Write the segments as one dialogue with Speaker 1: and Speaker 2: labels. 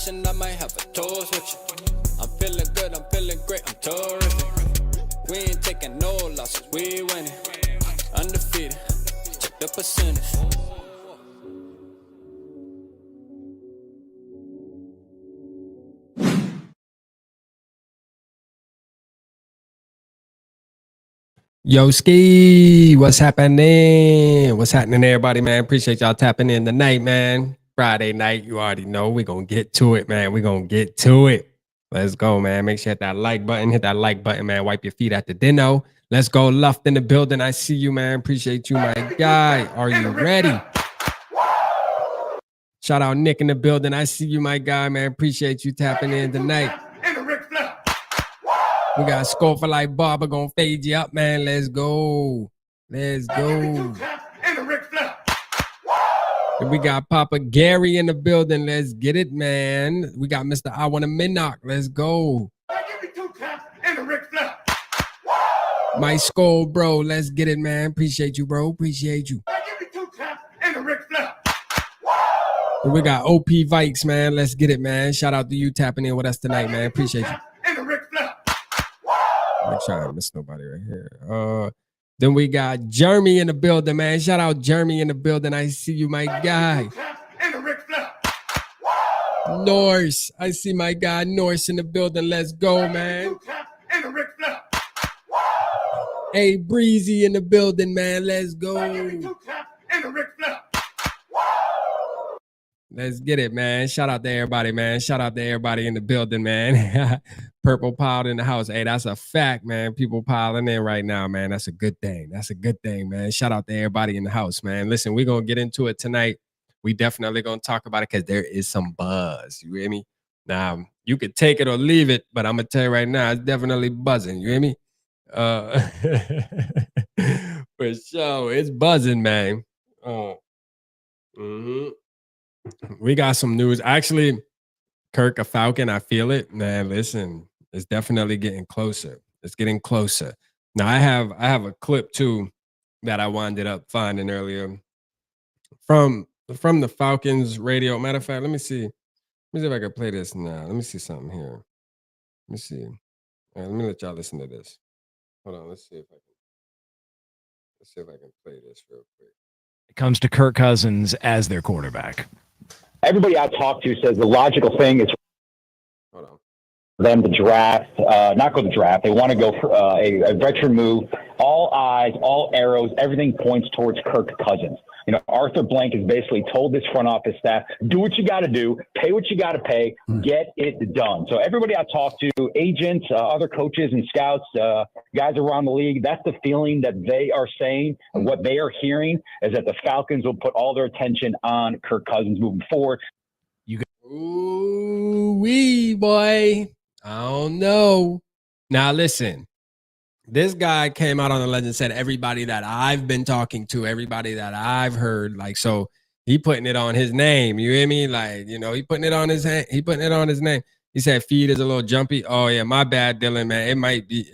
Speaker 1: celebration, I might have a toast with you. I'm feeling good, I'm feeling great, I'm terrific. We ain't taking no losses, we winning. Undefeated, check the percentage.
Speaker 2: Yo, Ski, what's happening? What's happening, everybody, man? Appreciate y'all tapping in tonight, man. Friday night, you already know we're going to get to it, man. We're going to get to it. Let's go, man. Make sure you hit that like button. Hit that like button, man. Wipe your feet at the dinner. Let's go. Luft in the building. I see you, man. Appreciate you, my guy. Are you ready? Shout out Nick in the building. I see you, my guy, man. Appreciate you tapping in tonight. We got Score for Life Barber gonna fade you up, man. Let's go. Let's go. And we got Papa Gary in the building. Let's get it, man. We got Mr. I Want a Minnock. Let's go. My Skull, bro. Let's get it, man. Appreciate you, bro. Appreciate you. And we got OP Vikes, man. Let's get it, man. Shout out to you tapping in with us tonight, man. Appreciate you. Make sure I don't miss nobody right here. Then we got Jeremy in the building, man. Shout out Jeremy in the building. I see you, my guy. Norse. I see my guy Norse in the building. Let's go, man. Hey, Breezy in the building, man. Let's go. Let's get it, man. Shout out to everybody, man. Shout out to everybody in the building, man. Purple piled in the house. Hey, that's a fact, man. People piling in right now, man. That's a good thing. That's a good thing, man. Shout out to everybody in the house, man. Listen, we're going to get into it tonight. We definitely going to talk about it because there is some buzz. You hear me? Now, you could take it or leave it, but I'm going to tell you right now, it's definitely buzzing. You hear me? For sure. It's buzzing, man. We got some news. Actually, Kirk, a Falcon, I feel it. Man, listen, it's definitely getting closer. It's getting closer. Now, I have a clip, too, that I wound up finding earlier from the Falcons radio. Matter of fact, let me see if I can play this now. Let me see something here. Let me see. All right, let me let y'all listen to this. Hold on. Let's see if I can play this real quick.
Speaker 3: It comes to Kirk Cousins as their quarterback.
Speaker 4: Everybody I talk to says the logical thing is for them to draft, not go to draft. They want to go for a veteran move. All eyes, all arrows, everything points towards Kirk Cousins. You know, Arthur Blank has basically told this front office staff, do what you got to do, pay what you got to pay, get it done. So everybody I talk to, agents, other coaches and scouts, guys around the league, that's the feeling that they are saying. And what they are hearing is that the Falcons will put all their attention on Kirk Cousins moving forward.
Speaker 2: Ooh-wee, boy. I don't know. Now, listen. This guy came out on the legend, said everybody that I've been talking to, everybody that I've heard, like, so he putting it on his name. You hear me? Like, you know, he putting it on his hand. He putting it on his name. He said feed is a little jumpy. Oh, yeah, my bad, Dylan, man. It might be,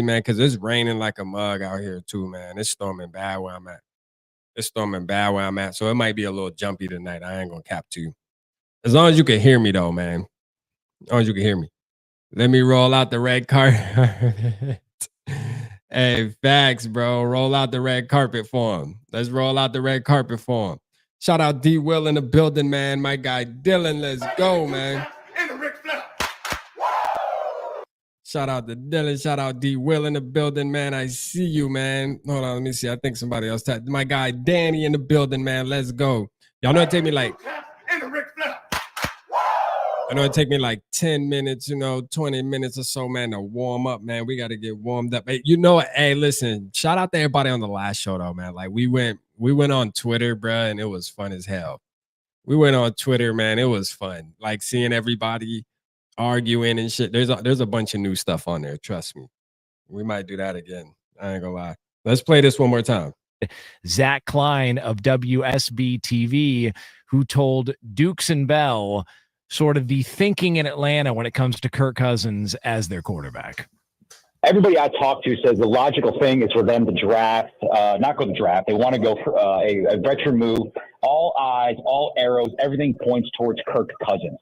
Speaker 2: man, because it's raining like a mug out here, too, man. It's storming bad where I'm at. So it might be a little jumpy tonight. I ain't going to cap to you. As long as you can hear me, though, man. As long as you can hear me. Let me roll out the red carpet. Hey, facts, bro. Roll out the red carpet for him. Let's roll out the red carpet for him. Shout out D. Will in the building, man. My guy Dylan, let's go, man. Shout out to Dylan. Shout out D. Will in the building, man. I see you, man. Hold on, let me see. I think somebody else tapped. My guy Danny in the building, man. Let's go. Y'all know it take me like 10 minutes, 20 minutes or so, man, to warm up, man. We got to get warmed up. Hey, hey, listen, shout out to everybody on the last show, though, man. Like, we went on Twitter, bro, and it was fun as hell. We went on Twitter, man. It was fun. Like, seeing everybody arguing and shit. There's a bunch of new stuff on there. Trust me. We might do that again. I ain't gonna lie. Let's play this one more time.
Speaker 3: Zach Klein of WSB TV, who told Dukes and Bell sort of the thinking in Atlanta when it comes to Kirk Cousins as their quarterback.
Speaker 4: Everybody I talk to says the logical thing is for them to draft, not go to draft. They want to go for a veteran move. all eyes, all arrows, everything points towards Kirk Cousins.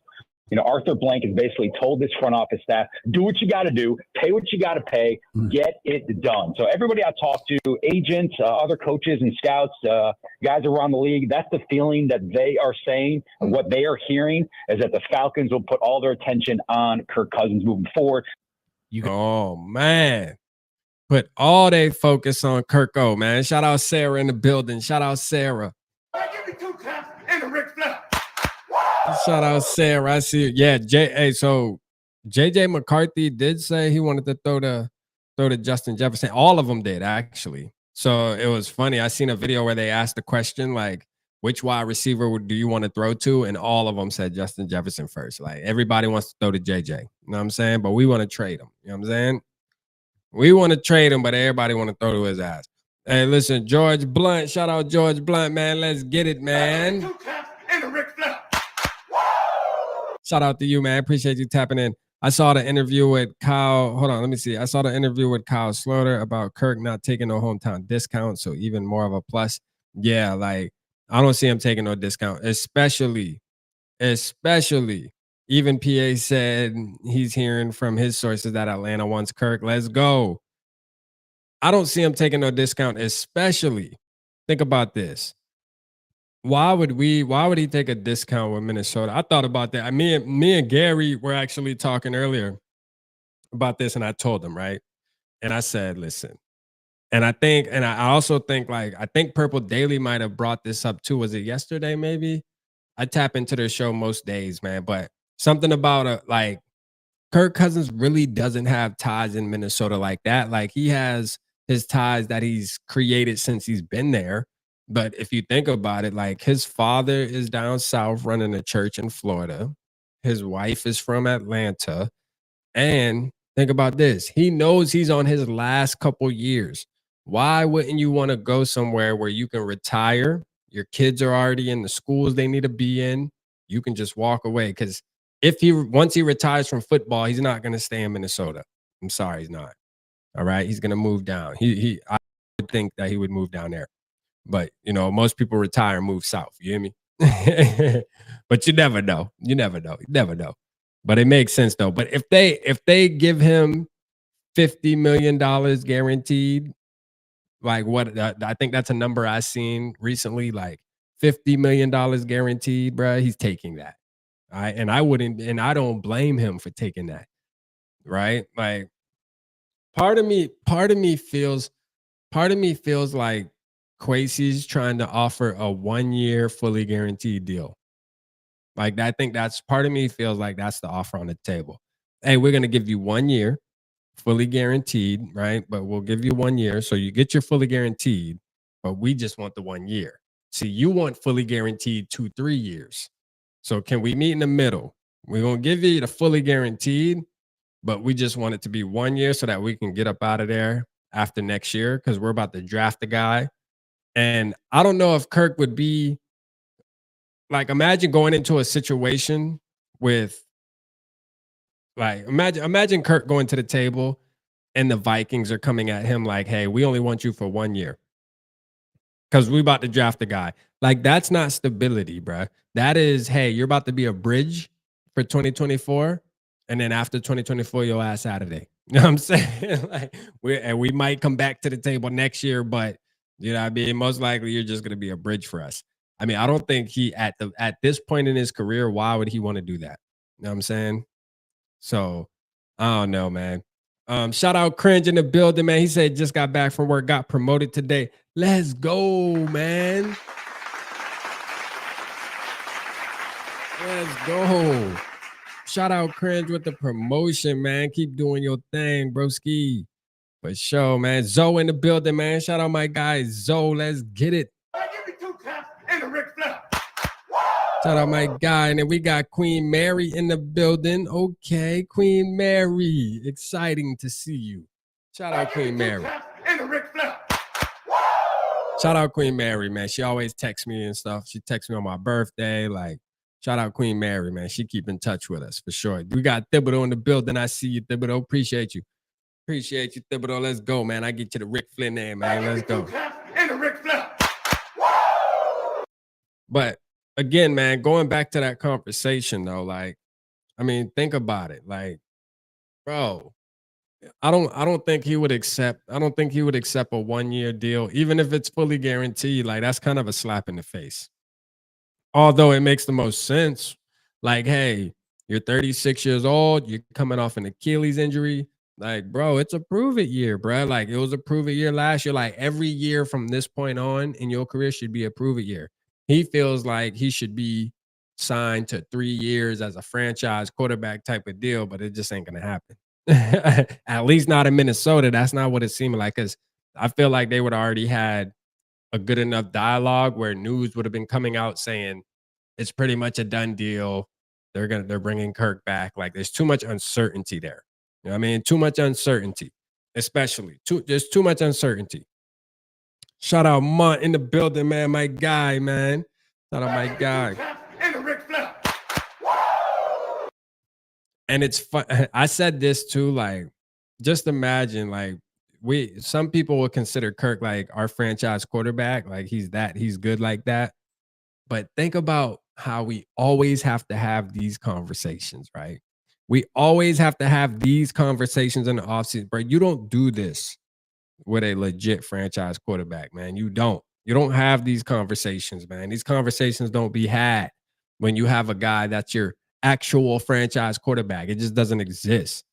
Speaker 4: Arthur Blank has basically told this front office staff, do what you got to do, pay what you got to pay, get it done. So everybody I talk to, agents, other coaches and scouts, guys around the league, that's the feeling that they are saying. And what they are hearing is that the Falcons will put all their attention on Kirk Cousins moving forward.
Speaker 2: Oh, man. Put all their focus on Kirk O, man. Shout out Sarah in the building. Shout out Sarah.
Speaker 5: Give me 2 taps and a Ric Flair.
Speaker 2: Shout out Sarah. I see it. Yeah, so JJ McCarthy did say he wanted to throw to Justin Jefferson. All of them did, actually. So it was funny. I seen a video where they asked the question, like, which wide receiver do you want to throw to? And all of them said Justin Jefferson first. Like, everybody wants to throw to JJ. You know what I'm saying? But we want to trade him. You know what I'm saying? We want to trade him, but everybody want to throw to his ass. Hey, listen, George Blunt. Shout out George Blunt, man. Let's get it, man.
Speaker 5: 2 taps and a Ric Flair.
Speaker 2: Shout out to you, man. Appreciate you tapping in. I saw the interview with Kyle. Hold on, let me see. I saw the interview with Kyle Sloter about Kirk not taking no hometown discount, so even more of a plus. Yeah, like, I don't see him taking no discount, especially. Even PA said he's hearing from his sources that Atlanta wants Kirk. Let's go. I don't see him taking no discount, especially. Think about this. Why would he take a discount with Minnesota? I thought about that. Me and Gary were actually talking earlier about this, and I told him, right? And I said, listen, and I also think, like, I think Purple Daily might have brought this up too. Was it yesterday, maybe? I tap into their show most days, man. But something about like Kirk Cousins really doesn't have ties in Minnesota like that. Like, he has his ties that he's created since he's been there. But if you think about it, like, his father is down south running a church in Florida. His wife is from Atlanta. And think about this. He knows he's on his last couple years. Why wouldn't you want to go somewhere where you can retire? Your kids are already in the schools they need to be in. You can just walk away. Because once he retires from football, he's not going to stay in Minnesota. I'm sorry, he's not. All right. He's going to move down. I would think that he would move down there. But, most people retire and move south. You hear me? But you never know. You never know. But it makes sense, though. But if they give him $50 million guaranteed, like, what I think that's a number I seen recently, like $50 million guaranteed, bro, he's taking that. All right. And I don't blame him for taking that. Right? Like, part of me feels like Kwesi's trying to offer a 1-year fully guaranteed deal. Like, I think that's part of me feels like that's the offer on the table. Hey, we're going to give you 1 year fully guaranteed, right? But we'll give you 1 year. So you get your fully guaranteed, but we just want the 1 year. See, you want fully guaranteed 2-3 years. So can we meet in the middle? We're going to give you the fully guaranteed, but we just want it to be 1 year so that we can get up out of there after next year, because we're about to draft a guy. And I don't know if Kirk would be like, imagine going into a situation with, like, imagine Kirk going to the table and the Vikings are coming at him like, hey, we only want you for 1 year because we about to draft a guy. Like, that's not stability, bro. That is, hey, you're about to be a bridge for 2024. And then after 2024, your ass out of there. You know what I'm saying? Like, we might come back to the table next year, but you know what I mean? Most likely you're just going to be a bridge for us. I mean, I don't think at this point in his career, why would he want to do that? You know what I'm saying? So, I don't know, man. Shout out Cringe in the building, man. He said just got back from work, got promoted today. Let's go, man. Let's go. Shout out Cringe with the promotion, man. Keep doing your thing, broski. For sure, man. Zoe in the building, man. Shout out my guy, Zoe. Let's get it.
Speaker 5: Give me 2 taps and a Ric Flair.
Speaker 2: Shout out my guy. And then we got Queen Mary in the building. Okay, Queen Mary. Exciting to see you. Shout out Queen Mary.
Speaker 5: And a Ric Flair.
Speaker 2: Shout out Queen Mary, man. She always texts me and stuff. She texts me on my birthday. Like, shout out Queen Mary, man. She keep in touch with us for sure. We got Thibodeau in the building. I see you, Thibodeau. Appreciate you. Appreciate you, Thibodeau. Let's go, man. I get you the Ric Flair name, man. Let's go.
Speaker 5: And a Ric Flair.
Speaker 2: But again, man, going back to that conversation though, like, I mean, think about it. Like, bro, I don't think he would accept I don't think he would accept a 1-year deal, even if it's fully guaranteed. Like, that's kind of a slap in the face. Although it makes the most sense. Like, hey, you're 36 years old, you're coming off an Achilles injury. Like, bro, it's a prove it year, bro. Like, it was a prove it year last year. Like, every year from this point on in your career should be a prove it year. He feels like he should be signed to 3 years as a franchise quarterback type of deal, but it just ain't gonna happen. At least not in Minnesota. That's not what it seemed like. Cause I feel like they would already had a good enough dialogue where news would have been coming out saying it's pretty much a done deal. They're bringing Kirk back. Like, there's too much uncertainty there. You know what I mean? Too much uncertainty, especially. There's too much uncertainty. Shout out Munt in the building, man. My guy, man. Shout out my guy.
Speaker 5: And a Ric Flair.
Speaker 2: And it's fun. I said this too, like, just imagine, like, some people will consider Kirk like our franchise quarterback. Like, he's good like that. But think about how we always have to have these conversations, right? We always have to have these conversations in the offseason. Bro, you don't do this with a legit franchise quarterback, man. You don't. You don't have these conversations, man. These conversations don't be had when you have a guy that's your actual franchise quarterback. It just doesn't exist.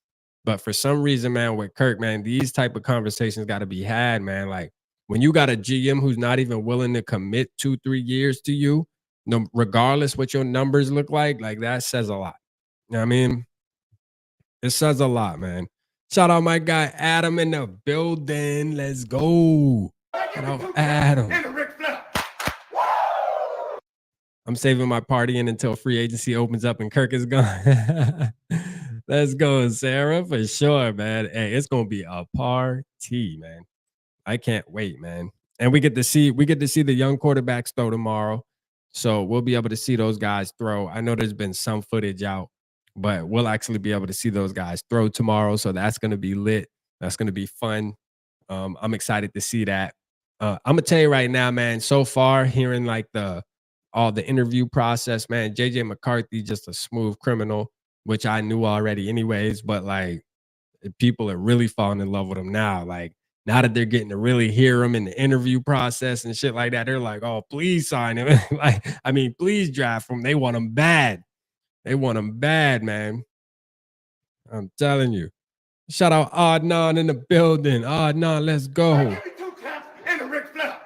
Speaker 2: But for some reason, man, with Kirk, man, these type of conversations got to be had, man. Like, when you got a GM who's not even willing to commit 2-3 years to you, regardless what your numbers look like that says a lot. You know what I mean? It says a lot, man. Shout out my guy Adam in the building. Let's go. Shout out Adam.
Speaker 5: And a Ric Flair.
Speaker 2: I'm saving my partying until free agency opens up and Kirk is gone. Let's go, Sarah, for sure, man. Hey, it's gonna be a party, man. I can't wait, man. And we get to see the young quarterbacks throw tomorrow. So we'll be able to see those guys throw. I know there's been some footage out, but we'll actually be able to see those guys throw tomorrow. So that's gonna be lit. That's gonna be fun. I'm excited to see that. I'm gonna tell you right now, man. So far, hearing like all the interview process, man, JJ McCarthy just a smooth criminal, which I knew already anyways, but like, people are really falling in love with him now. Like, now that they're getting to really hear him in the interview process and shit like that, they're like, oh, please sign him. Like, I mean, please draft him. They want him bad. They want him bad, man. I'm telling you. Shout out Adnan in the building. Adnan, let's go.
Speaker 5: Give me 2 caps and a Ric Flair.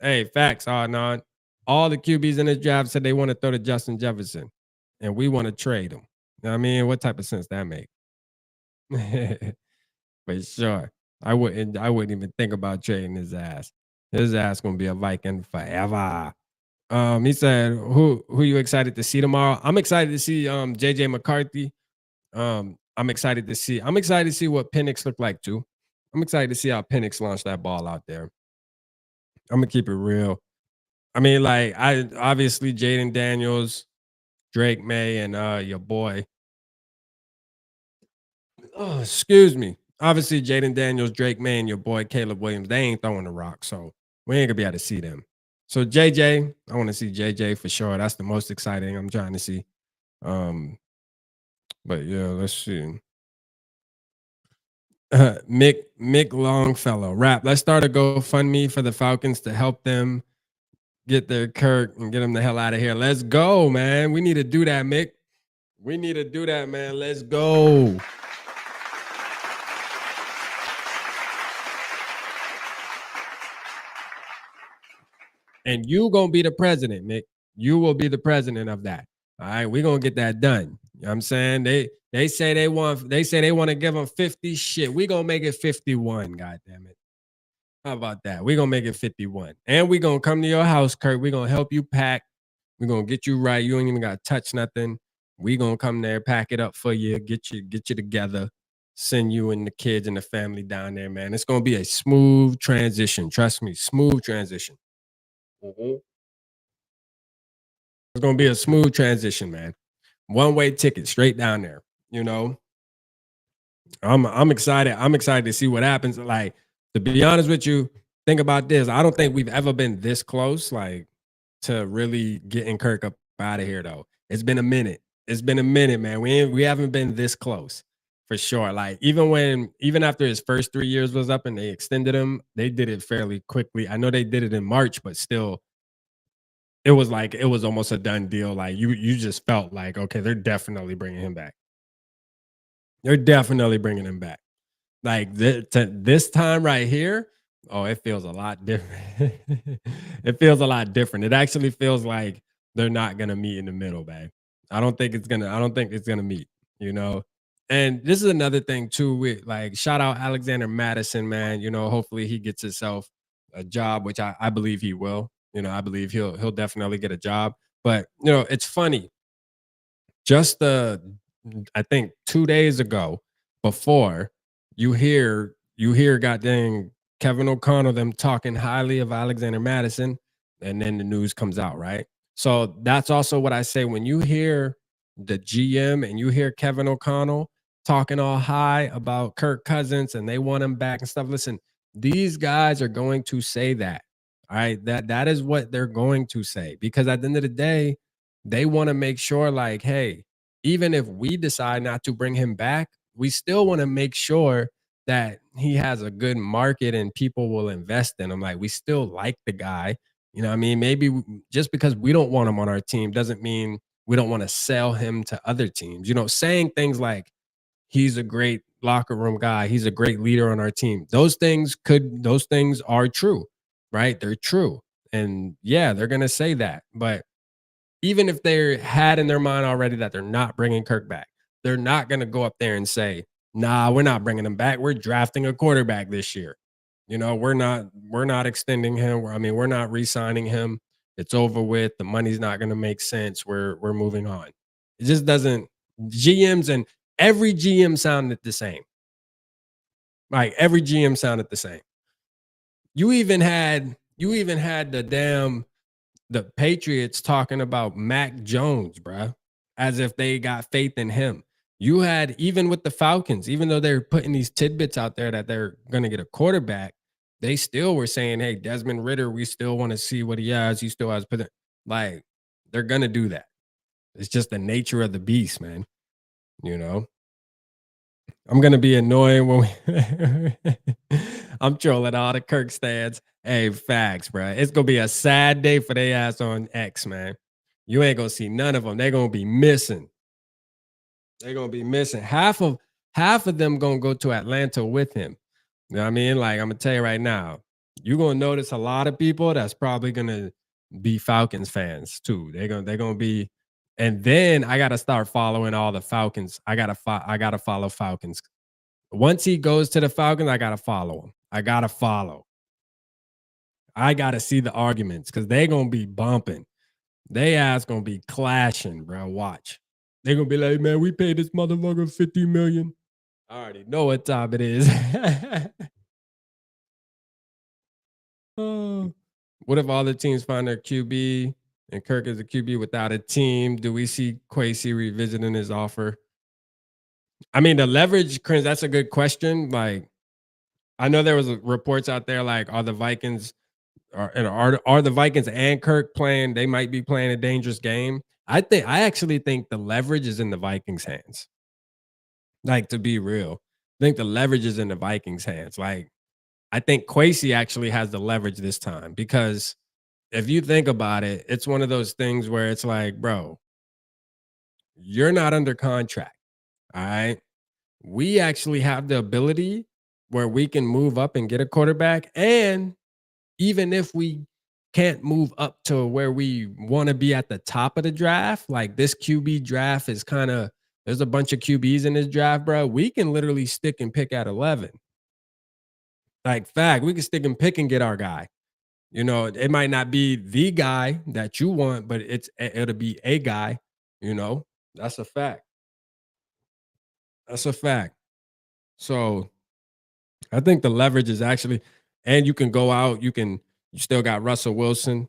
Speaker 2: Hey, facts, Adnan. All the QBs in this draft said they want to throw to Justin Jefferson, and we want to trade him. You know what I mean? What type of sense that make? For sure. I wouldn't even think about trading his ass. His ass gonna be a Viking forever. He said, who you excited to see tomorrow? I'm excited to see JJ McCarthy. I'm excited to see what Penix look like too. I'm excited to see how Penix launch that ball out there. I'm gonna keep it real. I mean, like, I obviously Jaden Daniels, Drake May, and your boy. Oh, excuse me. Obviously, Jaden Daniels, Drake May, and your boy Caleb Williams, they ain't throwing the rock, so we ain't gonna be able to see them. So JJ, I want to see JJ for sure. That's the most exciting I'm trying to see. But yeah, let's see. Mick Longfellow, rap. Let's start a GoFundMe for the Falcons to help them get their Kirk and get them the hell out of here. Let's go, man. We need to do that, Mick. We need to do that, man. Let's go. And you gonna be the president, Mick. You will be the president of that. All right, we're gonna get that done. You know what I'm saying? They say they want to give them 50. Shit, we gonna make it 51. God damn it. How about that? We're gonna make it 51. And we're gonna come to your house, Kirk. We're gonna help you pack. We're gonna get you right. You ain't even gotta touch nothing. We gonna come there, pack it up for you, get you together, send you and the kids and the family down there, man. It's gonna be a smooth transition. Trust me, smooth transition. It's gonna be a smooth transition, man. One-way ticket straight down there. You know, I'm excited. I'm excited to see what happens. Like, to be honest with you, think about this. I don't think we've ever been this close, like, to really getting Kirk up out of here, though. It's been a minute. It's been a minute, man. We haven't been this close for sure. Like, even after his first 3 years was up and they extended him, they did it fairly quickly. I know they did it in March, but still, it was almost a done deal. Like, you just felt like, okay, they're definitely bringing him back. They're definitely bringing him back. Like, this time right here, oh, it feels a lot different. It feels a lot different. It actually feels like they're not gonna meet in the middle, babe. I don't think it's gonna meet, you know? And this is another thing too, with like, shout out Alexander Madison, man. You know, hopefully he gets himself a job, which I believe he will. You know, I believe he'll definitely get a job. But you know, it's funny. Just I think 2 days ago, before you hear goddamn Kevin O'Connell them talking highly of Alexander Madison, and then the news comes out, right? So that's also what I say when you hear the GM and you hear Kevin O'Connell talking all high about Kirk Cousins and they want him back and stuff. Listen, these guys are going to say that. All right. That is what they're going to say, because at the end of the day, they want to make sure, like, hey, even if we decide not to bring him back, we still want to make sure that he has a good market and people will invest in him. Like, we still like the guy. You know what I mean? Maybe just because we don't want him on our team doesn't mean we don't want to sell him to other teams. You know, saying things like he's a great locker room guy, he's a great leader on our team. Those things are true, right? They're true. And yeah, they're going to say that. But even if they had in their mind already that they're not bringing Kirk back, they're not going to go up there and say, "Nah, we're not bringing him back. We're drafting a quarterback this year. You know, we're not extending him. We're not re-signing him. It's over with. The money's not going to make sense. We're moving on." It just doesn't. GMs and every GM sounded the same. Like, every GM sounded the same. You even had the Patriots talking about Mac Jones, bruh, as if they got faith in him. You had, even with the Falcons, even though they're putting these tidbits out there that they're going to get a quarterback, they still were saying, hey, Desmond Ridder, we still want to see what he has. He still has, like, they're going to do that. It's just the nature of the beast, man. You know, I'm going to be annoying when I'm trolling all the Kirk stands. Hey, facts, bro. It's going to be a sad day for their ass on X, man. You ain't going to see none of them. They're going to be missing. They're going to be missing. Half of them going to go to Atlanta with him. You know what I mean? Like, I'm going to tell you right now, you're going to notice a lot of people that's probably going to be Falcons fans too. They're going to be. And then I got to start following all the Falcons. I got to follow Falcons. Once he goes to the Falcons, I got to follow him. I got to follow. I got to see the arguments, because they're going to be bumping. They ass going to be clashing, bro. Watch. They're going to be like, man, we paid this motherfucker $50 million. I already know what time it is. What if all the teams find their QB and Kirk is a QB without a team? Do we see Kwesi revisiting his offer? I mean, the leverage, that's a good question. Like, I know there was reports out there like, are the Vikings and Kirk playing? They might be playing a dangerous game. I actually think the leverage is in the Vikings' hands. Like, to be real, I think the leverage is in the Vikings' hands. Like, I think Kwesi actually has the leverage this time, because if you think about it, it's one of those things where it's like, bro, you're not under contract. All right. We actually have the ability where we can move up and get a quarterback. And even if we can't move up to where we want to be at the top of the draft, like, this QB draft is there's a bunch of QBs in this draft, bro. We can literally stick and pick at 11. Like, fact, we can stick and pick and get our guy. You know, it might not be the guy that you want, but it'll be a guy, you know. That's a fact. That's a fact. So I think the leverage is actually, and you can go out, you still got Russell Wilson.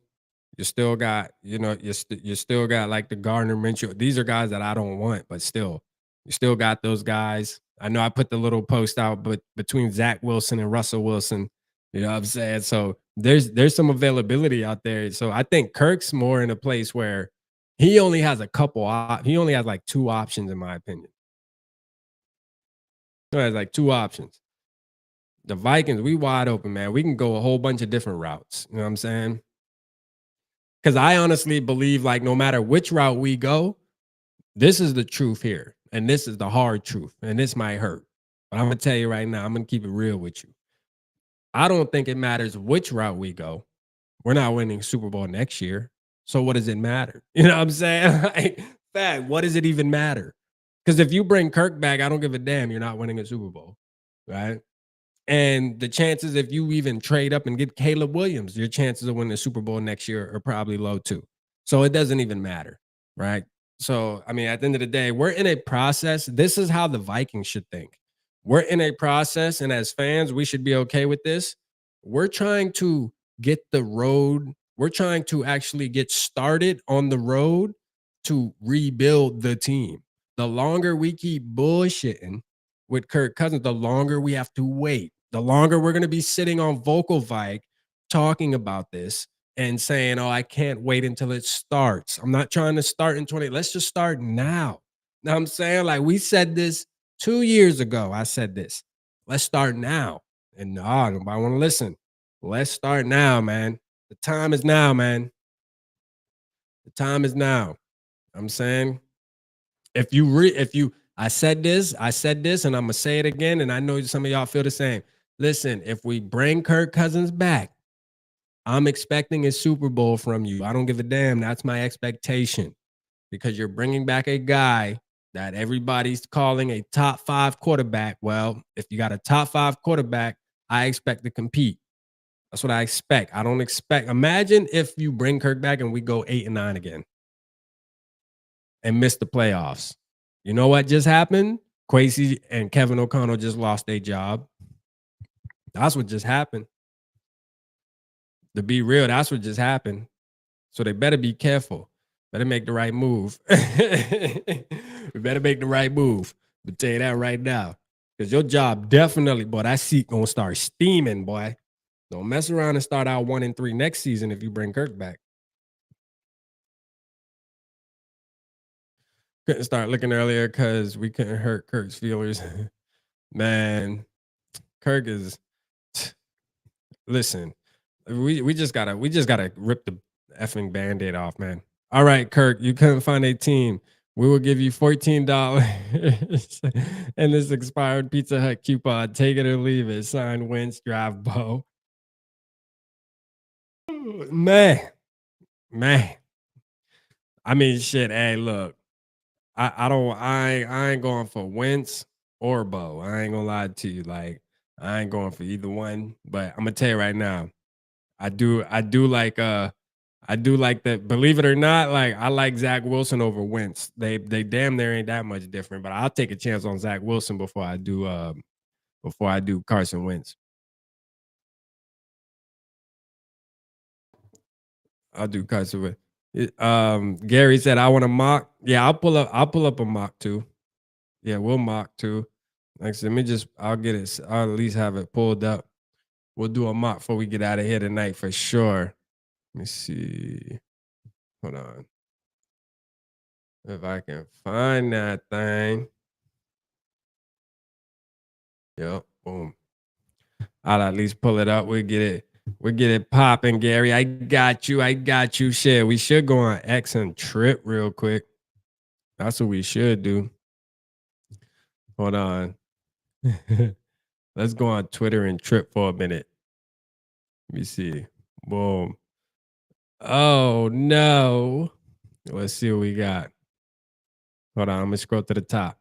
Speaker 2: You still got, you still got like the Gardner Minshew. These are guys that I don't want, but still, you still got those guys. I know I put the little post out, but between Zach Wilson and Russell Wilson, You know what I'm saying? So there's some availability out there. So I think Kirk's more in a place where he only has a couple he only has like 2 options in my opinion. He has like 2 options. The Vikings, we wide open, man. We can go a whole bunch of different routes. You know what I'm saying? Because I honestly believe like no matter which route we go, this is the truth here. And this is the hard truth. And this might hurt. But I'm gonna tell you right now, I'm gonna keep it real with you. I don't think it matters which route we go. We're not winning Super Bowl next year. So what does it matter? You know what I'm saying? Like, fact, what does it even matter? Because if you bring Kirk back, I don't give a damn. You're not winning a Super Bowl, right? And the chances, if you even trade up and get Caleb Williams, your chances of winning the Super Bowl next year are probably low too. So it doesn't even matter, right? So, I mean, at the end of the day, we're in a process. This is how the Vikings should think. We're in a process, and as fans, we should be okay with this. We're trying to get the road, we're trying to actually get started on the road to rebuild the team. The longer we keep bullshitting with Kirk Cousins, the longer we have to wait. The longer we're going to be sitting on Vocal Vike talking about this and saying, oh, I can't wait until it starts. I'm not trying to start in 20. Let's just start now. Now I'm saying, like, we said this 2 years ago. I said this. Let's start now. And no, nobody want to listen. Let's start now, man. The time is now, man. The time is now. I'm saying, if you I said this, and I'm gonna say it again, and I know some of y'all feel the same. Listen, if we bring Kirk Cousins back, I'm expecting a Super Bowl from you. I don't give a damn. That's my expectation, because you're bringing back a guy that everybody's calling a top 5 quarterback. Well, if you got a top 5 quarterback, I expect to compete. That's what I expect. I don't expect. Imagine if you bring Kirk back and we go 8-9 again and miss the playoffs. You know what just happened? Kwesi and Kevin O'Connell just lost their job. That's what just happened. To be real, that's what just happened. So they better be careful. Better make the right move. We better make the right move. I'll tell you that right now. Because your job definitely, boy, that seat gonna start steaming, boy. Don't mess around and start out 1-3 next season if you bring Kirk back. Couldn't start looking earlier because we couldn't hurt Kirk's feelers. Man, Kirk is listen, we just gotta rip the effing band-aid off, man. All right, Kirk, you couldn't find a team. We will give you $14 and this expired Pizza Hut coupon. Take it or leave it. Signed, Wentz, Drive, Bo. Man. I mean, shit. Hey, look, I ain't going for Wentz or Bo. I ain't gonna lie to you. Like, I ain't going for either one. But I'm gonna tell you right now, I do like that. Believe it or not, like I like Zach Wilson over Wentz. They damn near ain't that much different. But I'll take a chance on Zach Wilson before I do Carson Wentz. I'll do Carson Wentz. Gary said I want to mock. Yeah, I'll pull up a mock too. Yeah, we'll mock too. Actually, I'll get it. I'll at least have it pulled up. We'll do a mock before we get out of here tonight for sure. Let me see. Hold on. If I can find that thing. Yep. Boom. I'll at least pull it up. We'll get it popping, Gary. I got you. Shit. We should go on X and trip real quick. That's what we should do. Hold on. Let's go on Twitter and trip for a minute. Let me see. Boom. Oh no. Let's see what we got. Hold on. I'm gonna scroll to the top.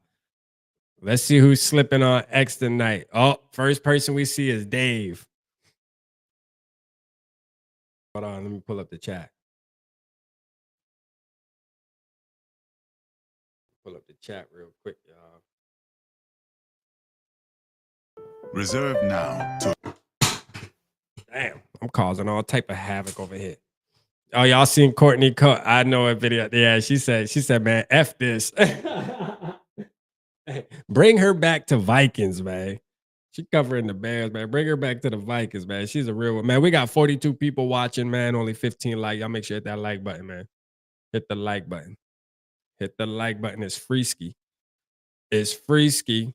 Speaker 2: Let's see who's slipping on X tonight. Oh, first person we see is Dave. Hold on. Let me pull up the chat. Pull up the chat real quick, y'all.
Speaker 6: Reserve now.
Speaker 2: Damn, I'm causing all type of havoc over here. Oh, y'all seen Courtney? I know a video. Yeah, she said, man, F this. Bring her back to Vikings, man. She covering the Bears, man. Bring her back to the Vikings, man. She's a real one, man. We got 42 people watching, man. Only 15 like. Y'all make sure you hit that like button, man. Hit the like button. Hit the like button. It's freeski. It's freeski.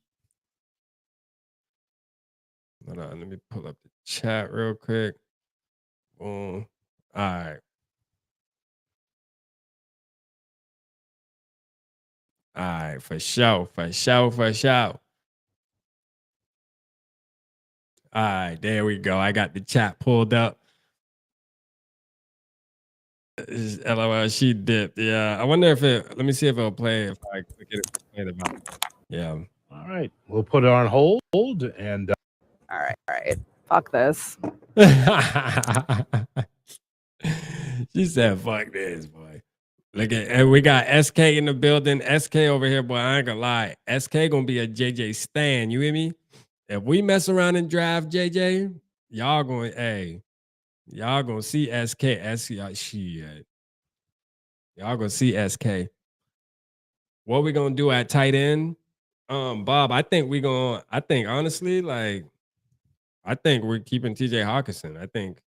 Speaker 2: Hold on, let me pull up the chat real quick. Boom. All right. All right, for sure. All right, there we go. I got the chat pulled up. LOL, she dipped. Yeah, I wonder if it. Let me see if it'll play. If I click it, play about. Yeah.
Speaker 7: All right, we'll put it on hold and.
Speaker 8: All right. Fuck this.
Speaker 2: She said, "Fuck this, boy." Look at, and we got SK in the building. SK over here, boy. I ain't gonna lie. SK gonna be a JJ stan. You hear me? If we mess around and draft JJ, y'all gonna see SK. Shit. Y'all gonna see SK. What we gonna do at tight end? Bob, I think honestly, like, I think we're keeping TJ Hawkinson. I think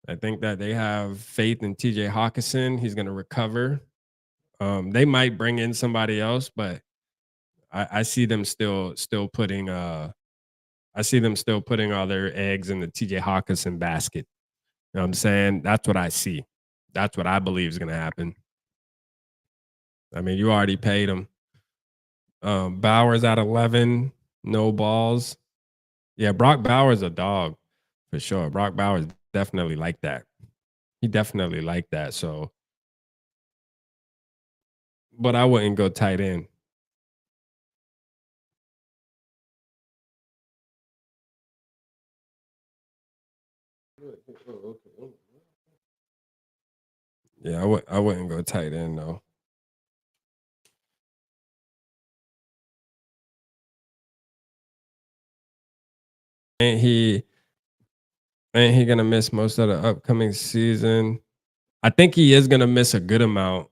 Speaker 2: that they have faith in TJ Hawkinson. He's gonna recover. They might bring in somebody else, but I see them still putting all their eggs in the TJ Hawkinson basket. You know what I'm saying? That's what I see. That's what I believe is gonna happen. I mean, you already paid him. Bowers at 11, no balls. Yeah, Brock Bowers a dog for sure. Brock Bowers definitely like that. He definitely like that. So, but I wouldn't go tight end. Yeah, I wouldn't go tight end though. Ain't he gonna miss most of the upcoming season? I think he is gonna miss a good amount.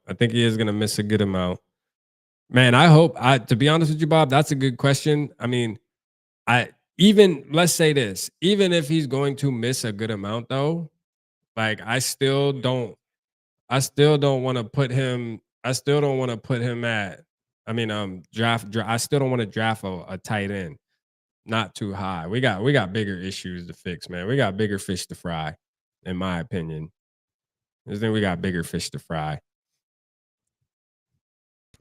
Speaker 2: Man, I hope to be honest with you, Bob, that's a good question. I mean, let's say this, even if he's going to miss a good amount though, like I still don't want to put him at, I mean, draft. I still don't want to draft a tight end. Not too high. We got bigger issues to fix, man. We got bigger fish to fry, in my opinion. I think we got bigger fish to fry.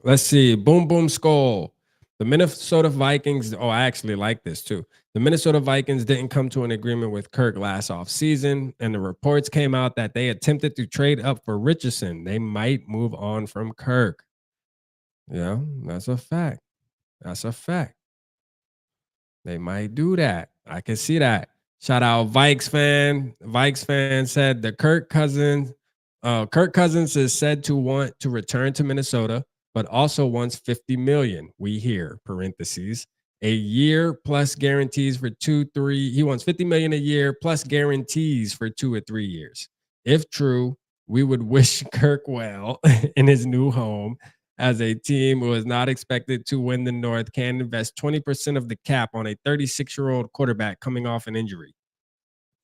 Speaker 2: Let's see. Boom, boom, skull. The Minnesota Vikings. Oh, I actually like this too. The Minnesota Vikings didn't come to an agreement with Kirk last offseason, and the reports came out that they attempted to trade up for Richardson. They might move on from Kirk. Yeah, that's a fact. They might do that. I can see that. Shout out Vikes fan. Vikes fan said the Kirk Cousins is said to want to return to Minnesota, but also wants $50 million. We hear parentheses a year plus guarantees for 2-3. He wants $50 million a year plus guarantees for 2 or 3 years. If true, we would wish Kirk well in his new home, as a team who is not expected to win the North can invest 20% of the cap on a 36-year-old quarterback coming off an injury.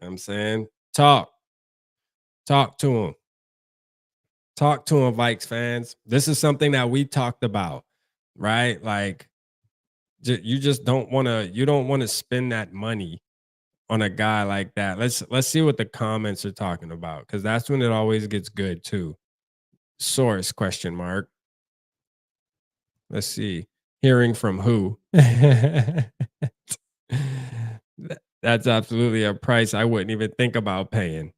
Speaker 2: You know what I'm saying? Talk to him. Talk to him, Vikes fans. This is something that we talked about, right? Like, you just don't want to spend that money on a guy like that. Let's see what the comments are talking about, because that's when it always gets good too. Source ? Let's see. Hearing from who? That's absolutely a price I wouldn't even think about paying.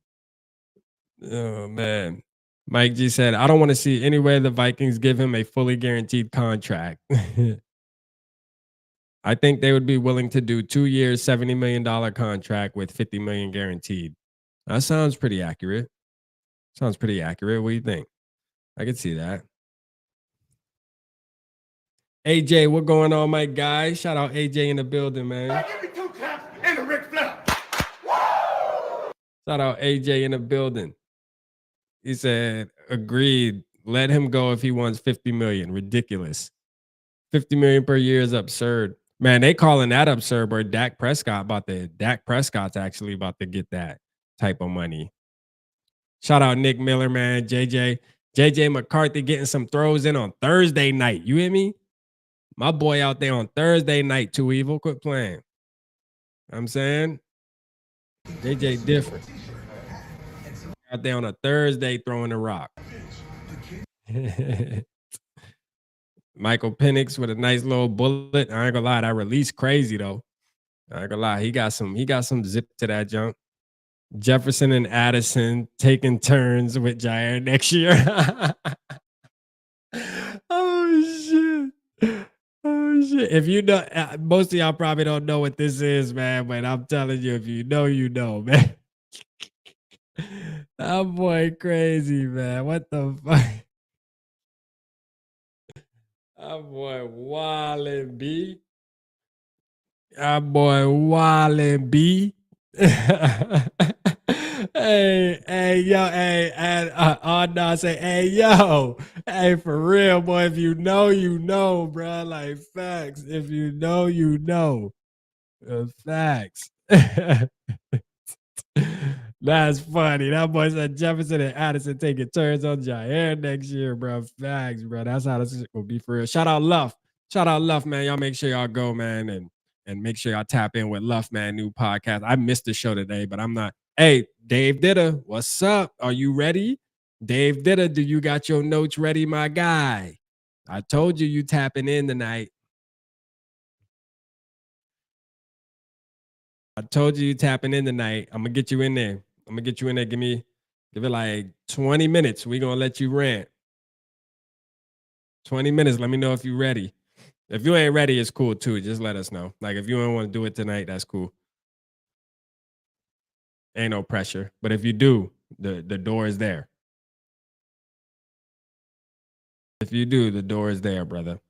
Speaker 2: Oh, man. Mike G said, I don't want to see any way the Vikings give him a fully guaranteed contract. I think they would be willing to do 2 years, $70 million contract with $50 million guaranteed. That sounds pretty accurate. What do you think? I could see that. AJ, what going on, my guy? Shout out AJ in the building, man.
Speaker 5: Give me 2 taps and a Ric Flair.
Speaker 2: Shout out AJ in the building. He said, agreed. Let him go if he wants $50 million. Ridiculous. $50 million per year is absurd. Man, they calling that absurd, where Dak Prescott's actually about to get that type of money. Shout out Nick Miller, man. JJ McCarthy getting some throws in on Thursday night. You hear me? My boy out there on Thursday night, Too Evil. Quit playing. I'm saying JJ different. Out there on a Thursday throwing the rock. Michael Penix with a nice little bullet. I ain't gonna lie, that release crazy though. I ain't gonna lie, he got some zip to that jump. Jefferson and Addison taking turns with Jair next year. Oh shit. Oh shit. If you know, most of y'all probably don't know what this is, man, but I'm telling you, if you know, you know, man. That boy crazy, man. What the fuck? That boy wildin' B. That boy wildin' B. hey, yo, hey, and no, say, hey, yo, hey, for real, boy. If you know, you know, bro. Like facts. If you know, you know. Facts. That's funny. That boy said Jefferson and Addison taking turns on Jair next year, bro. Facts, bro. That's how this will be for real. Shout out Luff. Shout out Luff, man. Y'all make sure y'all go, man, and make sure y'all tap in with Luff, man. New podcast. I missed the show today, but I'm not. Hey, Dave Ditter, what's up? Are you ready? Dave Ditter, do you got your notes ready, my guy? I told you tapping in tonight. I told you tapping in tonight. I'm gonna get you in there. Give it like 20 minutes. We're gonna let you rant. 20 minutes. Let me know if you're ready. If you ain't ready, it's cool too. Just let us know. Like if you don't want to do it tonight, that's cool. Ain't no pressure. But if you do, the door is there. If you do, the door is there, brother.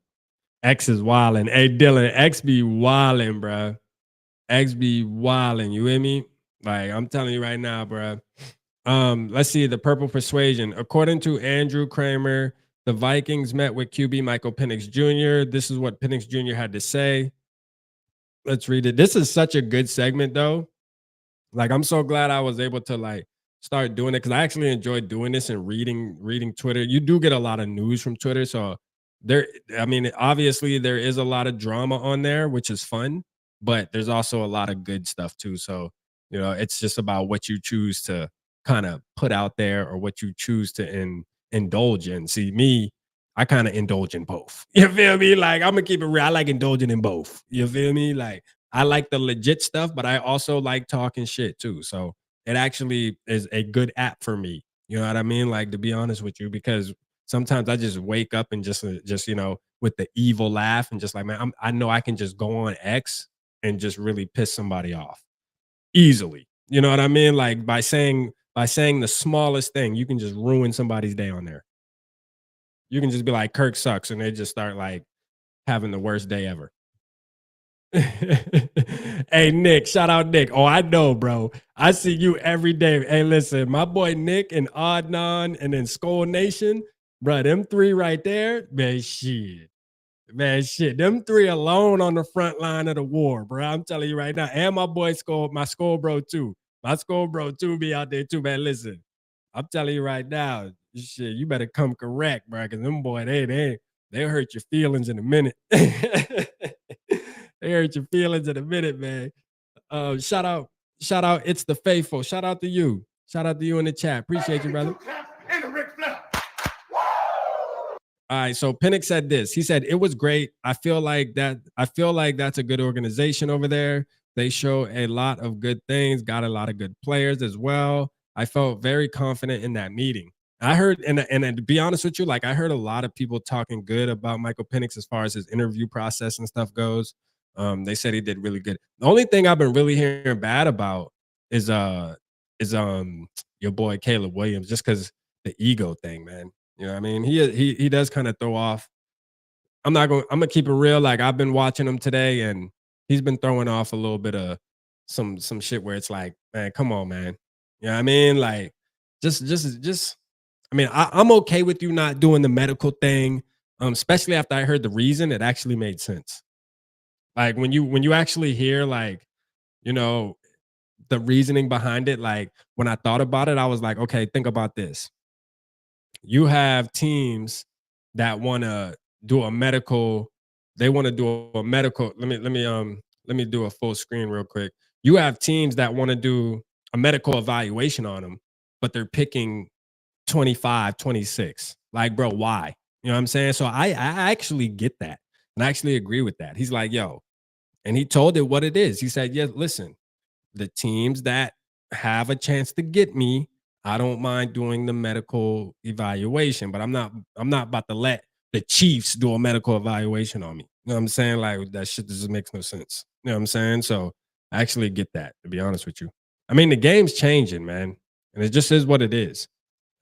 Speaker 2: X is wildin'. Hey Dylan, X be wildin', bro. X be wildin'. You hear me? Like I'm telling you right now, bro. Let's see the Purple Persuasion. According to Andrew Kramer, the Vikings met with QB Michael Penix Jr. This is what Penix Jr. had to say. Let's read it. This is such a good segment, though. Like, I'm so glad I was able to like start doing it because I actually enjoyed doing this and reading Twitter. You do get a lot of news from Twitter, so I mean, obviously there is a lot of drama on there, which is fun, but there's also a lot of good stuff too. So, you know, it's just about what you choose to kind of put out there or what you choose to indulge in. See, me, I kind of indulge in both. You feel me? Like, I'm gonna keep it real. I like indulging in both. You feel me? Like, I like the legit stuff, but I also like talking shit too. So it actually is a good app for me. You know what I mean? Like, to be honest with you, because sometimes I just wake up and just you know, with the evil laugh and just like, man, I know I can just go on X and just really piss somebody off easily. You know what I mean? Like by saying the smallest thing, you can just ruin somebody's day on there. You can just be like, Kirk sucks, and they just start like having the worst day ever. Hey Nick, shout out Nick. Oh, I know, bro. I see you every day. Hey, listen, my boy Nick and Adnan and then Skull Nation, bro, them three right there, man, shit. Them three alone on the front line of the war, bro. I'm telling you right now. And my boy my Skull Bro too. My Skull Bro too be out there too, man. Listen, I'm telling you right now, shit, you better come correct, bro, because them boy, they hurt your feelings in a minute. They hurt your feelings in a minute, man. Shout out, It's the Faithful. Shout out to you. Shout out to you in the chat. Appreciate you, brother. All right, so Penix said this. He said, it was great. I feel like that's a good organization over there. They show a lot of good things, got a lot of good players as well. I felt very confident in that meeting. I heard, and to be honest with you, like I heard a lot of people talking good about Michael Penix as far as his interview process and stuff goes. They said he did really good. The only thing I've been really hearing bad about is your boy Caleb Williams, just because the ego thing, man. You know what I mean? He does kind of throw off. I'm gonna keep it real. Like I've been watching him today, and he's been throwing off a little bit of some shit where it's like, man, come on, man. You know what I mean? Like just I mean, I'm okay with you not doing the medical thing, especially after I heard the reason. It actually made sense. Like when you actually hear like, you know, the reasoning behind it, like when I thought about it, I was like, okay, think about this. You have teams that want to do a medical, they want to do a medical. Let me do a full screen real quick. You have teams that want to do a medical evaluation on them, but they're picking 25, 26. Like, bro, why? You know what I'm saying? So I actually get that. And I actually agree with that. He's like, yo, and he told it what it is. He said, yeah, listen, the teams that have a chance to get me, I don't mind doing the medical evaluation, but I'm not about to let the Chiefs do a medical evaluation on me. You know what I'm saying? Like that shit just makes no sense. You know what I'm saying? So I actually get that, to be honest with you. I mean, the game's changing, man. And it just is what it is.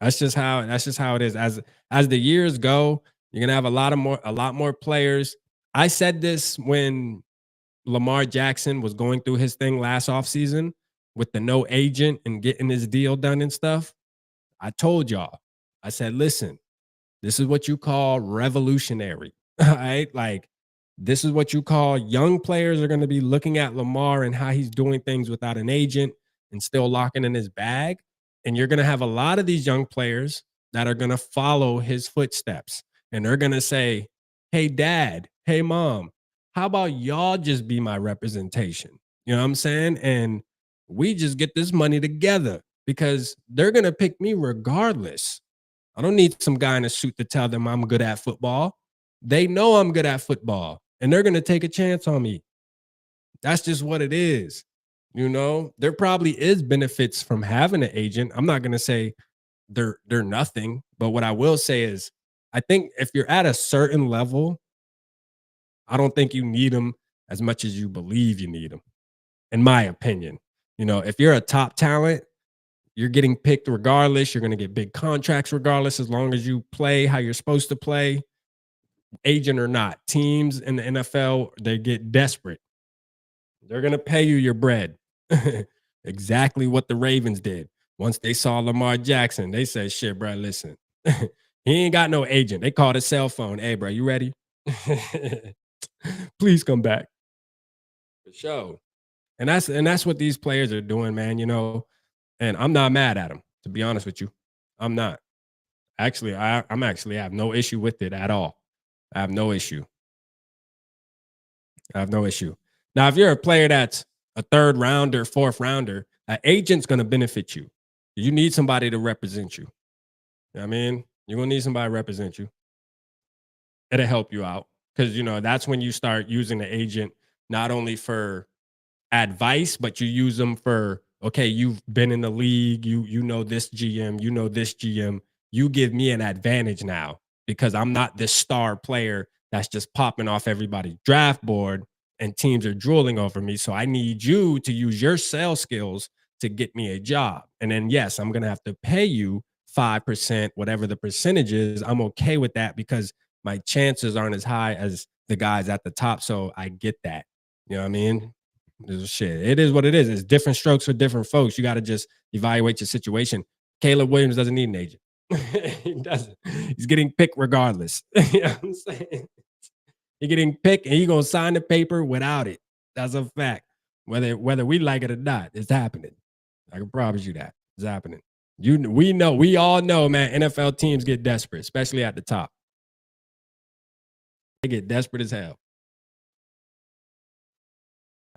Speaker 2: That's just how it is. As the years go, you're gonna have a lot more players. I said this when Lamar Jackson was going through his thing last offseason with the no agent and getting his deal done and stuff. I told y'all, I said, listen, this is what you call revolutionary. All right. Like, this is what you call young players are going to be looking at Lamar and how he's doing things without an agent and still locking in his bag. And you're going to have a lot of these young players that are going to follow his footsteps. And they're going to say, hey, dad, hey, mom, how about y'all just be my representation? You know what I'm saying? And we just get this money together because they're going to pick me regardless. I don't need some guy in a suit to tell them I'm good at football. They know I'm good at football and they're going to take a chance on me. That's just what it is. You know, there probably is benefits from having an agent. I'm not going to say they're nothing, but what I will say is I think if you're at a certain level, I don't think you need them as much as you believe you need them, in my opinion. You know, if you're a top talent, you're getting picked regardless. You're going to get big contracts regardless, as long as you play how you're supposed to play, agent or not. Teams in the NFL, they get desperate. They're going to pay you your bread. Exactly what the Ravens did. Once they saw Lamar Jackson, they said, shit, bro, listen, he ain't got no agent. They called his cell phone. Hey, bro, you ready? Please come back. For sure. And that's what these players are doing, man. You know, and I'm not mad at them, to be honest with you. I'm not. Actually, I have no issue with it at all. I have no issue. I have no issue. Now, if you're a player that's a third rounder, fourth rounder, an agent's going to benefit you. You need somebody to represent you. You know what I mean? You're going to need somebody to represent you. It'll help you out because, you know, that's when you start using the agent not only for advice, but you use them for, okay, you've been in the league, you know this GM, you know this GM. You give me an advantage now because I'm not this star player that's just popping off everybody's draft board and teams are drooling over me. So I need you to use your sales skills to get me a job. And then, yes, I'm going to have to pay you 5%, whatever the percentage is. I'm okay with that because my chances aren't as high as the guys at the top. So I get that. You know what I mean? Shit, it is what it is. It's different strokes for different folks. You got to just evaluate your situation. Caleb Williams doesn't need an agent. He doesn't. He's getting picked regardless. You know what I'm saying? He's getting picked and he's going to sign the paper without it. That's a fact. Whether we like it or not, it's happening. I can promise you that. It's happening. We all know, man, NFL teams get desperate, especially at the top. They get desperate as hell.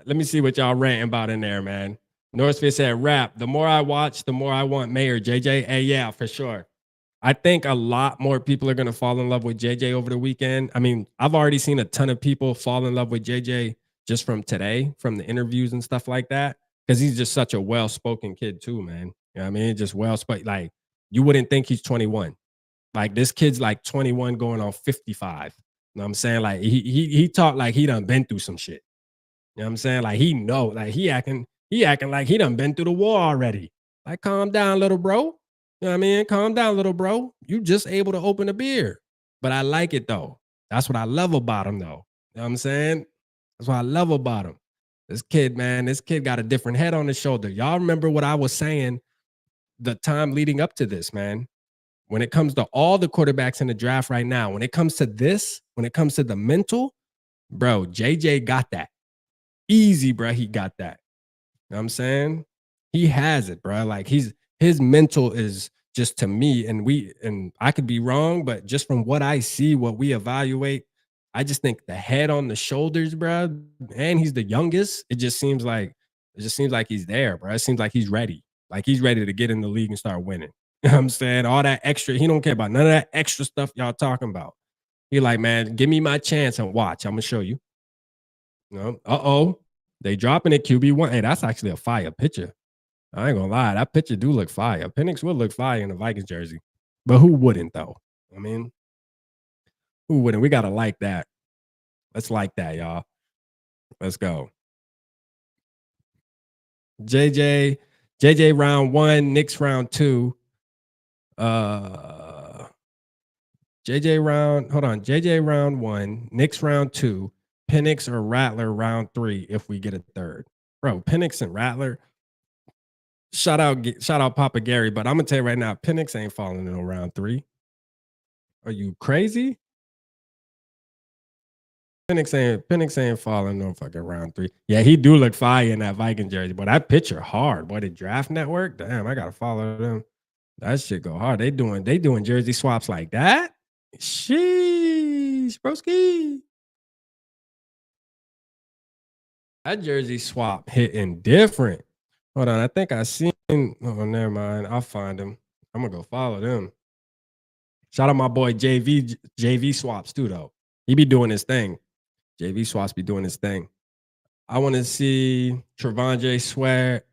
Speaker 2: Let me see what y'all ranting about in there, man. Northfield said, rap, the more I watch, the more I want Mayor. JJ, hey, yeah, for sure. I think a lot more people are going to fall in love with JJ over the weekend. I mean, I've already seen a ton of people fall in love with JJ just from today, from the interviews and stuff like that, because he's just such a well-spoken kid too, man. You know what I mean? Just well-spoken. Like, you wouldn't think he's 21. Like, this kid's like 21 going on 55. You know what I'm saying? Like, he talked like he done been through some shit. You know what I'm saying? Like he know, like he acting like he done been through the war already. Like, calm down, little bro. You know what I mean? Calm down, little bro. You just able to open a beer. But I like it though. That's what I love about him though. You know what I'm saying? That's what I love about him. This kid, man, this kid got a different head on his shoulder. Y'all remember what I was saying the time leading up to this, man? When it comes to all the quarterbacks in the draft right now, when it comes to this, when it comes to the mental, Bro, JJ got that. Easy, bro. He got that. You know what I'm saying? He has it, bro. Like his mental is just, to me, and I could be wrong, but just from what I see, what we evaluate, I just think the head on the shoulders, bro, and he's the youngest. It just seems like he's there, bro. It seems like he's ready. Like he's ready to get in the league and start winning. You know what I'm saying? All that extra, he don't care about none of that extra stuff y'all talking about. He like, man, give me my chance and watch. I'm gonna show you. You know, uh-oh. They dropping it QB1. Hey, that's actually a fire picture. I ain't gonna lie. That picture do look fire. Penix would look fire in a Vikings jersey. But who wouldn't, though? I mean, who wouldn't? We gotta like that. Let's like that, y'all. Let's go. JJ round 1, Knicks round 2. JJ round 1, Knicks round 2, Penix or Rattler round 3 if we get a third. Bro, Penix and Rattler. Shout out Papa Gary, but I'm gonna tell you right now, Penix ain't falling in round 3. Are you crazy? Penix ain't falling no fucking round 3. Yeah, he do look fire in that Viking jersey, but that picture hard. Boy, the Draft Network, damn, I gotta follow them. That shit go hard. They doing jersey swaps like that. Sheesh, broski. That jersey swap hitting different. Hold on, I think I seen. Oh, never mind. I'll find him. I'm gonna go follow them. Shout out my boy JV swaps too, though. He be doing his thing. JV swaps be doing his thing. I want to see Trevondre Sweat.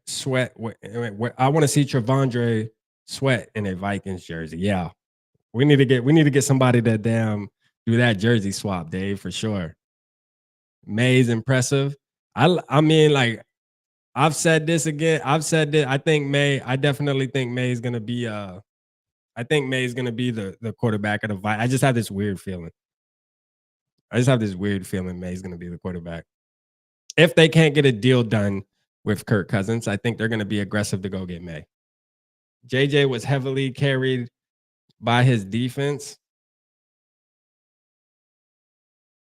Speaker 2: I want to see Trevondre Sweat in a Vikings jersey. Yeah, we need to get somebody that do that jersey swap, Dave, for sure. May's impressive. I mean, like, I've said this again. I definitely think May is gonna be the quarterback of the Vikings. I just have this weird feeling. May's gonna be the quarterback. If they can't get a deal done with Kirk Cousins, I think they're gonna be aggressive to go get May. JJ was heavily carried by his defense.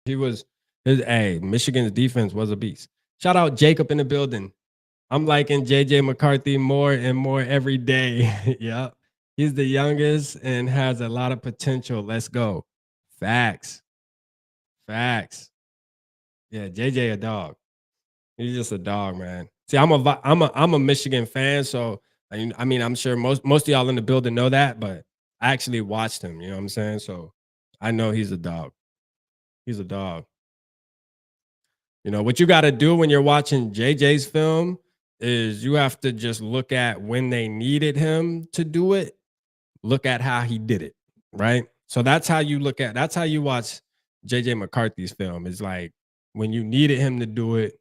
Speaker 2: Michigan's defense was a beast. Shout out Jacob in the building. I'm liking JJ McCarthy more and more every day. Yep. He's the youngest and has a lot of potential. Let's go. Facts. Yeah, JJ a dog. He's just a dog, man. See, I'm a Michigan fan, so I mean, I'm sure most of y'all in the building know that, but I actually watched him, you know what I'm saying? So I know he's a dog. He's a dog. You know, what you got to do when you're watching JJ's film is you have to just look at when they needed him to do it, look at how he did it, right? So that's how you watch JJ McCarthy's film. Is like, when you needed him to do it,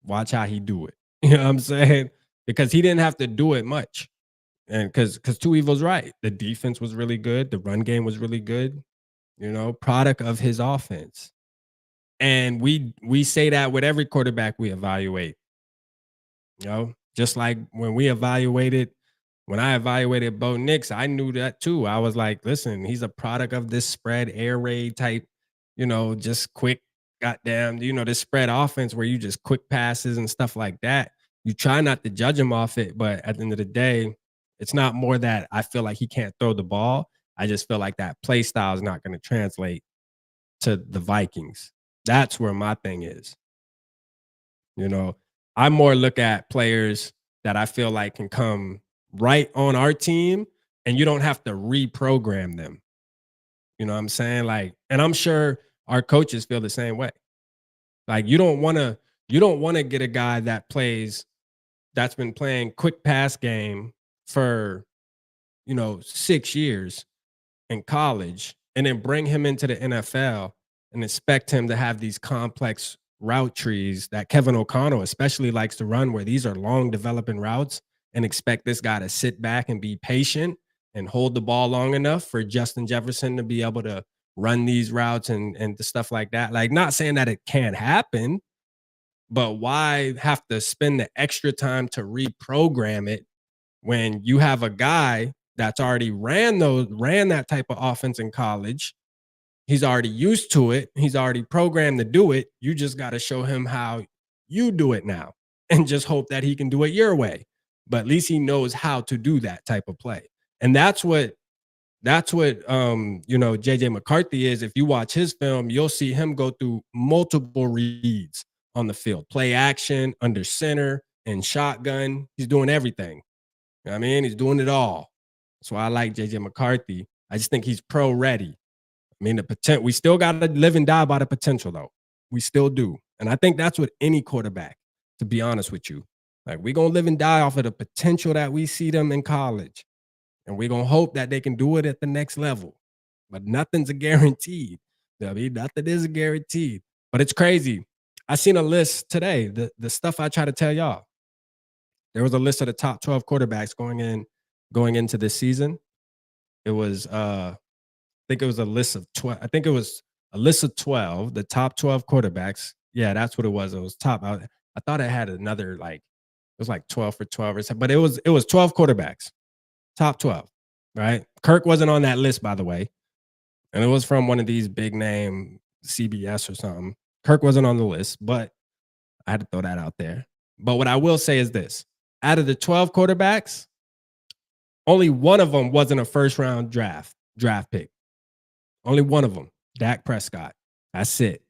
Speaker 2: watch how he do it. You know what I'm saying? Because he didn't have to do it much. And because Two Evil's right. The defense was really good. The run game was really good. You know, product of his offense. And we say that with every quarterback we evaluate. You know, just like when I evaluated Bo Nix, I knew that too. I was like, listen, he's a product of this spread air raid type, you know, just quick, goddamn, you know, this spread offense where you just quick passes and stuff like that. You try not to judge him off it, but at the end of the day, it's not more that I feel like he can't throw the ball. I just feel like that play style is not going to translate to the Vikings. That's where my thing is. You know, I more look at players that I feel like can come right on our team and you don't have to reprogram them. You know what I'm saying? Like, and I'm sure our coaches feel the same way. Like, you don't want to get a guy that's been playing quick pass game for, 6 years in college and then bring him into the NFL and expect him to have these complex route trees that Kevin O'Connell especially likes to run, where these are long developing routes, and expect this guy to sit back and be patient and hold the ball long enough for Justin Jefferson to be able to run these routes and the stuff like that. Like, not saying that it can't happen, but why have to spend the extra time to reprogram it when you have a guy that's already ran that type of offense in college He's already used to it. He's already programmed to do it. You just got to show him how you do it now and just hope that he can do it your way. But at least he knows how to do that type of play. And that's what JJ McCarthy is. If you watch his film, you'll see him go through multiple reads on the field, play action, under center, and shotgun. He's doing everything. You know what I mean? He's doing it all. That's why I like JJ McCarthy. I just think he's pro ready. I mean, the potential, we still got to live and die by the potential, though. We still do. And I think that's with any quarterback, to be honest with you. Like, we're going to live and die off of the potential that we see them in college. And we're going to hope that they can do it at the next level. But nothing's a guaranteed. I mean, nothing is a guaranteed. But it's crazy. I seen a list today, the stuff I try to tell y'all. There was a list of the top 12 quarterbacks going into this season. It was I think it was a list of 12. I think it was a list of 12, the top 12 quarterbacks. Yeah, that's what it was. It was top. I thought it had another, like, it was like 12 for 12 or something, but it was 12 quarterbacks, top 12, right? Kirk wasn't on that list, by the way. And it was from one of these big name CBS or something. Kirk wasn't on the list, but I had to throw that out there. But what I will say is this. Out of the 12 quarterbacks, only one of them wasn't a first round draft pick. Only one of them, Dak Prescott. That's it.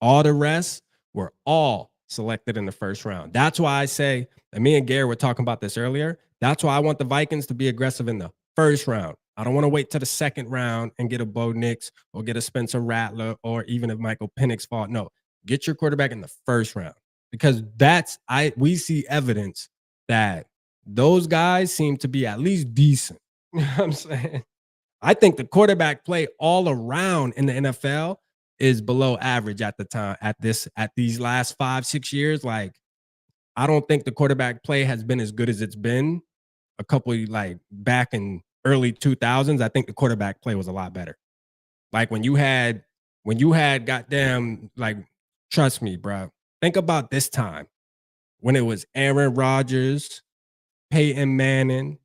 Speaker 2: All the rest were all selected in the first round. That's why I say, and me and Gary were talking about this earlier, that's why I want the Vikings to be aggressive in the first round. I don't want to wait till the second round and get a Bo Nix or get a Spencer Rattler or even if Michael Penix fall. No, get your quarterback in the first round because we see evidence that those guys seem to be at least decent. You know what I'm saying? I think the quarterback play all around in the NFL is below average at the time, at these last 5-6 years. Like, I don't think the quarterback play has been as good as it's been a couple like back in early 2000s. I think the quarterback play was a lot better. Like when you had goddamn, like, trust me, bro. Think about this time when it was Aaron Rodgers, Peyton Manning,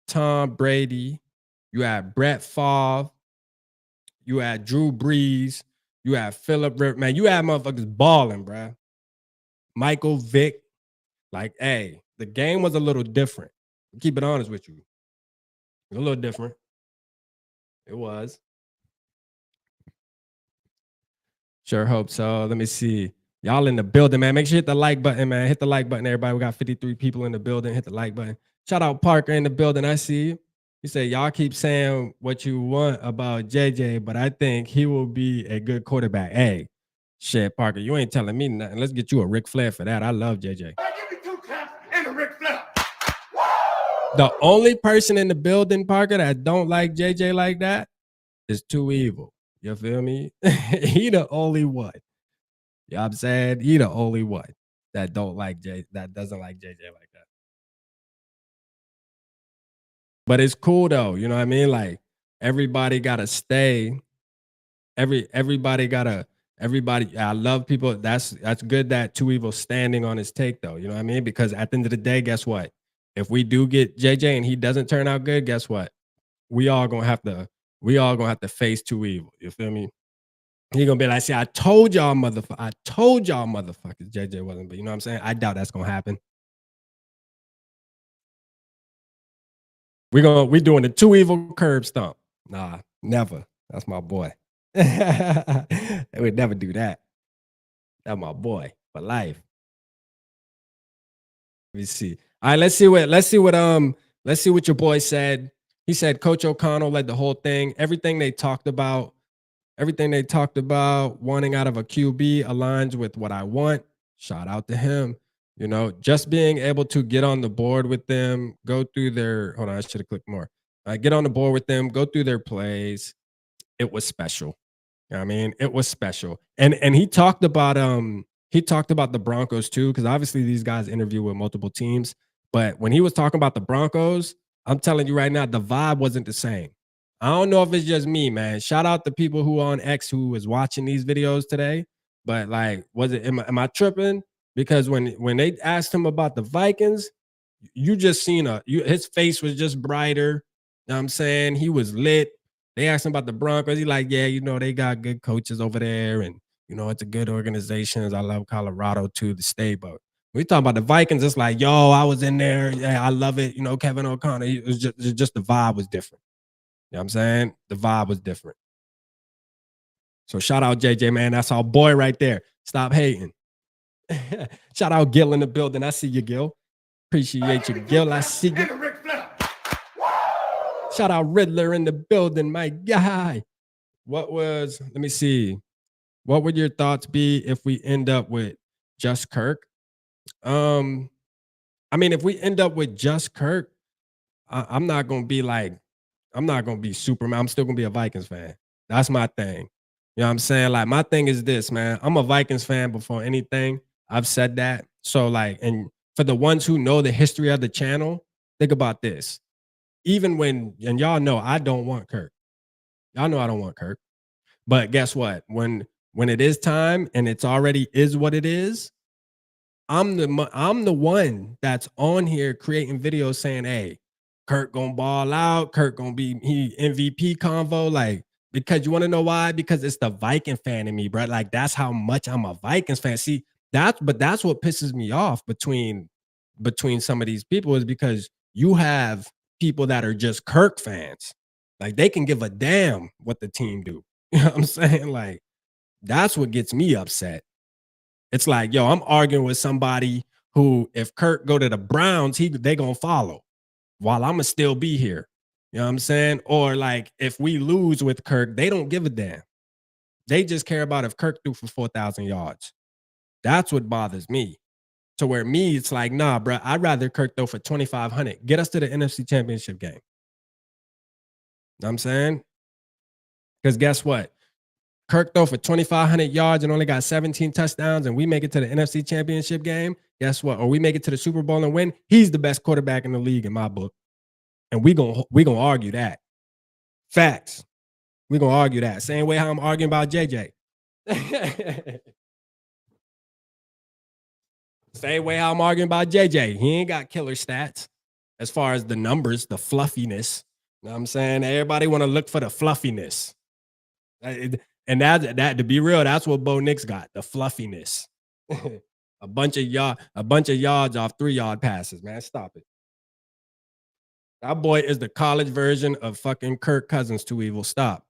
Speaker 2: Tom Brady. You had Brett Favre. You had Drew Brees. You had Phillip Rivers. Man, you had motherfuckers balling, bro. Michael Vick. Like, hey, the game was a little different. I'll keep it honest with you. It was a little different. It was. Sure hope so. Let me see. Y'all in the building, man. Make sure you hit the like button, man. Hit the like button, everybody. We got 53 people in the building. Hit the like button. Shout out Parker in the building. I see you. He said, y'all keep saying what you want about JJ, but I think he will be a good quarterback. Hey, shit, Parker, you ain't telling me nothing. Let's get you a Ric Flair for that. I love JJ.
Speaker 5: Give me 2 claps and a Ric Flair.
Speaker 2: The only person in the building, Parker, that don't like JJ like that is Too Evil. You feel me? He the only one. You know what I'm saying? He the only one that doesn't like JJ like that. But it's cool though, you know what I mean? Like everybody gotta stay. Everybody. I love people. That's good that Too Evil standing on his take though. You know what I mean? Because at the end of the day, guess what? If we do get JJ and he doesn't turn out good, guess what? We all gonna have to face Too Evil. You feel me? He gonna be like, see, I told y'all motherfuckers JJ wasn't, but you know what I'm saying? I doubt that's gonna happen. We doing the Too Evil curb stomp. Nah, never. That's my boy. They would never do that. That's my boy for life. Let me see. All right, let's see what your boy said. He said Coach O'Connell led the whole thing. Everything they talked about wanting out of a QB aligns with what I want. Shout out to him. You know, just being able to get on the board with them, go through their, hold on, I should have clicked more. Get on the board with them, go through their plays. It was special. You know what I mean? It was special. And he talked about the Broncos too, because obviously these guys interview with multiple teams. But when he was talking about the Broncos, I'm telling you right now, the vibe wasn't the same. I don't know if it's just me, man. Shout out to people who on X who was watching these videos today. But like, am I tripping? Because when they asked him about the Vikings, you just seen his face was just brighter. You know what I'm saying? He was lit. They asked him about the Broncos. He like, yeah, they got good coaches over there, and it's a good organization. I love Colorado too, the state. But we talking about the Vikings. It's like, yo, I was in there. Yeah, I love it. Kevin O'Connor. It was just the vibe was different. You know what I'm saying? The vibe was different. So shout out JJ, man. That's our boy right there. Stop hating. Shout out Gil in the building. I see you, Gil. Appreciate you, Gil. I see you. Shout out Riddler in the building, my guy. Let me see. What would your thoughts be if we end up with just Kirk? If we end up with just Kirk, I'm not going to be Superman. I'm still going to be a Vikings fan. That's my thing. You know what I'm saying? Like, my thing is this, man. I'm a Vikings fan before anything. I've said that. So, and for the ones who know the history of the channel, think about this. Even and y'all know I don't want Kirk. Y'all know I don't want Kirk. But guess what? When it is time and it's already is what it is, I'm the one that's on here creating videos saying, hey, Kirk gonna ball out, Kirk gonna be MVP convo, because you want to know why? Because it's the Viking fan in me, bro. Like, that's how much I'm a Vikings fan. See, that's what pisses me off between some of these people is because you have people that are just Kirk fans. Like, they can give a damn what the team do. You know what I'm saying? Like, that's what gets me upset. It's like, yo, I'm arguing with somebody who, if Kirk go to the Browns, they gonna follow while I'm gonna still be here. You know what I'm saying? Or like, if we lose with Kirk, they don't give a damn. They just care about if Kirk threw for 4,000 yards. That's what bothers me. To where me, it's like, nah, bro, I'd rather Kirk throw for 2,500. Get us to the NFC Championship game. You know what I'm saying? Because guess what? Kirk throw for 2,500 yards and only got 17 touchdowns, and we make it to the NFC Championship game. Guess what? Or we make it to the Super Bowl and win. He's the best quarterback in the league in my book. And we gonna argue that. Facts. We gonna argue that. Same way how I'm arguing about JJ. Same way how I'm arguing about JJ. He ain't got killer stats as far as the numbers, the fluffiness. You know what I'm saying? Everybody want to look for the fluffiness. And that to be real, that's what Bo Nix got, the fluffiness. a bunch of yards off 3-yard passes, man. Stop it. That boy is the college version of fucking Kirk Cousins. Too evil. Stop.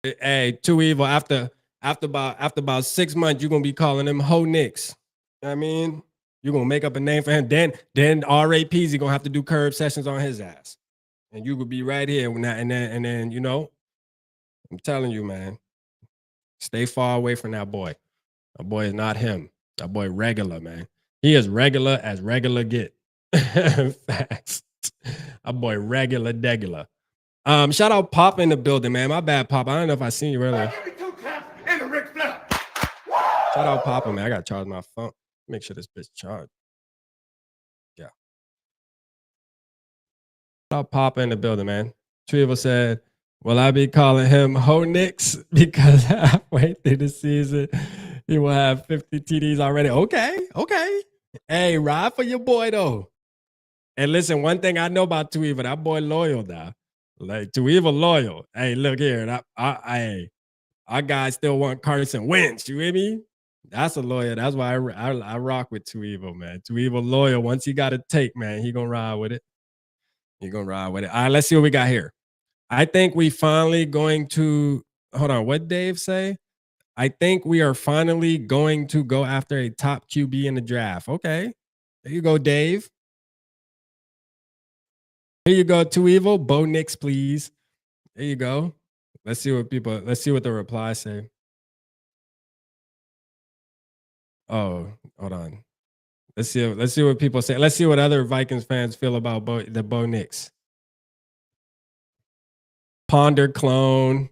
Speaker 2: Hey, too evil. After about 6 months, you're gonna be calling him Ho Nix. You know what I mean? You're gonna make up a name for him. Then R.A. Peasy gonna have to do curb sessions on his ass. And you could be right here when that, and then I'm telling you, man. Stay far away from that boy. That boy is not him. That boy regular, man. He is regular as regular get. Facts. That boy regular degular. Shout out Pop in the building, man. My bad, Pop. I don't know if I seen you earlier. Shout out Pop, man. I gotta charge my phone. Make sure this bitch charged. Yeah. Shout out Pop in the building, man. Trevor said, will I be calling him Ho Nix because halfway through the season he will have 50 TDs already? Okay. Hey, ride for your boy though. And listen, one thing I know about Tuiva, that boy loyal now. Like, Tuiva loyal. Hey, look here. Our guys still want Carson Wentz. You hear me? That's a lawyer. That's why I rock with Tuiva, man. Tuiva loyal. Once he got a take, man, he gonna ride with it. All right, let's see what we got here. I think we finally going to, hold on, what Dave say? I think we are finally going to go after a top QB in the draft. Okay. There you go, Dave. Here you go, Too Evil. Bo Nix, please. There you go. Let's see what the replies say. Oh, hold on. Let's see what people say. Let's see what other Vikings fans feel about Bo Nix. Ponder clone.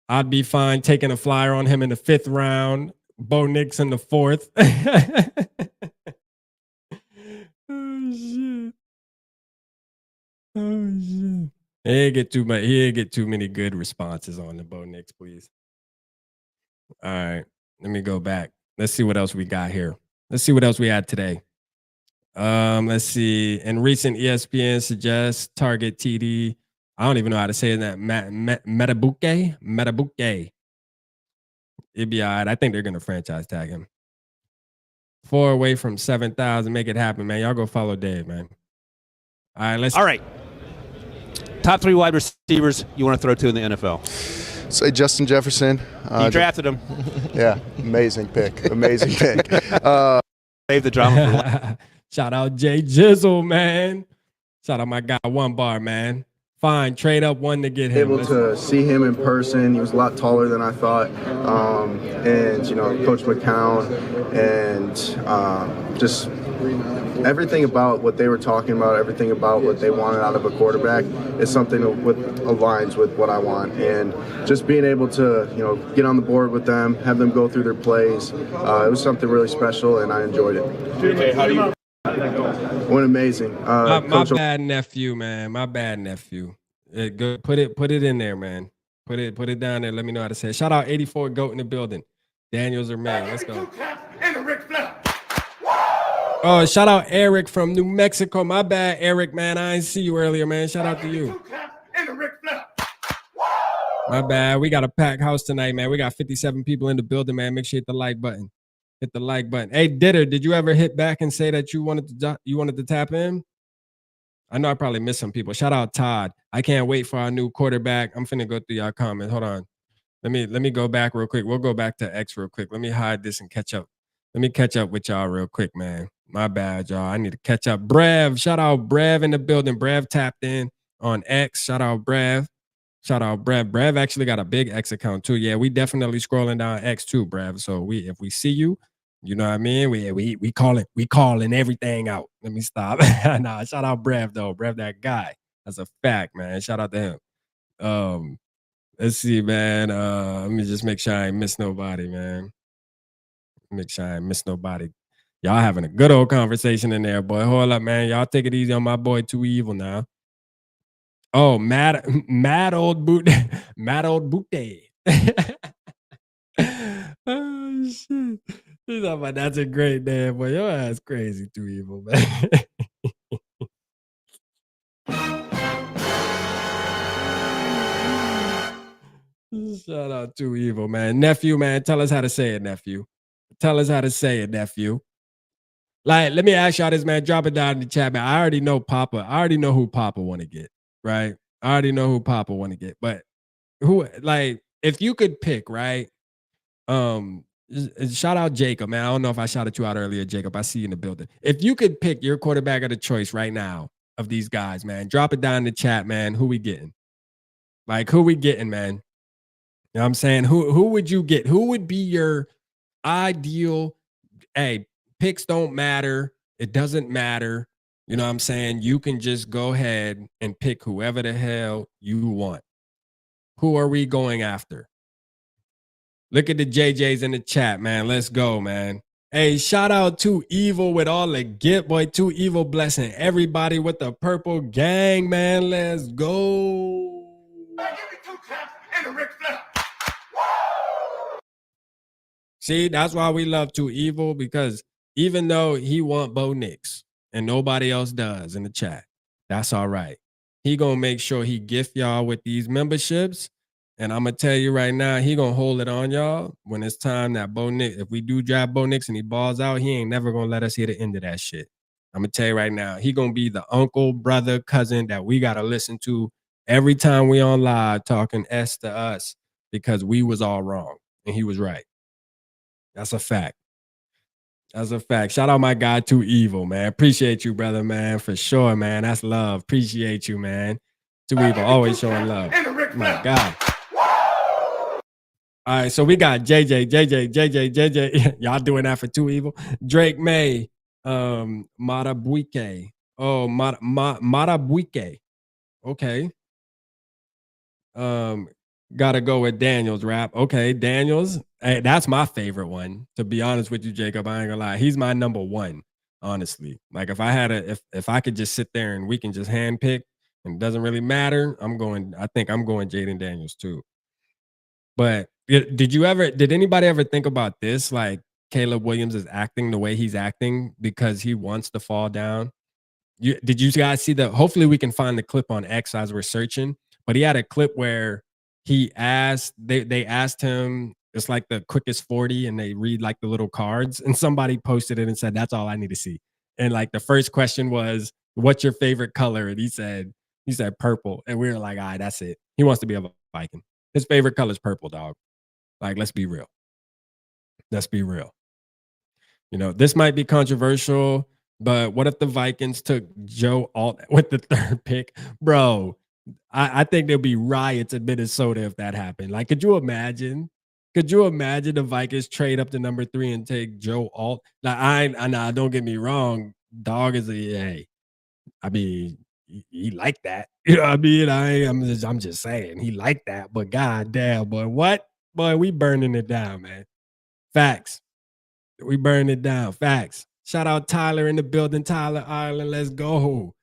Speaker 2: I'd be fine taking a flyer on him in the 5th round. Bo Nix in the 4th. Oh shit. He didn't get too many good responses on the Bo Nix, please. All right. Let me go back. Let's see what else we got here. Let's see what else we had today. Let's see. In recent ESPN suggests target TD. I don't even know how to say that. Metabuke. It'd be all right. I think they're gonna franchise tag him. 4 away from 7,000. Make it happen, man. Y'all go follow Dave, man. All right.
Speaker 9: Top 3 wide receivers you want to throw to in the NFL?
Speaker 10: Say Justin Jefferson.
Speaker 9: You drafted him.
Speaker 10: Yeah, amazing pick. Amazing pick.
Speaker 9: Save the drama for
Speaker 2: Shout out Jay Jizzle, man. Shout out my guy, One Bar, man. Fine, trade up one to get him.
Speaker 10: Able to see him in person. He was a lot taller than I thought. And, you know, Coach McCown and just everything about what they were talking about, everything about what they wanted out of a quarterback is something that aligns with what I want. And just being able to, you know, get on the board with them, have them go through their plays, it was something really special, and I enjoyed it.
Speaker 5: JJ, how do you?
Speaker 10: Went amazing.
Speaker 2: My bad nephew, man. My bad nephew. Go, put it in there, man. Put it down there. Let me know how to say it. Shout out 84 GOAT in the building. Daniels or man. Let's go. Oh, shout out Eric from New Mexico. My bad, Eric, man. I didn't see you earlier, man. Shout out to you. My bad. We got a packed house tonight, man. We got 57 people in the building, man. Make sure you hit the like button. Hit the like button. Hey, Ditter, did you ever hit back and say that you wanted to tap in? I know I probably missed some people. Shout out Todd. I can't wait for our new quarterback. I'm finna go through y'all comments. Hold on. Let me go back real quick. We'll go back to X real quick. Let me hide this and catch up. Let me catch up with y'all real quick, man. My bad, y'all. I need to catch up. Brev, shout out Brev in the building. Brev tapped in on X. Shout out Brev. Shout out Brev. Brev actually got a big X account too. Yeah, we definitely scrolling down X too, Brev. So if we see you, you know what I mean? We calling everything out. Let me stop. Nah, shout out Brev though. Brev, that guy. That's a fact, man. Shout out to him. Let's see, man. Let me just make sure I ain't miss nobody, man. Make sure I ain't miss nobody. Y'all having a good old conversation in there, boy. Hold up, man. Y'all take it easy on my boy Too Evil now. Oh, mad old boot. Mad old boot day. Oh shit. He's talking about that's a great day, boy. Your ass crazy, Too Evil, man. Shout out Too Evil, man. Nephew, man. Tell us how to say it, nephew. Tell us how to say it, nephew. Like, let me ask y'all this, man. Drop it down in the chat, man. I already know Papa. I already know who Papa want to get, right? I already know who Papa want to get. But who, like, if you could pick, right? Shout out Jacob, man. I don't know if I shouted you out earlier, Jacob. I see you in the building. If you could pick your quarterback of the choice right now of these guys, man, drop it down in the chat, man. Who we getting? Like, who we getting, man? You know what I'm saying? Who would you get? Who would be your ideal? Hey, picks don't matter. It doesn't matter. You know what I'm saying? You can just go ahead and pick whoever the hell you want. Who are we going after? Look at the JJs in the chat, man. Let's go, man. Hey, shout out to Evil with all the get, boy. Too Evil blessing everybody with the purple gang, man. Let's go. See, that's why we love Too Evil, because even though he want Bo Nix and nobody else does in the chat, that's all right. He gonna make sure he gift y'all with these memberships. And I'm gonna tell you right now, he gonna hold it on y'all when it's time that Bo Nix, if we do draft Bo Nix and he balls out, he ain't never gonna let us hear the end of that shit. I'm gonna tell you right now, he gonna be the uncle, brother, cousin that we gotta listen to every time we on live talking S to us, because we was all wrong and he was right. That's a fact. That's a fact. Shout out my guy Too Evil, man. Appreciate you, brother, man. For sure, man. That's love. Appreciate you, man. Too Evil, always showing love. My God. All right, so we got JJ. Y'all doing that for Too Evil. Drake May, Marabuike. Oh, Marabuike. Okay. Gotta go with Daniels rap. Okay, Daniels. Hey, that's my favorite one. To be honest with you, Jacob, I ain't gonna lie. He's my number one, honestly. Like if I had if I could just sit there and we can just hand pick and it doesn't really matter, I think I'm going Jaden Daniels too. But did anybody ever think about this? Like, Caleb Williams is acting the way he's acting because he wants to fall down. Did you guys see the? Hopefully, we can find the clip on X as we're searching. But he had a clip where he asked, they asked him, it's like the quickest 40, and they read like the little cards, and somebody posted it and said, "That's all I need to see." And like the first question was, "What's your favorite color?" And he said purple, and we were like, "All right, that's it." He wants to be a Viking. His favorite color is purple, dog. Like, let's be real. Let's be real. You know, this might be controversial, but what if the Vikings took Joe Alt with the 3rd pick? Bro, I think there'll be riots in Minnesota if that happened. Like, could you imagine? Could you imagine the Vikings trade up to number 3 and take Joe Alt? Now, nah, don't get me wrong. Dog is hey. I mean, he like that. You know what I mean? I'm just saying he like that. But god damn, boy, what? Boy, we burning it down, man. Facts. We burn it down. Facts. Shout out Tyler in the building. Tyler, Ireland. Let's go.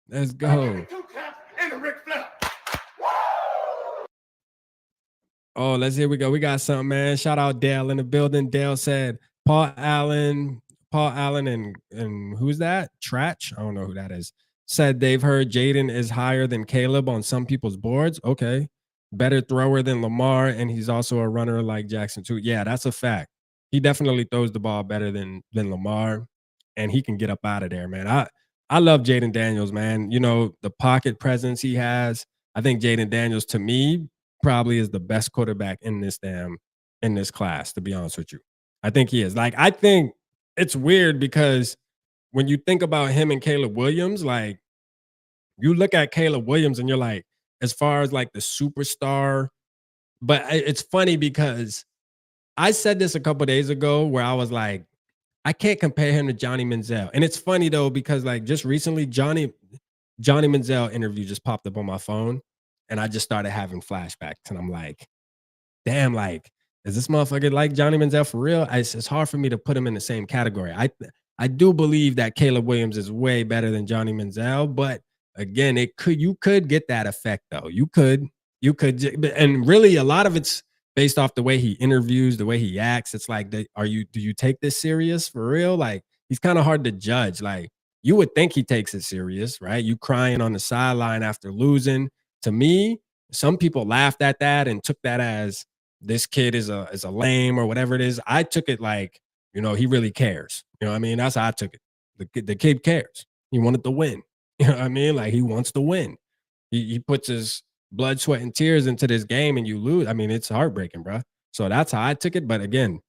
Speaker 2: Let's go. Oh, here we go. We got something, man. Shout out Dale in the building. Dale said Paul Allen, and who's that? Tratch? I don't know who that is. Said they've heard Jaden is higher than Caleb on some people's boards. Okay. Better thrower than Lamar, and he's also a runner like Jackson too. Yeah, that's a fact. He definitely throws the ball better than Lamar, and he can get up out of there, man. I love Jaden Daniels, man. You know, the pocket presence he has. I think Jaden Daniels, to me, probably is the best quarterback in this class, to be honest with you. I think he is. Like, I think it's weird because when you think about him and Caleb Williams, like, you look at Caleb Williams and you're like, as far as like the superstar, but it's funny because I said this a couple days ago where I was like, I can't compare him to Johnny Manziel. And it's funny though, because like just recently, Johnny Manziel interview just popped up on my phone, and I just started having flashbacks. And I'm like, damn, like, is this motherfucker like Johnny Manziel for real? It's hard for me to put him in the same category. I do believe that Caleb Williams is way better than Johnny Manziel, but again, you could get that effect though. You could, and really a lot of it's based off the way he interviews, the way he acts. It's like, do you take this serious for real? Like, he's kind of hard to judge. Like, you would think he takes it serious, right? You crying on the sideline after losing. To me, some people laughed at that and took that as this kid is a lame or whatever it is. I took it like, you know, he really cares. You know what I mean? That's how I took it. The kid cares. He wanted to win. You know what I mean? Like, he wants to win. He puts his blood, sweat, and tears into this game, and you lose. I mean, it's heartbreaking, bro. So that's how I took it. But again,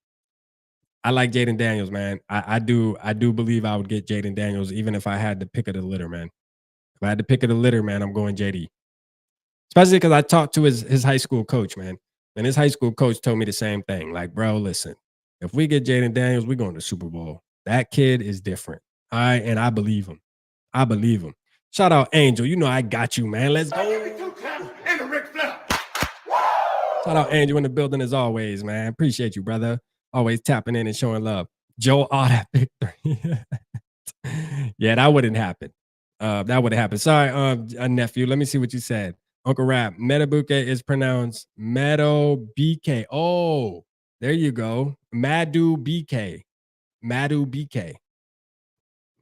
Speaker 2: I like Jaden Daniels, man. I do believe I would get Jaden Daniels, even if I had to pick of the litter, man. If I had to pick of the litter, man, I'm going JD. Especially because I talked to his high school coach, man. And his high school coach told me the same thing. Like, bro, listen, if we get Jaden Daniels, we're going to the Super Bowl. That kid is different. All right. And I believe him. I believe him. Shout out Angel. You know I got you, man. Let's go. Shout out Angel in the building as always, man. Appreciate you, brother. Always tapping in and showing love. Joe, that victory. Yeah, that wouldn't happen. That would happen. Sorry, nephew. Let me see what you said. Uncle Rap, Metabuke is pronounced Meadow BK. Oh, there you go. Madu BK. Madu BK.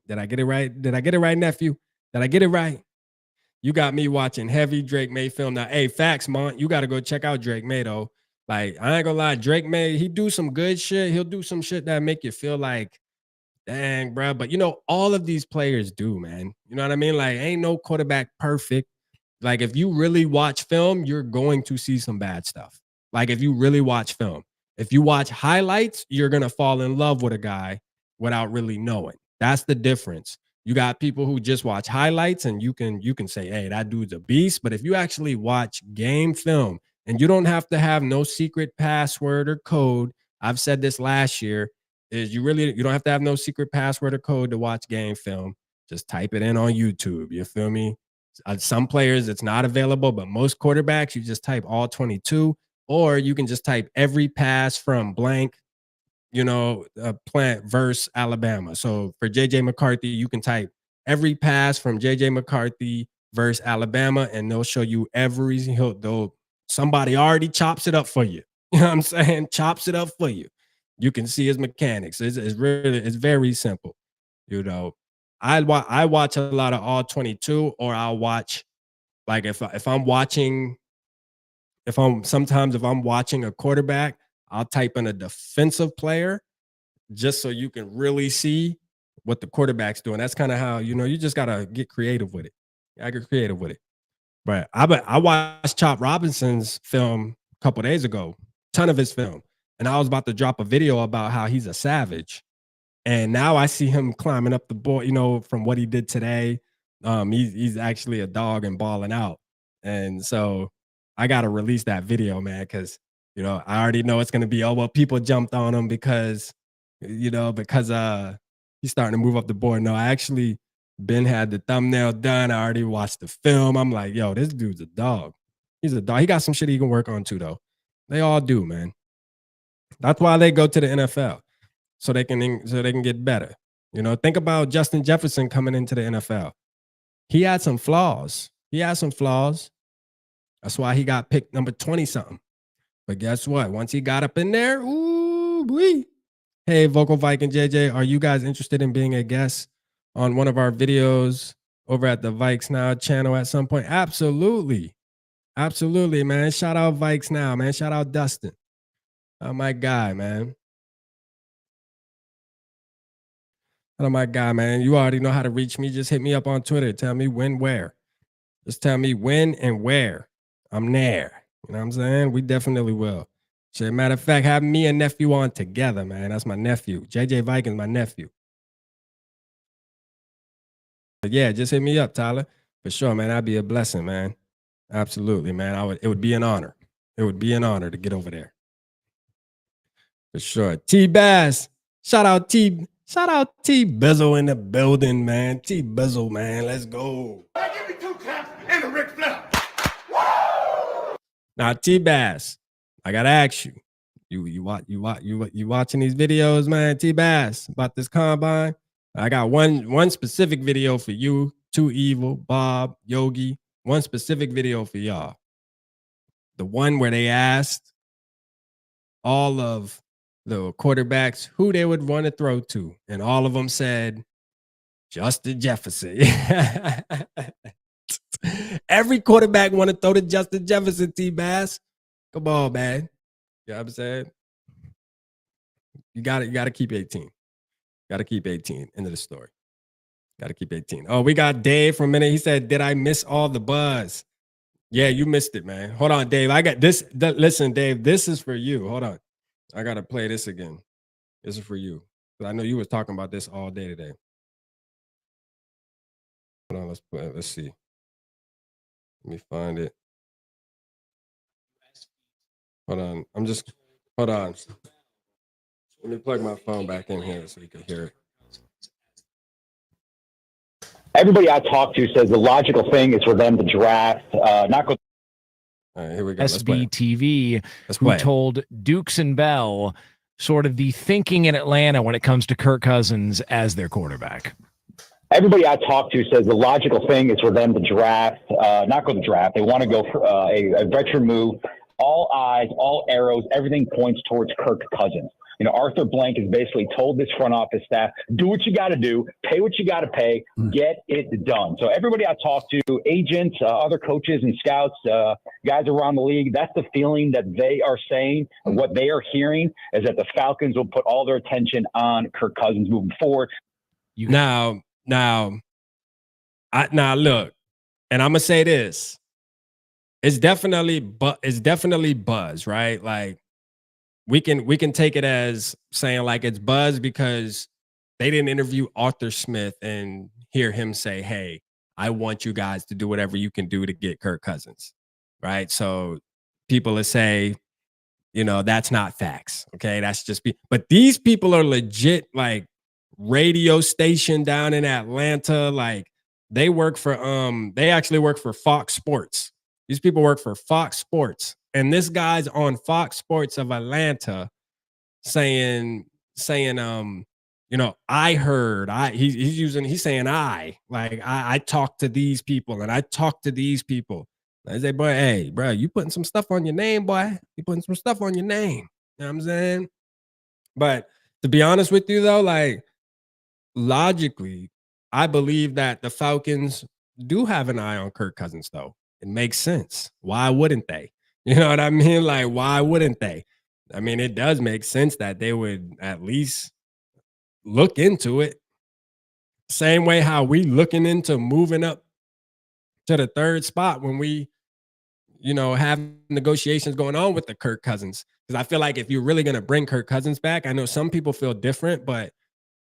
Speaker 2: Did I get it right? Did I get it right, nephew? Did I get it right? You got me watching heavy Drake May film. Now, hey, facts, Mont. You got to go check out Drake May, though. Like, I ain't gonna lie, Drake May, he do some good shit. He'll do some shit that make you feel like, dang, bro. But, you know, all of these players do, man. You know what I mean? Like, ain't no quarterback perfect. Like, if you really watch film, you're going to see some bad stuff. Like, if you really watch film. If you watch highlights, you're going to fall in love with a guy without really knowing. That's the difference. You got people who just watch highlights and you can say, hey, that dude's a beast. But if you actually watch game film, and you don't have to have no secret password or code. I've said this last year, is you don't have to have no secret password or code to watch game film. Just type it in on YouTube. You feel me? Some players, it's not available, but most quarterbacks, you just type all 22, or you can just type every pass from blank, Plant versus Alabama. So for JJ McCarthy, you can type every pass from JJ McCarthy versus Alabama, and they'll show you somebody already chops it up for you. You know what I'm saying? Chops it up for you. You can see his mechanics. It's very simple. You know, I watch a lot of all 22, or I'll watch like if I'm watching if I'm watching a quarterback, I'll type in a defensive player just so you can really see what the quarterback's doing. That's kind of how, you just gotta get creative with it. I get creative with it. But I watched Chop Robinson's film a couple days ago, ton of his film, and I was about to drop a video about how he's a savage. And now I see him climbing up the board, from what he did today. He's actually a dog and balling out. And so I got to release that video, man, because, I already know it's going to be, oh, well, people jumped on him because he's starting to move up the board. No, I actually had the thumbnail done. I already watched the film. I'm like, yo, this dude's a dog. He's a dog. He got some shit he can work on too, though. They all do, man. That's why they go to the NFL. So they can get better. Think about Justin Jefferson coming into the NFL. He had some flaws. That's why he got picked number 20-something. But guess what? Once he got up in there, ooh, wee. Hey, Vocal Viking JJ, are you guys interested in being a guest on one of our videos over at the Vikes Now channel at some point? Absolutely. Absolutely, man. Shout out Vikes Now, man. Shout out Dustin. Oh, my guy, man. Oh, my God, man. You already know how to reach me. Just hit me up on Twitter. Tell me when, where. Just tell me when and where. I'm there. You know what I'm saying? We definitely will. Shit, matter of fact, have me and nephew on together, man. That's my nephew. JJ Vikings, my nephew. But yeah, just hit me up, Tyler. For sure, man. That'd be a blessing, man. Absolutely, man. It would be an honor. It would be an honor to get over there. For sure. T-Bass. Shout out T Bizzle in the building, man. T Bizzle, man. Let's go.
Speaker 5: Give me 2 taps and a Ric Flair.
Speaker 2: Now, T-Bass, I gotta ask you. You watching these videos, man? T-Bass, about this combine? I got one specific video for you, Too Evil, Bob, Yogi. One specific video for y'all. The one where they asked all of the quarterbacks who they would want to throw to, and all of them said Justin Jefferson. Every quarterback want to throw to Justin Jefferson, T-Bass. Come on, man. You know what I'm saying? You got to keep 18. Got to keep 18. End of the story. Got to keep 18. Oh, we got Dave for a minute. He said, did I miss all the buzz? Yeah, you missed it, man. Hold on, Dave. I got this. Listen, Dave, this is for you. Hold on. I got to play this again. This is for you. I know you was talking about this all day today. Hold on, let's see. Let me find it. Hold on. Hold on. Let me plug my phone back in here so you can hear it.
Speaker 4: Everybody I talk to says the logical thing is for them to draft, not go.
Speaker 2: All right, here we go.
Speaker 3: SBTV, who told Dukes and Bell sort of the thinking in Atlanta when it comes to Kirk Cousins as their quarterback.
Speaker 4: Everybody I talk to says the logical thing is for them to draft, not go to draft. They want to go for a veteran move. All eyes, all arrows, everything points towards Kirk Cousins. Arthur Blank has basically told this front office staff, do what you got to do, pay what you got to pay, get it done. So everybody I talk to, agents, other coaches and scouts, guys around the league, that's the feeling that they are saying. And what they are hearing is that the Falcons will put all their attention on Kirk Cousins moving forward.
Speaker 2: Now, look, and I'm gonna say this: it's definitely buzz, right? Like we can take it as saying like it's buzz because they didn't interview Arthur Smith and hear him say, "Hey, I want you guys to do whatever you can do to get Kirk Cousins," right? So people will say, that's not facts. Okay, that's just but these people are legit, like radio station down in Atlanta. Like they actually work for Fox Sports. These people work for Fox Sports. And this guy's on Fox Sports of Atlanta saying, I heard, he's saying I talked to these people and I talked to these people. I say, boy, hey, bro, you putting some stuff on your name, boy. You putting some stuff on your name. You know what I'm saying? But to be honest with you, though, like logically, I believe that the Falcons do have an eye on Kirk Cousins, though. It makes sense. Why wouldn't they? You know what I mean? Like, why wouldn't they? I mean, it does make sense that they would at least look into it. Same way how we looking into moving up to the third spot when we, have negotiations going on with the Kirk Cousins. Because I feel like if you're really going to bring Kirk Cousins back, I know some people feel different, but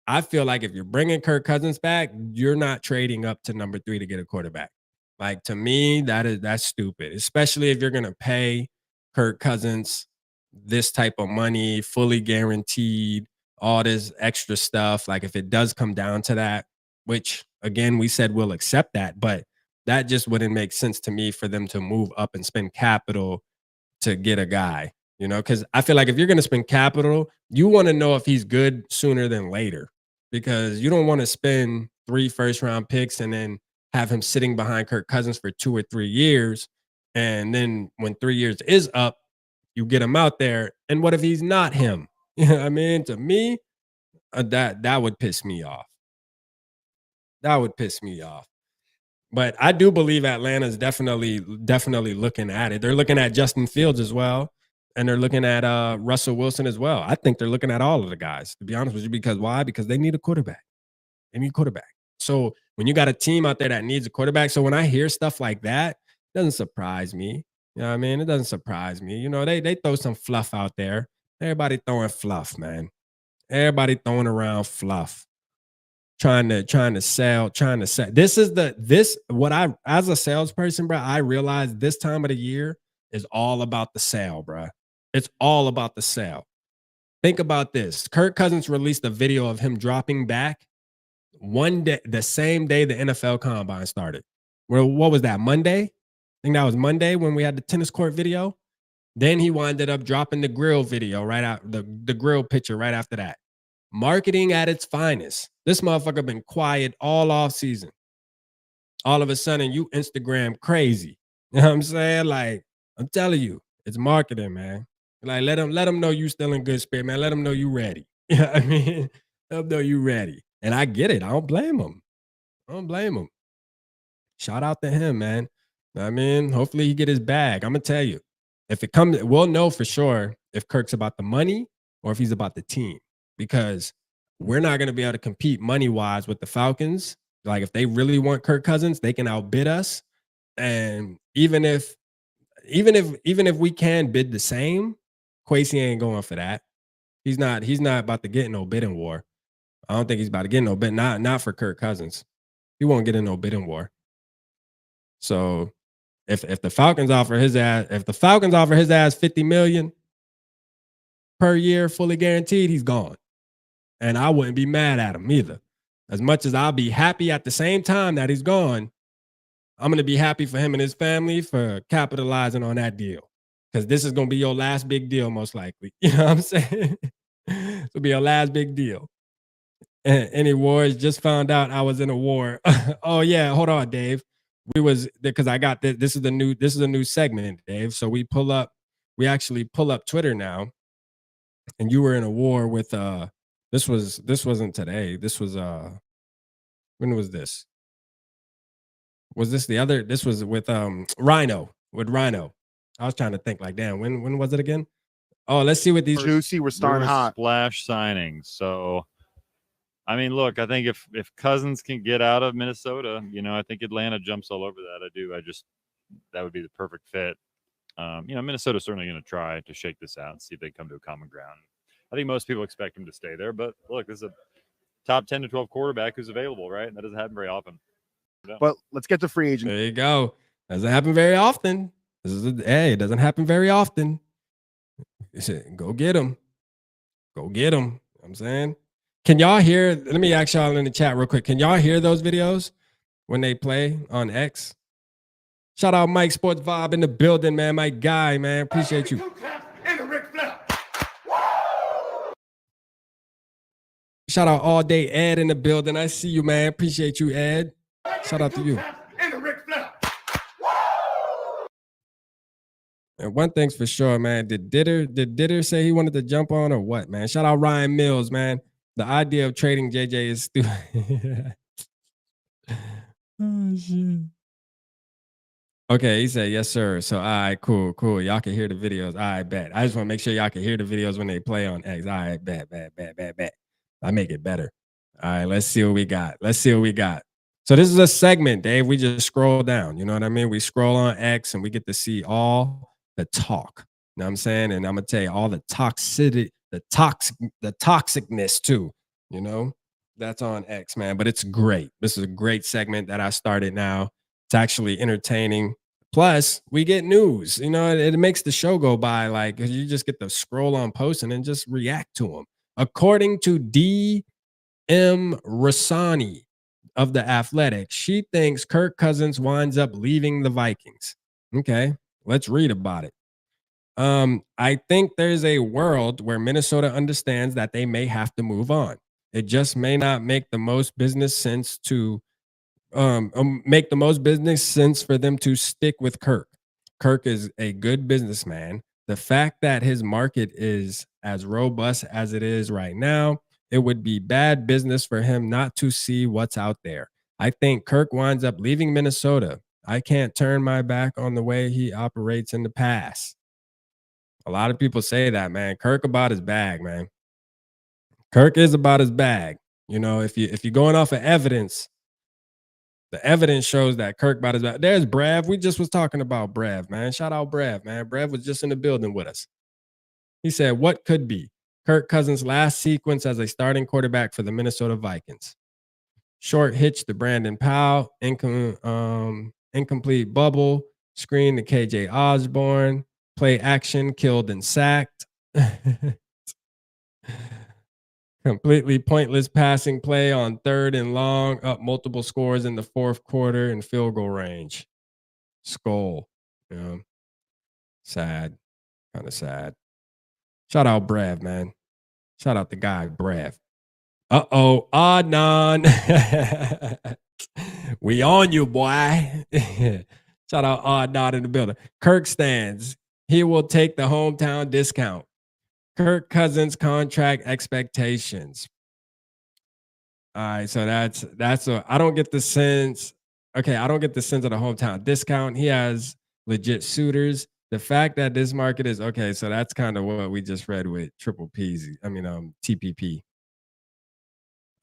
Speaker 2: I feel like if you're bringing Kirk Cousins back, you're not trading up to number 3 to get a quarterback. Like, to me, that's stupid, especially if you're going to pay Kirk Cousins this type of money, fully guaranteed, all this extra stuff. Like, if it does come down to that, which again, we said we'll accept that, but that just wouldn't make sense to me for them to move up and spend capital to get a guy, because I feel like if you're going to spend capital, you want to know if he's good sooner than later, because you don't want to spend 3 first-round picks and then have him sitting behind Kirk Cousins for 2 or 3 years. And then when 3 years is up, you get him out there. And what if he's not him? You know what I mean? To me, that would piss me off. That would piss me off. But I do believe Atlanta's definitely looking at it. They're looking at Justin Fields as well. And they're looking at Russell Wilson as well. I think they're looking at all of the guys, to be honest with you. Because why? Because they need a quarterback. They need a quarterback. So when you got a team out there that needs a quarterback, so when I hear stuff like that, it doesn't surprise me. You know what I mean? It doesn't surprise me. They throw some fluff out there. Everybody throwing fluff, man. Everybody throwing around fluff. Trying to sell. As a salesperson, bro, I realize this time of the year is all about the sale, bro. It's all about the sale. Think about this. Kirk Cousins released a video of him dropping back one day, the same day the NFL Combine started. Well, what was that, Monday? I think that was Monday when we had the tennis court video. Then he winded up dropping the grill video right out, the grill picture right after that. Marketing at its finest. This motherfucker been quiet all off season. All of a sudden, you Instagram crazy. You know what I'm saying? Like, I'm telling you, it's marketing, man. Like, let them know you still in good spirit, man. Let them know you ready. You know what I mean? Let them know you ready. And I get it. I don't blame him. Shout out to him, man. I mean, hopefully he get his bag. I'm going to tell you, if it comes, we'll know for sure if Kirk's about the money or if he's about the team, because we're not going to be able to compete money-wise with the Falcons. Like, if they really want Kirk Cousins, they can outbid us. And even if we can bid the same, Kwesi ain't going for that. He's not about to get in no bidding war. I don't think he's about to get in no bid. Not for Kirk Cousins. He won't get in no bidding war. So if the Falcons offer his ass $50 million per year, fully guaranteed, he's gone. And I wouldn't be mad at him either. As much as I'll be happy at the same time that he's gone, I'm going to be happy for him and his family for capitalizing on that deal. Because this is going to be your last big deal, most likely. You know what I'm saying? This will be your last big deal. Any wars? Just found out I was in a war. Oh yeah, hold on, Dave. Because I got this. This is a new segment, Dave. So we actually pull up Twitter now, and you were in a war with this wasn't today. This was when was this? Was this the other? This was with Rhino. With Rhino. I was trying to think, like, damn, when was it again? Oh, let's see what these
Speaker 11: juicy. We're starting hot.
Speaker 12: Splash signings. So, I mean, look, I think if Cousins can get out of Minnesota, I think Atlanta jumps all over that. I do. That would be the perfect fit. Minnesota's certainly going to try to shake this out and see if they come to a common ground. I think most people expect him to stay there, but look, this is a top 10 to 12 quarterback who's available, right? And that doesn't happen very often. Yeah.
Speaker 11: But let's get to free agent.
Speaker 2: There you go. Doesn't happen very often. It doesn't happen very often. Go get him. Go get him. You know what I'm saying? Can y'all hear? Let me ask y'all in the chat real quick. Can y'all hear those videos when they play on X? Shout out Mike Sports Vibe in the building, man. My guy, man. Appreciate you. Shout out All Day Ed in the building. I see you, man. Appreciate you, Ed. Shout out to you. And one thing's for sure, man. Did Ditter say he wanted to jump on or what, man? Shout out Ryan Mills, man. The idea of trading JJ is stupid. Oh shit. Okay, he said yes, sir. So all right, cool. Y'all can hear the videos. All right, bet. I just want to make sure y'all can hear the videos when they play on X. All right, bet. I make it better. All right, let's see what we got. So this is a segment, Dave. We just scroll down. You know what I mean? We scroll on X and we get to see all the talk. You know what I'm saying? And I'm gonna tell you all the toxicity, the toxicness too. You know, that's on X, man. But it's great. This is a great segment that I started now. It's actually entertaining. Plus, we get news. You know, it makes the show go by like you just get to scroll on posts and then just react to them. According to D.M. Rassani of The Athletic, she thinks Kirk Cousins winds up leaving the Vikings. Okay, let's read about it. I think there's a world where Minnesota understands that they may have to move on. It just may not make the most business sense to make the most business sense for them to stick with Kirk. Kirk is a good businessman. The fact that his market is as robust as it is right now, it would be bad business for him not to see what's out there. I think Kirk winds up leaving Minnesota. I can't turn my back on the way he operates in the past. A lot of people say that, man. Kirk about his bag, man. Kirk is about his bag. You know, if you're going off of evidence, the evidence shows that Kirk about his back. There's Brav. We just was talking about Brav, man. Shout out Brav, man. Brav was just in the building with us. He said, what could be Kirk Cousins' last sequence as a starting quarterback for the Minnesota Vikings? Short hitch to Brandon Powell, incomplete bubble, screen to KJ Osborne, play action, killed and sacked. Completely pointless passing play on 3rd and long, up multiple scores in the 4th quarter in field goal range. Skull. You know, sad. Kind of sad. Shout out Brav, man. Shout out the guy, Brav. Uh-oh. Adnan. We on you, boy. Shout out Adnan in the building. Kirk stands. He will take the hometown discount. Kirk Cousins contract expectations. All right, so that's I don't get the sense. Okay, I don't get the sense of the hometown discount. He has legit suitors. The fact that this market is okay, so that's kind of what we just read with triple P's. I mean, TPP.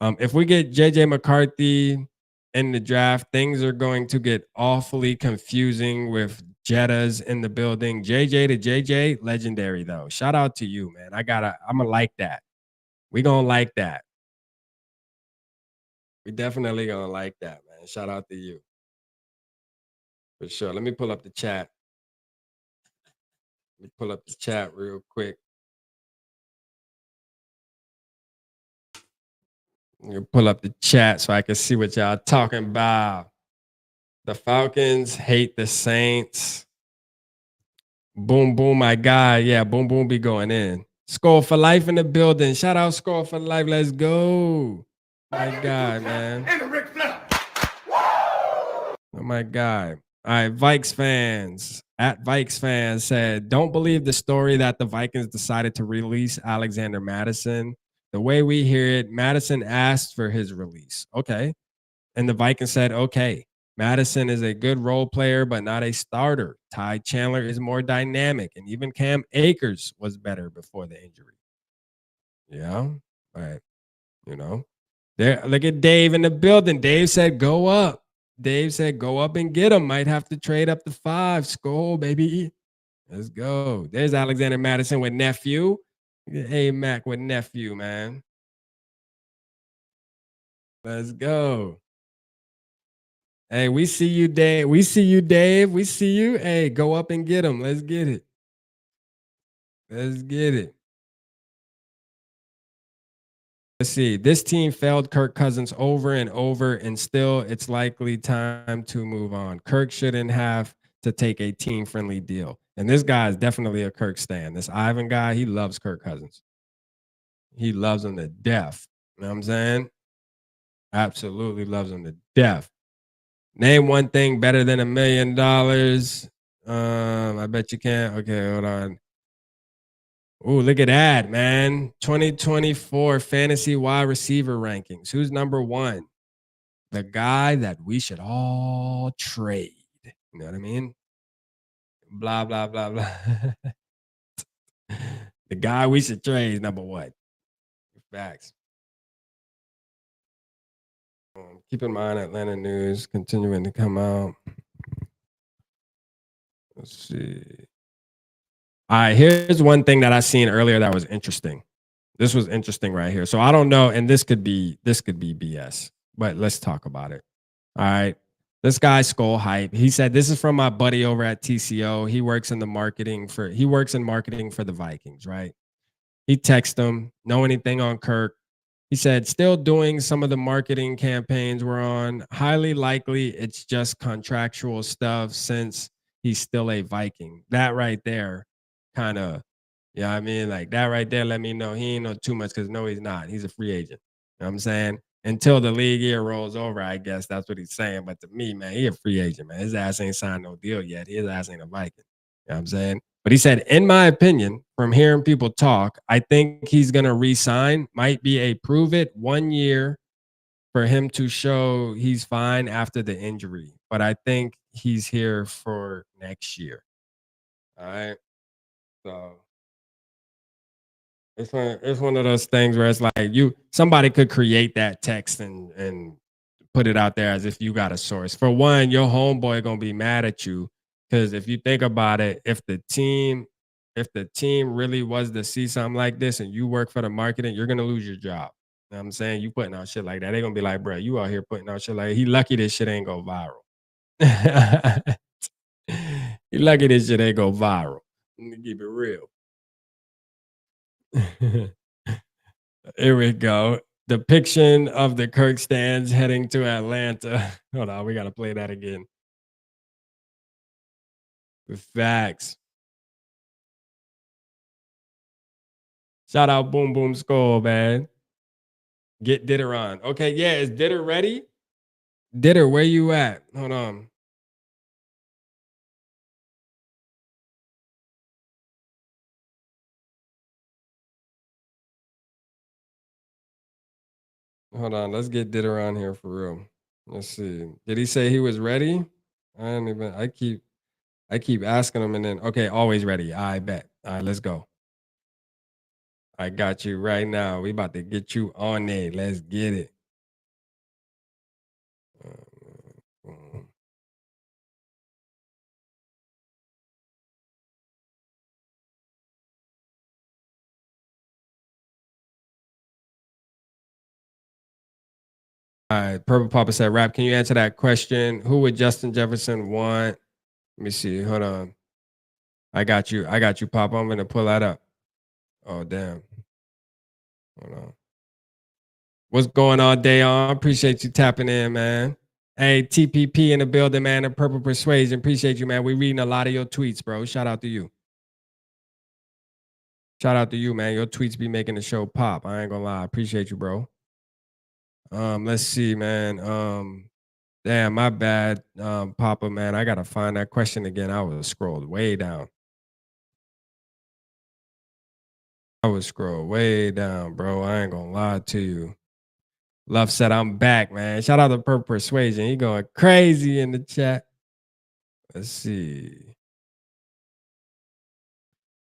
Speaker 2: If we get JJ McCarthy in the draft, things are going to get awfully confusing with Jettas in the building. JJ to JJ, legendary though. Shout out to you, man. I'm gonna like that. We gonna like that. We definitely gonna like that, man. Shout out to you. For sure. Let me pull up the chat. Let me pull up the chat real quick. You pull up the chat so I can see what y'all talking about. The Falcons hate the Saints. Boom, boom, my guy. Yeah, boom, boom be going in. Score for life in the building. Shout out Score for life. Let's go. My guy, man. Oh my God. All right, Vikes fans. At Vikes fans said, don't believe the story that the Vikings decided to release Alexander Mattison. The way we hear it, Mattison asked for his release. Okay. And the Vikings said, okay. Mattison is a good role player, but not a starter. Ty Chandler is more dynamic, and even Cam Akers was better before the injury. Yeah. All right. You know, there. Look at Dave in the building. Dave said, go up. Dave said, go up and get him. Might have to trade up to 5. Skull, baby. Let's go. There's Alexander Mattison with nephew. Hey, Mac with nephew, man. Let's go. Hey, we see you, Dave. We see you, Dave. We see you. Hey, go up and get him. Let's get it. Let's get it. Let's see. This team failed Kirk Cousins over and over, and still it's likely time to move on. Kirk shouldn't have to take a team-friendly deal. And this guy is definitely a Kirk stan. This Ivan guy, he loves Kirk Cousins. He loves him to death. You know what I'm saying? Absolutely loves him to death. Name one thing better than $1 million. I bet you can't. Okay, hold on. Oh, look at that, man. 2024 fantasy wide receiver rankings. Who's number one? The guy that we should all trade. You know what I mean? Blah, blah, blah, blah. The guy we should trade is number one. Facts. Keep in mind, Atlanta news continuing to come out. Let's see. All right, here's one thing that I seen earlier that was interesting. This was interesting right here. So I don't know, and this could be BS, but let's talk about it. All right. This guy Skull Hype. He said, this is from my buddy over at TCO. He works in marketing for the Vikings, right? He texted him, know anything on Kirk? He said, still doing some of the marketing campaigns we're on. Highly likely it's just contractual stuff since he's still a Viking. That right there kind of, I mean, like that right there let me know he ain't know too much because no, he's not. He's a free agent. You know what I'm saying? Until the league year rolls over, I guess that's what he's saying. But to me, man, he a free agent, man. His ass ain't signed no deal yet. His ass ain't a Viking. You know what I'm saying? But he said, in my opinion, from hearing people talk, I think he's going to re-sign. Might be a prove it 1 year for him to show he's fine after the injury. But I think he's here for next year. All right. So it's one of those things where it's like somebody could create that text and put it out there as if you got a source. For one, your homeboy gonna be mad at you because if you think about it, if the team really was to see something like this and you work for the marketing, you're gonna lose your job. You know what I'm saying? You putting out shit like that, they're gonna be like, bro, you out here putting out shit like he lucky this shit ain't go viral. He lucky this shit ain't go viral. Let me keep it real. Here we go. Depiction of the Kirk stands heading to Atlanta. Hold on, we got to play that again. The facts. Shout out Boom Boom Skull, man. Get Ditter on. Okay, yeah, is Ditter ready? Ditter, where you at? Hold on. Hold on, let's get Ditter on here for real. Let's see. Did he say he was ready? I keep asking him and then okay, always ready. I bet. All right, let's go. I got you right now. We about to get you on there. Let's get it. All right, Purple Papa said, "Rap, can you answer that question? Who would Justin Jefferson want?" Let me see. Hold on. I got you, Papa. I'm gonna pull that up. Oh damn. Hold on. What's going on, Dayon? Appreciate you tapping in, man. Hey, TPP in the building, man. And Purple Persuasion. Appreciate you, man. We reading a lot of your tweets, bro. Shout out to you. Shout out to you, man. Your tweets be making the show pop. I ain't gonna lie. Appreciate you, bro. Let's see, man. Damn, my bad, Papa, man. I gotta find that question again. I was scrolled way down. Bro. I ain't gonna lie to you. Love said I'm back, man. Shout out to Purple Persuasion. He going crazy in the chat. Let's see.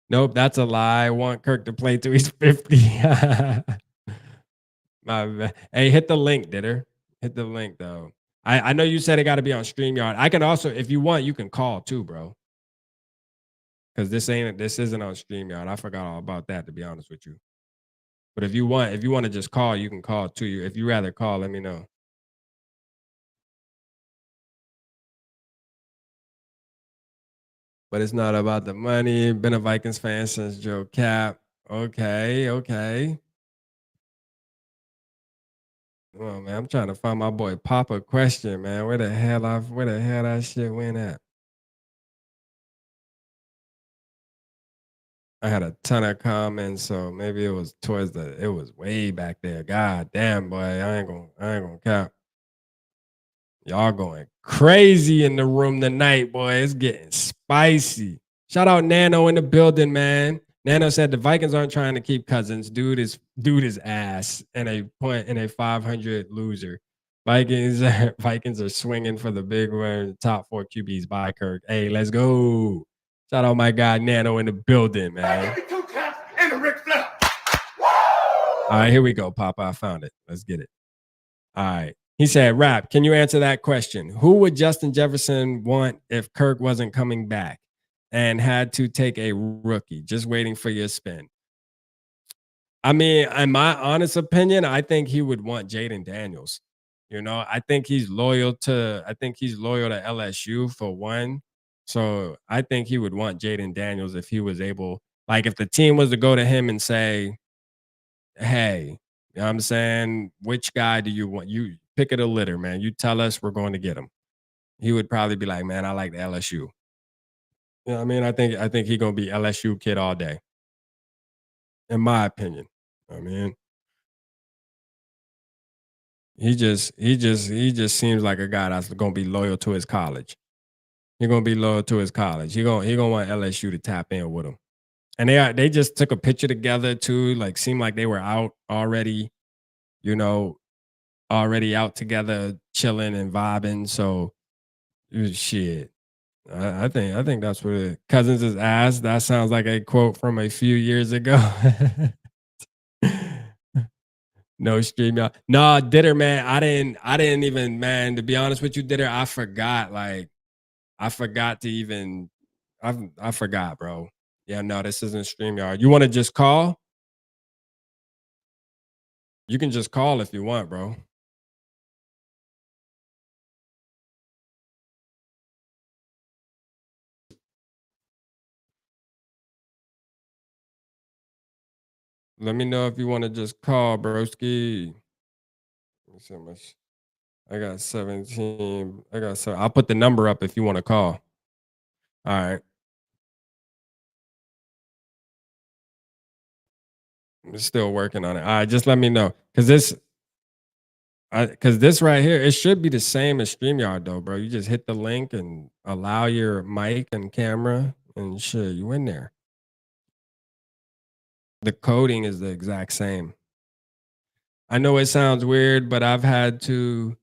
Speaker 2: Nope, that's a lie. I want Kirk to play till he's 50. My bad. Hey, hit the link, Ditter. Hit the link, though. I know you said it got to be on StreamYard. I can also, if you want, you can call too, bro. Because this isn't on StreamYard. I forgot all about that, to be honest with you. But if you want to just call, you can call too. If you rather call, let me know. But it's not about the money. Been a Vikings fan since Joe Cap. Okay. Oh man, I'm trying to find my boy Papa question, man. Where the hell that shit went at? I had a ton of comments, so maybe it was it was way back there. God damn, boy, I ain't gonna cap. Y'all going crazy in the room tonight, boy. It's getting spicy. Shout out Nano in the building, man. Nano said the Vikings aren't trying to keep Cousins. Dude is ass and a 500 loser. Vikings are swinging for the big win. Top 4 QBs by Kirk. Hey, let's go. Shout out my guy Nano in the building, man.
Speaker 5: And a Ric Flair.
Speaker 2: All right, here we go, Papa. I found it. Let's get it. All right. He said, Rap, can you answer that question? Who would Justin Jefferson want if Kirk wasn't coming back and had to take a rookie? Just waiting for your spin. I mean, in my honest opinion, I think he would want Jaden Daniels. You know, I think he's loyal to LSU for one. So I think he would want Jaden Daniels if he was able, like if the team was to go to him and say, hey, you know what I'm saying? Which guy do you want? You pick of the litter, man. You tell us, we're going to get him. He would probably be like, man, I like the LSU. You know what I mean? I think he's gonna be LSU kid all day. In my opinion. I mean, he just seems like a guy that's gonna be loyal to his college. He's gonna be loyal to his college. He gonna want LSU to tap in with him. And they just took a picture together too. Like seemed like they were out already, you know, already out together, chilling and vibing. So shit. I think that's what it, Cousins is asked. That sounds like a quote from a few years ago. No stream, y'all. No, Ditter, man. I didn't even, man, to be honest with you, Ditter, I forgot. Like, I forgot to even I forgot, bro. Yeah, no, this isn't StreamYard. You want to just call? You can just call if you want, bro. Let me know if you want to just call, broski. So much. I got 17. I got 7. I'll put the number up if you want to call. All right. I'm still working on it. All right, just let me know. Cause this right here, it should be the same as StreamYard though, bro. You just hit the link and allow your mic and camera and shit, you in there. The coding is the exact same. I know it sounds weird, but I've had two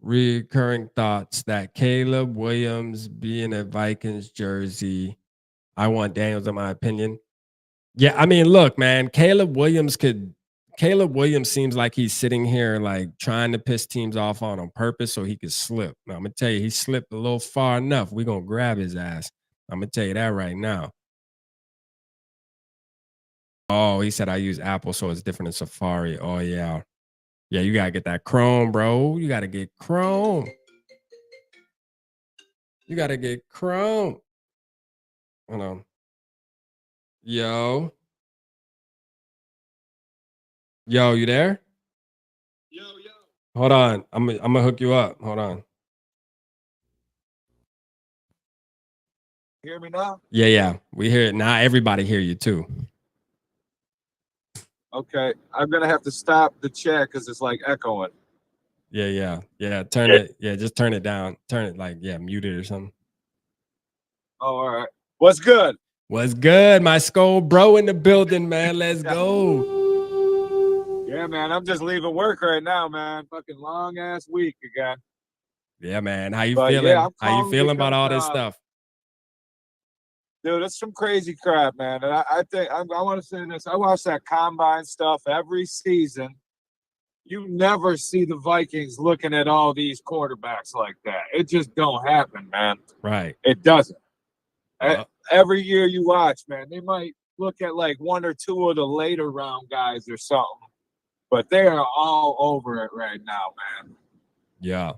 Speaker 2: recurring thoughts that Caleb Williams being a Vikings jersey. I want Daniels in my opinion. Yeah, I mean, look, man, Caleb Williams seems like he's sitting here like trying to piss teams off on purpose so he could slip. Now, I'm gonna tell you, he slipped a little far enough. We're gonna grab his ass. I'm gonna tell you that right now. Oh, he said I use Apple, so it's different in Safari. Oh, yeah. Yeah, you gotta get that Chrome, bro. You gotta get Chrome. You gotta get Chrome. Hold on. Yo, you there? Yo. Hold on. I'm gonna hook you up. Hold on.
Speaker 13: Hear me now?
Speaker 2: Yeah. We hear it now. Everybody hear you too.
Speaker 13: Okay, I'm gonna have to stop the chat because it's like echoing.
Speaker 2: Yeah. Turn it. Yeah, just turn it down. Turn it like mute it or something.
Speaker 13: Oh, all right. What's good?
Speaker 2: What's good, my skull bro in the building, man? Let's go.
Speaker 13: Yeah, man. I'm just leaving work right now, man. Fucking long ass week again.
Speaker 2: Yeah, man. How you feeling?
Speaker 13: Yeah,
Speaker 2: how you feeling about all this stuff?
Speaker 13: Dude, it's some crazy crap, man. And I think I want to say this. I watch that combine stuff every season. You never see the Vikings looking at all these quarterbacks like that. It just don't happen, man.
Speaker 2: Right.
Speaker 13: It doesn't. Every year you watch, man, they might look at like one or two of the later round guys or something, but they are all over it right now, man.
Speaker 2: Yeah.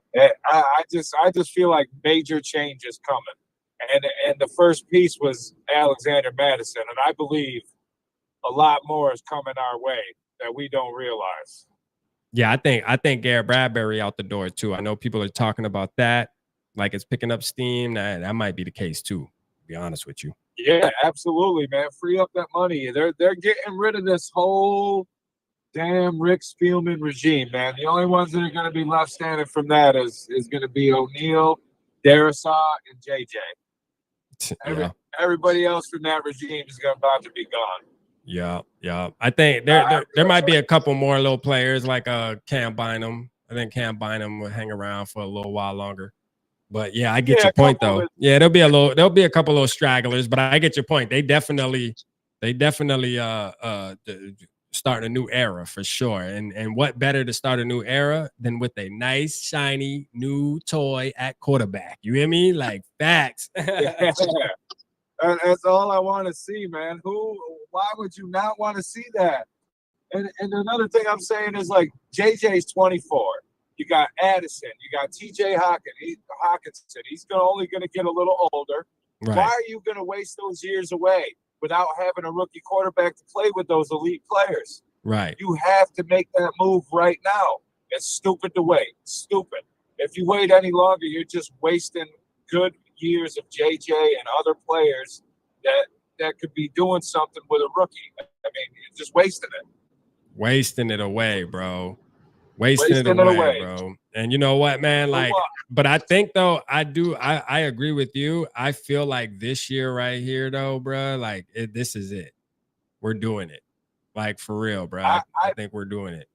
Speaker 13: I just feel like major change is coming. And the first piece was Alexander Madison, and I believe a lot more is coming our way that we don't realize.
Speaker 2: Yeah, I think Garrett Bradbury out the door too. I know people are talking about that, like it's picking up steam. That might be the case too, to be honest with you.
Speaker 13: Yeah, absolutely, man. Free up that money. They're getting rid of this whole damn Rick Spielman regime, man. The only ones that are going to be left standing from that is going to be O'Neal, Darisaw, and JJ. Everybody else from that regime is about to be gone.
Speaker 2: Yeah. I think there might be a couple more little players like Cam Bynum. I think Cam Bynum will hang around for a little while longer. But yeah, I get your point though. Yeah, there'll be a couple little stragglers, but I get your point. They definitely starting a new era for sure. And what better to start a new era than with a nice, shiny new toy at quarterback? You hear me? Like facts.
Speaker 13: Yeah. That's all I want to see, man. Why would you not want to see that? And another thing I'm saying is like JJ's 24. You got Addison. You got TJ Hawkinson. He's only going to get a little older.
Speaker 2: Right.
Speaker 13: Why are you going to waste those years away without having a rookie quarterback to play with those elite players?
Speaker 2: Right.
Speaker 13: You have to make that move right now. It's stupid to wait. Stupid. If you wait any longer, you're just wasting good years of JJ and other players that could be doing something with a rookie. I mean, you're just wasting it.
Speaker 2: Wasting it away, bro. Wasting it away, bro. And you know what, man? Like, but I think though, I agree with you. I feel like this year right here, though, bro, like this is it. We're doing it. Like for real, bro. I think we're doing it.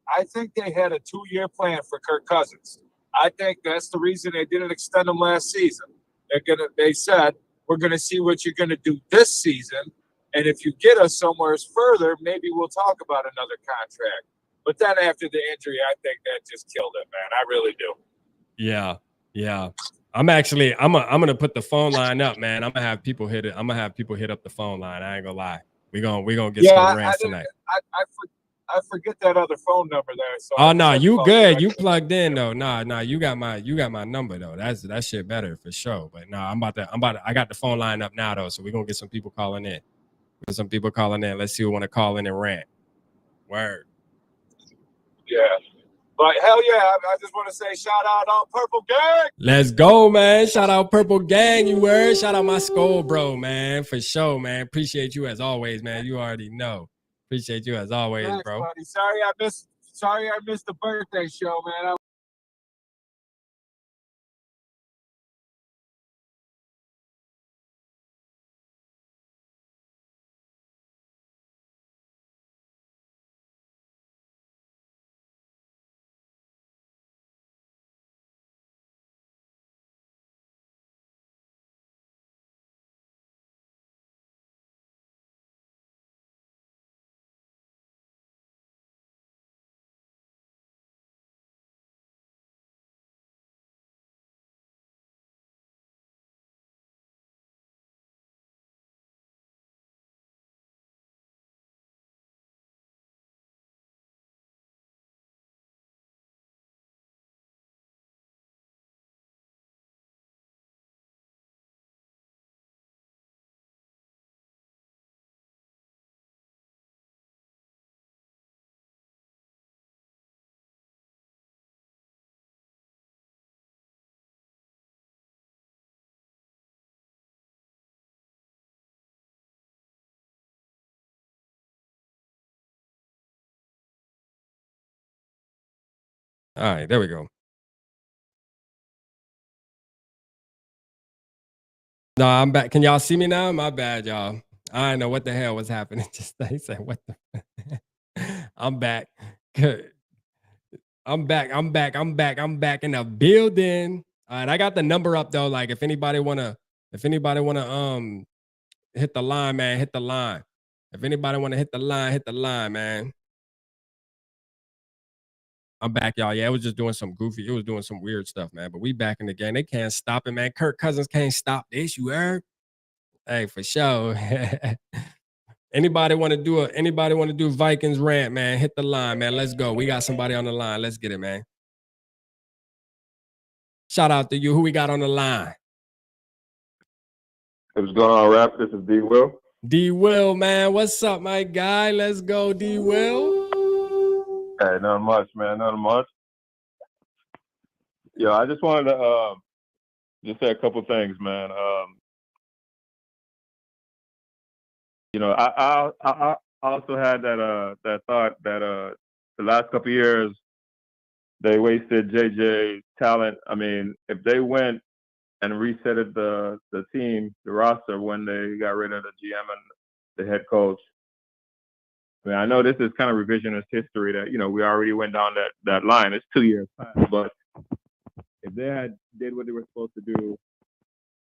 Speaker 13: I think they had a 2-year plan for Kirk Cousins. I think that's the reason they didn't extend him last season. They said, we're gonna see what you're gonna do this season. And if you get us somewhere further, maybe we'll talk about another contract. But then after the injury, I think that just killed it, man. I really do.
Speaker 2: Yeah. I'm gonna put the phone line up, man. I'm gonna have people hit it. I'm gonna have people hit up the phone line. I ain't gonna lie. We're gonna get some rants tonight.
Speaker 13: I forget that other phone number there. So
Speaker 2: oh no, you good. You plugged in though. Nah, you got my number though. That shit better for sure. But no, I got the phone line up now though. So we're gonna get some people calling in. Let's see who want to call in and rant. Word.
Speaker 13: Yeah. But hell yeah, I just want to say shout out all Purple Gang.
Speaker 2: Let's go, man. Shout out Purple Gang, you word. Shout out my skull, bro, man. For sure, man. Appreciate you as always, man. You already know. Appreciate you as always,
Speaker 13: Thanks,
Speaker 2: bro.
Speaker 13: Buddy. Sorry I missed the birthday show, man.
Speaker 2: All right, there we go. No, I'm back. Can y'all see me now? My bad, y'all. I don't know what the hell was happening. Just they said, what the I'm back. I'm back in the building. All right, I got the number up though. Like if anybody wanna hit the line, man, hit the line. If anybody wanna hit the line, man. I'm back, y'all. Yeah, it was just doing some weird stuff, man. But we back in the game. They can't stop it, man. Kirk Cousins can't stop this. You heard? Hey, for sure. Anybody want to do Vikings rant, man? Hit the line, man. Let's go. We got somebody on the line. Let's get it, man. Shout out to you. Who we got on the line?
Speaker 14: What's going on, Rap? This is D Will.
Speaker 2: D Will, man. What's up, my guy? Let's go, D Will.
Speaker 14: Hey, nothing much, man. Nothing much. Yo, I just wanted to just say a couple things, man. You know, also had that thought that the last couple of years they wasted JJ's talent. I mean, if they went and resetted the team, the roster when they got rid of the GM and the head coach. I mean, I know this is kind of revisionist history that, we already went down that line. It's 2 years past, but if they had did what they were supposed to do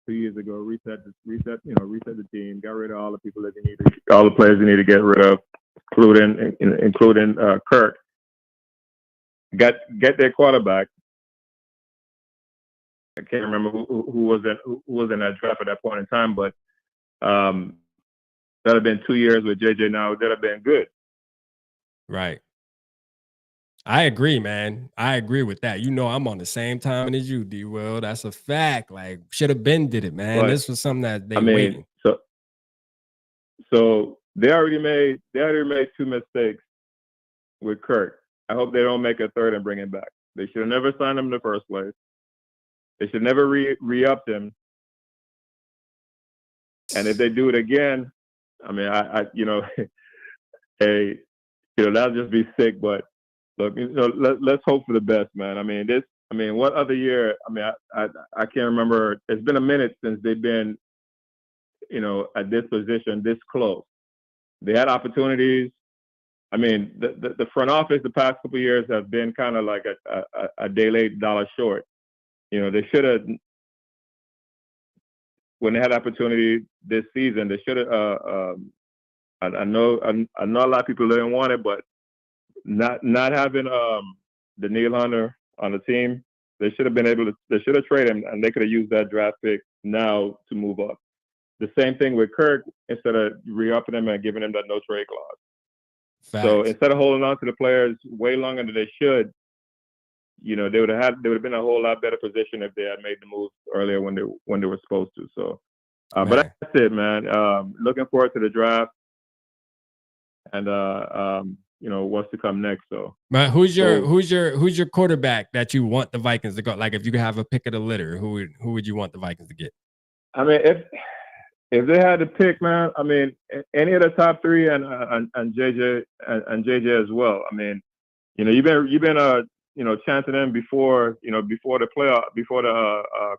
Speaker 14: 2 years ago, reset the team, got rid of all the people that they needed, all the players they need to get rid of, including Kirk, get their quarterback. I can't remember who was in that draft at that point in time, but that'd have been 2 years with JJ now. That'd have been good.
Speaker 2: Right. I agree, man. I agree with that. I'm on the same time as you, D. Will. That's a fact. Like, should have been did it, man.
Speaker 14: But,
Speaker 2: this was something that they waiting.
Speaker 14: So they already made 2 mistakes with Kirk. I hope they don't make a third and bring him back. They should have never signed him in the first place. They should never re-upped him. And if they do it again, I mean, that'll just be sick. But look, let's hope for the best, man. I mean, what other year? I mean, I can't remember. It's been a minute since they've been, at this position, this close. They had opportunities. I mean, the front office the past couple of years have been kind of like a day late, dollar short. They should have, when they had opportunity this season, they should have. I know a lot of people didn't want it, but not having the Neil Hunter on the team, they should have been able to. They should have traded him, and they could have used that draft pick now to move up. The same thing with Kirk, instead of re-upping him and giving him that no trade clause.
Speaker 2: Facts.
Speaker 14: So instead of holding on to the players way longer than they should, they would have been a whole lot better position if they had made the moves earlier when they were supposed to. So, but that's it, man. Looking forward to the draft and what's to come next. So,
Speaker 2: but who's your quarterback that you want the Vikings to go? Like, if you could have a pick of the litter, who would you want the Vikings to get?
Speaker 14: I mean, if they had to pick, man, I mean, any of the top three and JJ as well. I mean, you've been chanting them before the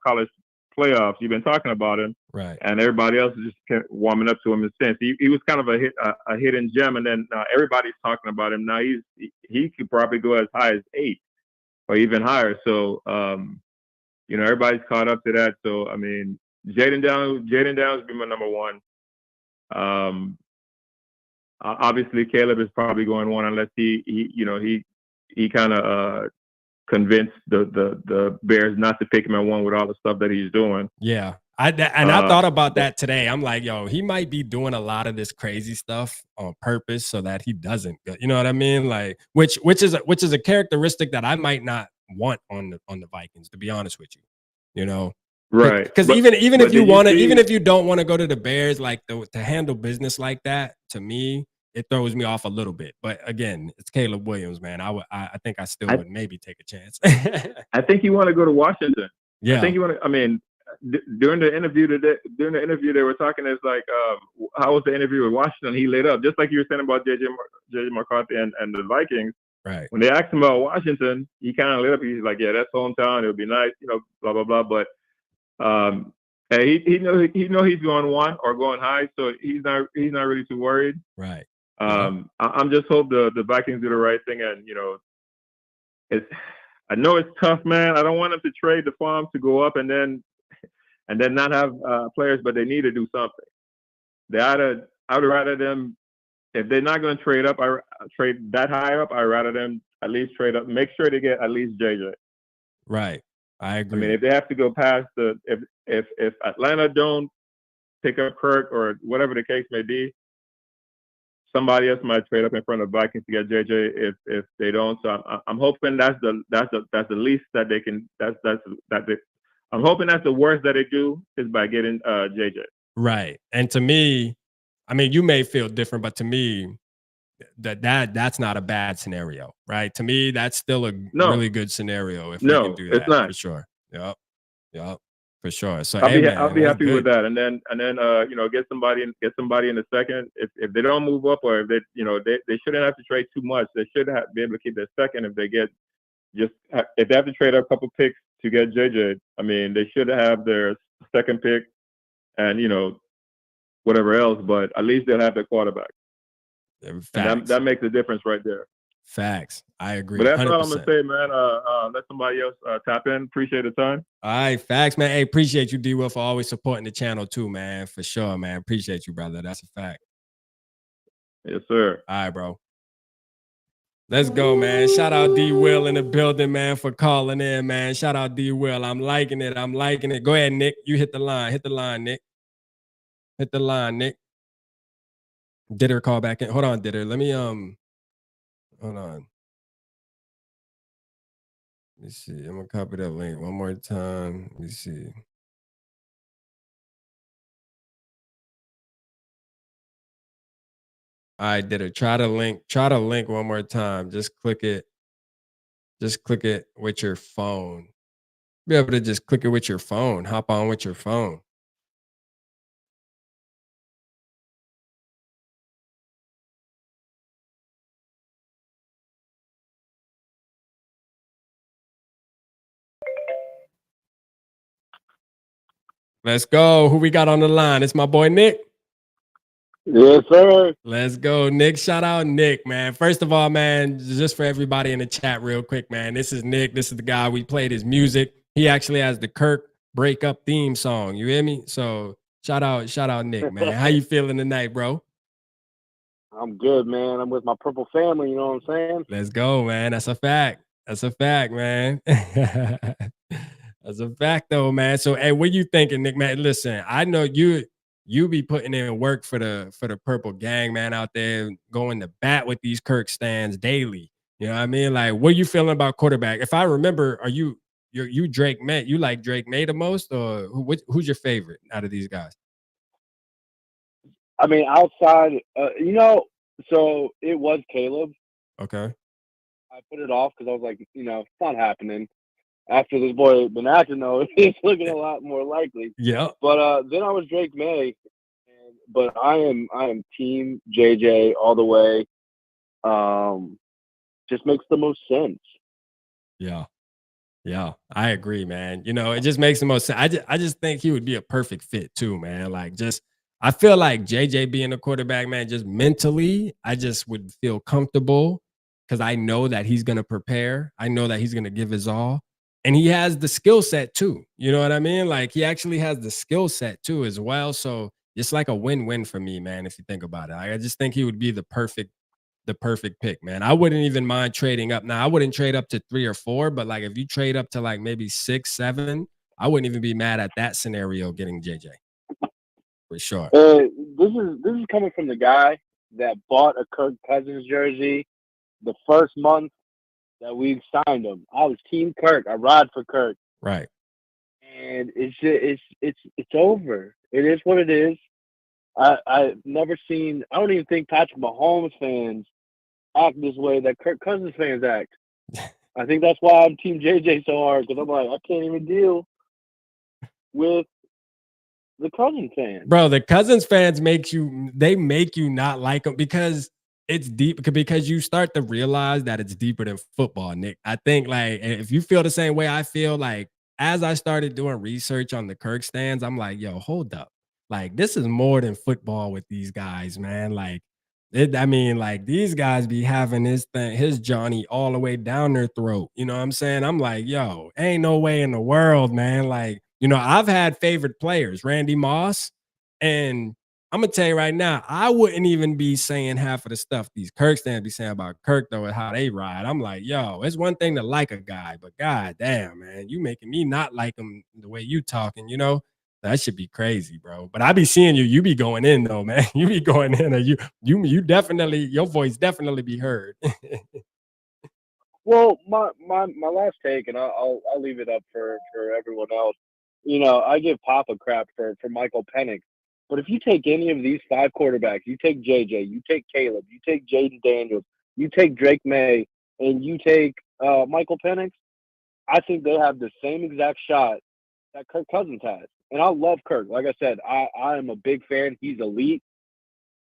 Speaker 14: college playoffs. You've been talking about him,
Speaker 2: right?
Speaker 14: And everybody else is just warming up to him since. He was kind of a hidden gem, and then everybody's talking about him now. He could probably go as high as 8 or even higher. So everybody's caught up to that. So I mean, Jaden Downs would be my number one. Obviously Caleb is probably going one unless he kind of convinced the Bears not to pick him at one with all the stuff that he's doing.
Speaker 2: Yeah. I thought about that today. I'm like, yo, he might be doing a lot of this crazy stuff on purpose so that he doesn't. You know what I mean? Like, which is a characteristic that I might not want on the Vikings, to be honest with you.
Speaker 14: Right.
Speaker 2: Because even if you don't want to go to the Bears, like to handle business like that, to me, it throws me off a little bit. But again, it's Caleb Williams, man. I think I still would maybe take a chance.
Speaker 14: I think you want to go to Washington.
Speaker 2: Yeah.
Speaker 14: I think you want to. I mean, during the interview they were talking. It's like, how was the interview with Washington? He lit up, just like you were saying about JJ McCarthy and the Vikings.
Speaker 2: Right.
Speaker 14: When they asked him about Washington, he kind of lit up. He's like, yeah, that's hometown. It would be nice, blah blah blah. But he knows he's going one or going high, so he's not really too worried.
Speaker 2: Right.
Speaker 14: I'm just hope the Vikings do the right thing, and I know it's tough, man. I don't want them to trade the farm to go up and then not have players, but they need to do something. I would rather them, if they're not going to trade up, trade that high up. I'd rather them at least trade up, make sure they get at least JJ.
Speaker 2: Right. I agree.
Speaker 14: I mean, if they have to go past if Atlanta don't pick up Kirk or whatever the case may be, somebody else might trade up in front of Vikings to get JJ if they don't. So I'm hoping that's the least that they can. I'm hoping that's the worst that they do is by getting JJ.
Speaker 2: Right. And to me, I mean, you may feel different, but to me, that's not a bad scenario, right? To me, that's still a really good scenario if we can do that.
Speaker 14: It's not.
Speaker 2: For sure. Yep. For sure. So
Speaker 14: I'll
Speaker 2: hey,
Speaker 14: be
Speaker 2: man,
Speaker 14: I'll be
Speaker 2: that's
Speaker 14: happy with
Speaker 2: good.
Speaker 14: that. And then you know, get somebody in the second. If they don't move up, or if they they shouldn't have to trade too much. They should be able to keep their second. If they get if they have to trade a couple picks to get JJ, I mean, they should have their second pick and whatever else. But at least they'll have their quarterback.
Speaker 2: Facts.
Speaker 14: And that makes a difference right there.
Speaker 2: Facts. I agree.
Speaker 14: But that's
Speaker 2: 100%.
Speaker 14: all I'm gonna say, man. Let somebody else tap in. Appreciate the time.
Speaker 2: All right, facts, man. Hey, appreciate you, D-Will, for always supporting the channel too, man. For sure, man. Appreciate you, brother. That's a fact.
Speaker 14: Yes, sir.
Speaker 2: All right, bro. Let's go, man. Shout out D-Will in the building, man, for calling in, man. Shout out D-Will. I'm liking it. I'm liking it. Go ahead, Nick. You hit the line. Hit the line, Nick. Hit the line, Nick. Ditter call back in. Hold on, Ditter. Let me hold on. Let me see. I'm gonna copy that link one more time. Let me see. All right, Ditter. Try to link one more time. Just click it. Just click it with your phone. Be able to just click it with your phone. Hop on with your phone. Let's go. Who we got on the line? It's my boy Nick.
Speaker 11: Yes, sir.
Speaker 2: Let's go, Nick. Shout out Nick, man. First of all, man, just for everybody in the chat real quick, man. This is Nick. This is the guy we played his music. He actually has the Kirk breakup theme song. You hear me? So shout out Nick, man. How you feeling tonight, bro?
Speaker 11: I'm good, man. I'm with my purple family, you know what I'm saying?
Speaker 2: Let's go, man. That's a fact. That's a fact, man. That's a fact, though, man. So, hey, what you thinking, Nick, man? Listen, I know you be putting in work for the Purple Gang, man, out there going to bat with these Kirk stands daily. You know what I mean? Like, what you feeling about quarterback? If I remember, are you Drake May? You like Drake May the most, or who's your favorite out of these guys?
Speaker 11: I mean, outside, so it was Caleb.
Speaker 2: Okay.
Speaker 11: I put it off because I was like, it's not happening. After this boy been acting, though, it's looking a lot more likely.
Speaker 2: Yeah.
Speaker 11: But then I was Drake May, but I am team JJ all the way. Just makes the most sense.
Speaker 2: Yeah. Yeah, I agree, man. It just makes the most sense. I just think he would be a perfect fit too, man. Like, I feel like JJ being a quarterback, man, just mentally, I just would feel comfortable because I know that he's going to prepare. I know that he's going to give his all. And he has the skill set too. You know what I mean? Like, he actually has the skill set too as well. So it's like a win-win for me, man, if you think about it. I just think he would be the perfect pick, man. I wouldn't even mind trading up. Now, I wouldn't trade up to 3 or 4, but like if you trade up to like maybe 6, 7, I wouldn't even be mad at that scenario getting JJ. For sure.
Speaker 11: This is coming from the guy that bought a Kirk Cousins jersey the first month that we signed him. I was Team Kirk. I ride for Kirk.
Speaker 2: Right.
Speaker 11: And it's over. It is what it is. I've never seen. I don't even think Patrick Mahomes fans act this way that Kirk Cousins fans act. I think that's why I'm Team JJ so hard, because I'm like, I can't even deal with the Cousins fans.
Speaker 2: Bro, the Cousins fans make you not like them because it's deep, because you start to realize that it's deeper than football, Nick. I think like if you feel the same way I feel, like as I started doing research on the Kirk stands, I'm like, yo, hold up. Like, this is more than football with these guys, man. Like, like these guys be having his Johnny all the way down their throat. You know what I'm saying? I'm like, yo, ain't no way in the world, man. Like, I've had favorite players, Randy Moss, and I'm gonna tell you right now, I wouldn't even be saying half of the stuff these Kirk stands be saying about Kirk, though, and how they ride. I'm like, yo, it's one thing to like a guy, but god damn, man, you making me not like him the way you talking, That should be crazy, bro. But I be seeing you be going in though, man. You be going in, and you definitely, your voice definitely be heard.
Speaker 11: Well, my last take, and I'll leave it up for everyone else. I give Papa crap for Michael Penix. But if you take any of these 5 quarterbacks, you take JJ, you take Caleb, you take Jaden Daniels, you take Drake May, and you take Michael Penix, I think they have the same exact shot that Kirk Cousins has. And I love Kirk. Like I said, I am a big fan. He's elite.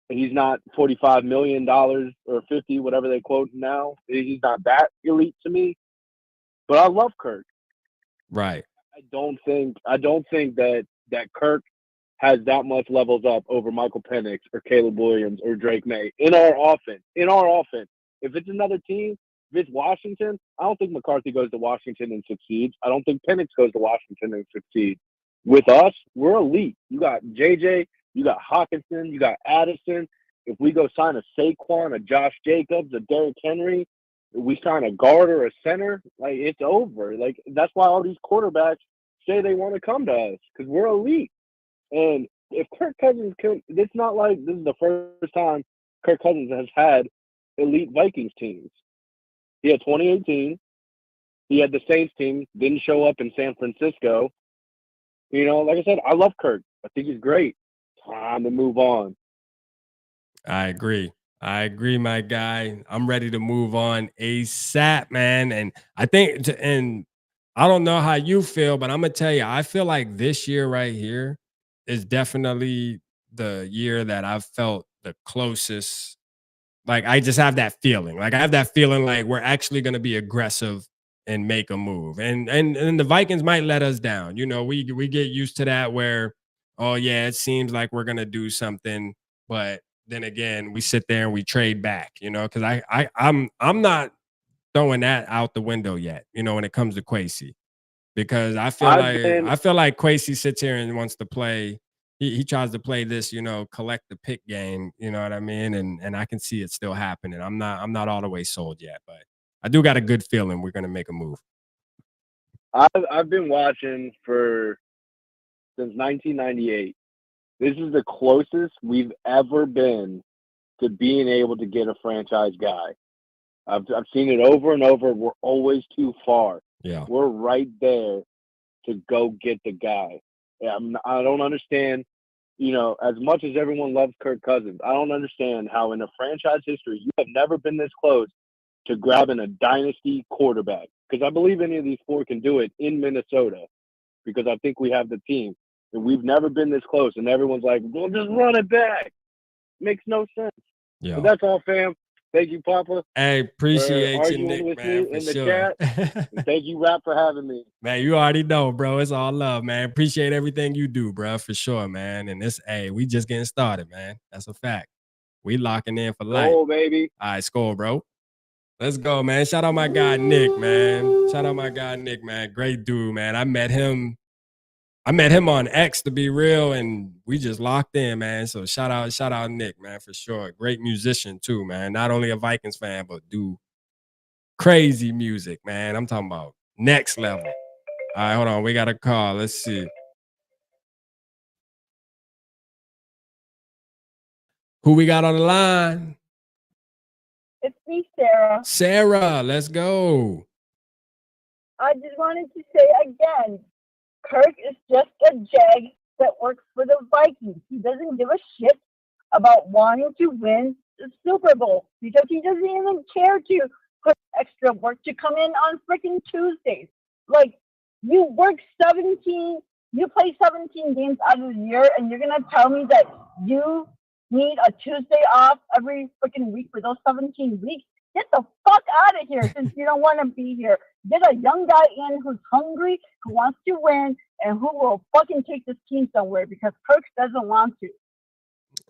Speaker 11: He's not $45 million or 50, whatever they quote now. He's not that elite to me. But I love Kirk.
Speaker 2: Right.
Speaker 11: I don't think that Kirk has that much levels up over Michael Penix or Caleb Williams or Drake May in our offense. If it's another team, if it's Washington, I don't think McCarthy goes to Washington and succeeds. I don't think Penix goes to Washington and succeeds. With us, we're elite. You got JJ, you got Hawkinson, you got Addison. If we go sign a Saquon, a Josh Jacobs, a Derrick Henry, if we sign a guard or a center, like, it's over. Like, that's why all these quarterbacks say they want to come to us, because we're elite. And if Kirk Cousins can, it's not like this is the first time Kirk Cousins has had elite Vikings teams. He had 2018. He had the Saints team, didn't show up in San Francisco. You know, like I said, I love Kirk. I think he's great. Time to move on.
Speaker 2: I agree, my guy. I'm ready to move on ASAP, man. And I think, and I don't know how you feel, but I'm going to tell you, I feel like this year right here is definitely the year that I've felt the closest. Like, I just have that feeling. Like, I have that feeling like we're actually going to be aggressive and make a move. And the Vikings might let us down. You know, we get used to that where, oh yeah, it seems like we're going to do something, but then again, we sit there and we trade back, you know, because I'm not throwing that out the window yet, you know, when it comes to Kwesi. Because I feel like Kwesi sits here and wants to play. He tries to play this, you know, collect the pick game. You know what I mean? And I can see it still happening. I'm not all the way sold yet, but I do got a good feeling we're gonna make a move.
Speaker 11: I've been watching since 1998. This is the closest we've ever been to being able to get a franchise guy. I've seen it over and over. We're always too far.
Speaker 2: Yeah,
Speaker 11: we're right there to go get the guy. I don't understand. You know, as much as everyone loves Kirk Cousins, I don't understand how in a franchise history you have never been this close to grabbing a dynasty quarterback. Because I believe any of these four can do it in Minnesota, because I think we have the team. And we've never been this close. And everyone's like, well, just run it back. Makes no sense.
Speaker 2: Yeah.
Speaker 11: But that's all, fam. Thank you, Papa.
Speaker 2: Hey, appreciate you, Nick,
Speaker 11: with
Speaker 2: man,
Speaker 11: me
Speaker 2: for
Speaker 11: in the
Speaker 2: sure.
Speaker 11: chat. And thank you, Rap, for having me.
Speaker 2: Man, you already know, bro. It's all love, man. Appreciate everything you do, bro, for sure, man. And we just getting started, man. That's a fact. We locking in for life.
Speaker 11: Oh, baby.
Speaker 2: All right, score, bro. Let's go, man. Shout out my guy, Nick, man. Shout out my guy, Nick, man. Great dude, man. I met him on X, to be real, and we just locked in, man. So shout out Nick, man, for sure. Great musician too, man. Not only a Vikings fan, but do crazy music, man. I'm talking about next level. All right, hold on. We got a call. Let's see. Who we got on the line?
Speaker 15: It's me, Sarah.
Speaker 2: Sarah, let's go.
Speaker 15: I just wanted to say again, Kirk is just a jag that works for the Vikings. He doesn't give a shit about wanting to win the Super Bowl because he doesn't even care to put extra work to come in on freaking Tuesdays. Like, you play 17 games out of the year, and you're going to tell me that you need a Tuesday off every freaking week for those 17 weeks? Get the fuck out of here since you don't want to be here. Get a young guy in who's hungry, who wants to win, and who will fucking take this team somewhere, because Kirk doesn't want to.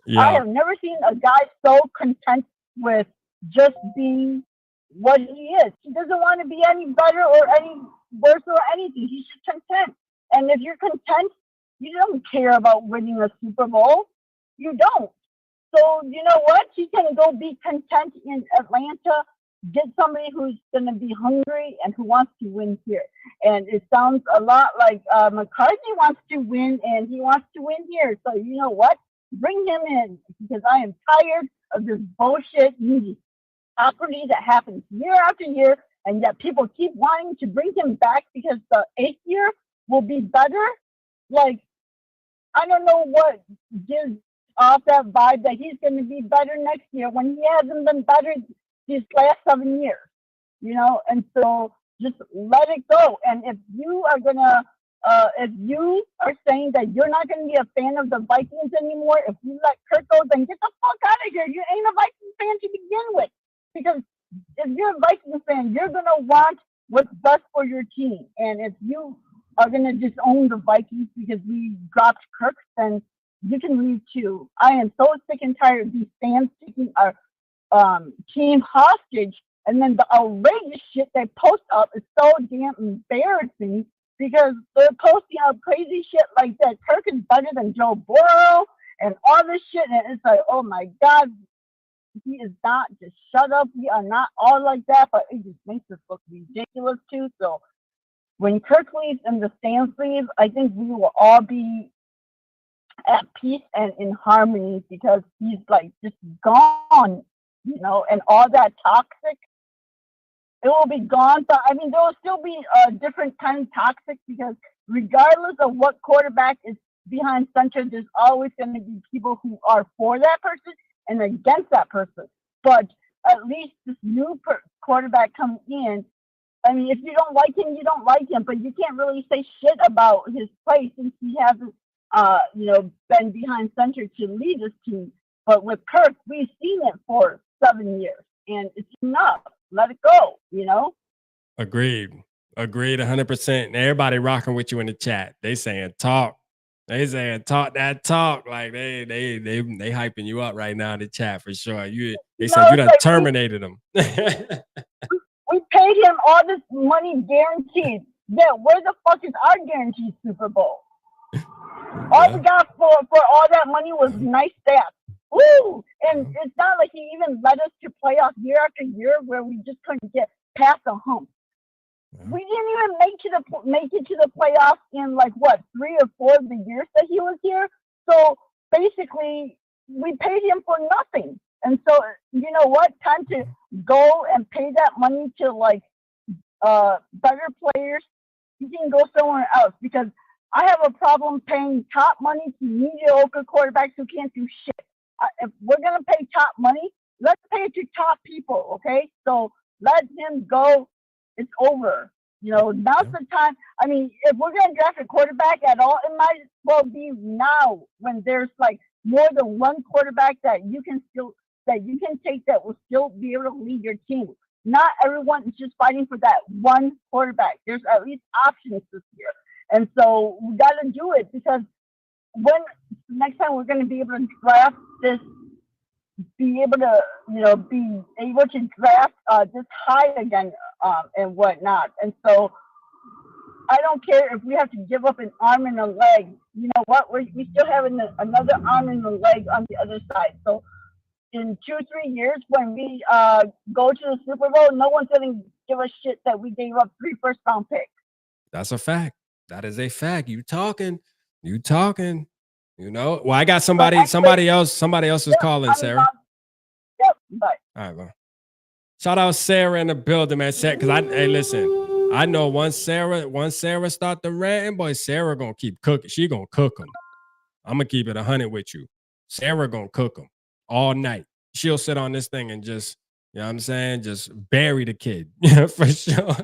Speaker 15: Yeah. I have never seen a guy so content with just being what he is. He doesn't want to be any better or any worse or anything. He's just content. And if you're content, you don't care about winning a Super Bowl. You don't. So, you know what? He can go be content in Atlanta, get somebody who's going to be hungry and who wants to win here. And it sounds a lot like McCarthy wants to win, and he wants to win here. So, you know what? Bring him in, because I am tired of this bullshit mediocrity that happens year after year, and yet people keep wanting to bring him back because the 8th year will be better. Like, I don't know what gives off that vibe that he's going to be better next year when he hasn't been better these last 7 years, you know. And so just let it go. And if you are going to if you are saying that you're not going to be a fan of the Vikings anymore, if you let Kirk go, then get the fuck out of here. You ain't a Vikings fan to begin with. Because if you're a Vikings fan, you're going to want what's best for your team. And if you are going to disown the Vikings because we dropped Kirk, then you can leave too. I am so sick and tired of these fans taking our team hostage. And then the outrageous shit they post up is so damn embarrassing because they're posting out crazy shit like that. Kirk is better than Joe Burrow and all this shit. And it's like, oh my God, he is not. Just shut up. We are not all like that. But it just makes us look ridiculous too. So when Kirk leaves and the stands leave, I think we will all be at peace and in harmony because he's like just gone, you know, and all that toxic. It will be gone, but I mean, there will still be a different kind of toxic because regardless of what quarterback is behind center, there's always going to be people who are for that person and against that person. But at least this new quarterback coming in, I mean, if you don't like him, you don't like him, but you can't really say shit about his play since he hasn't, you know, been behind center to lead this team. But with Kirk, we've seen it for 7 years, and it's enough. Let it go, you know?
Speaker 2: Agreed 100%. And everybody rocking with you in the chat. They saying talk. They saying talk that talk. Like they hyping you up right now in the chat for sure. They said you done like terminated them.
Speaker 15: We paid him all this money guaranteed. Yeah, where the fuck is our guaranteed Super Bowl? All we got for all that money was nice stats. Woo! And it's not like he even led us to playoffs year after year where we just couldn't get past the hump. We didn't even make it to the playoffs in like what 3 or 4 of the years that he was here. So basically, we paid him for nothing. And so you know what? Time to go and pay that money to like better players. You can go somewhere else because I have a problem paying top money to mediocre quarterbacks who can't do shit. If we're going to pay top money, let's pay it to top people, okay? So let him go. It's over. You know, now's the time. I mean, if we're going to draft a quarterback at all, it might as well be now when there's like more than one quarterback that you can take that will still be able to lead your team. Not everyone is just fighting for that one quarterback. There's at least options this year. And so we got to do it because when next time we're going to be able to draft this, be able to draft this high again and whatnot. And so I don't care if we have to give up an arm and a leg. You know what? We still have another arm and a leg on the other side. So in 2-3 years, when we go to the Super Bowl, no one's going to give a shit that we gave up 3 first-round picks.
Speaker 2: That's a fact. That is a fact. You talking. You know. Well, I got somebody else is calling, Sarah.
Speaker 15: Yep. Bye.
Speaker 2: All right, bro. Shout out Sarah in the building, man. Because hey, listen, I know once Sarah start the ranting, boy, Sarah gonna keep cooking. She gonna cook them. I'm gonna keep it 100 with you. Sarah gonna cook them all night. She'll sit on this thing and just, you know what I'm saying, just bury the kid. Yeah, for sure.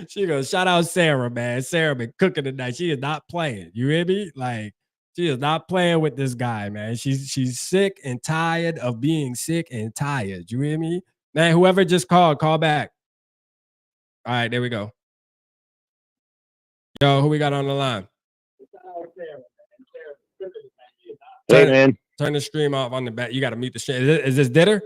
Speaker 2: She goes, shout out Sarah, man. Sarah been cooking tonight. She is not playing. You hear me? Like, she is not playing with this guy, man. She's sick and tired of being sick and tired. You hear me? Man, whoever just called, call back. All right, there we go. Yo, who we got on the line?
Speaker 11: Hey, man.
Speaker 2: Turn the stream off on the back. You got to mute the stream. Is this Ditter?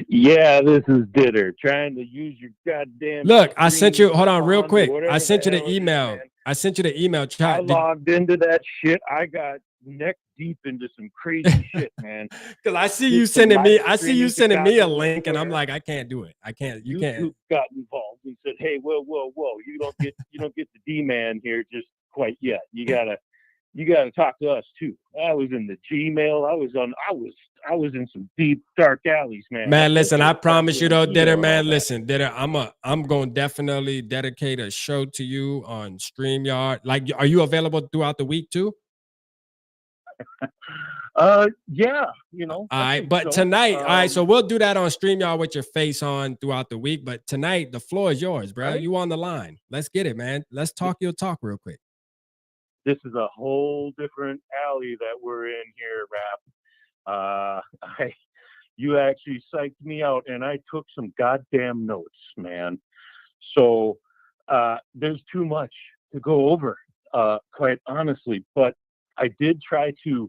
Speaker 11: Yeah, this is Ditter trying to use your goddamn.
Speaker 2: Look, I sent you. Hold on, real quick. I sent you the email. I sent you the email.
Speaker 11: I logged into that shit. I got neck deep into some crazy shit, man.
Speaker 2: Because I see you sending me. I see you sending me a link, and I'm like, I can't do it. I can't. You can't.
Speaker 11: YouTube got involved and said, "Hey, whoa. You don't get the D-man here just quite yet. You gotta talk to us too." I was in the Gmail. I was in some deep dark alleys, man.
Speaker 2: Man, listen, I promise you though, Ditter, man, listen, Ditter, I'm gonna definitely dedicate a show to you on StreamYard. Like, are you available throughout the week too?
Speaker 16: Yeah, you know.
Speaker 2: All
Speaker 16: I
Speaker 2: right,
Speaker 16: think
Speaker 2: but
Speaker 16: so.
Speaker 2: tonight, all right, so we'll do that on StreamYard with your face on throughout the week. But tonight, the floor is yours, bro.
Speaker 16: Right?
Speaker 2: You on the line. Let's get it, man. Let's talk your talk real quick.
Speaker 16: This is a whole different alley that we're in here, Rap. You actually psyched me out, and I took some goddamn notes, man. So there's too much to go over, quite honestly. But I did try to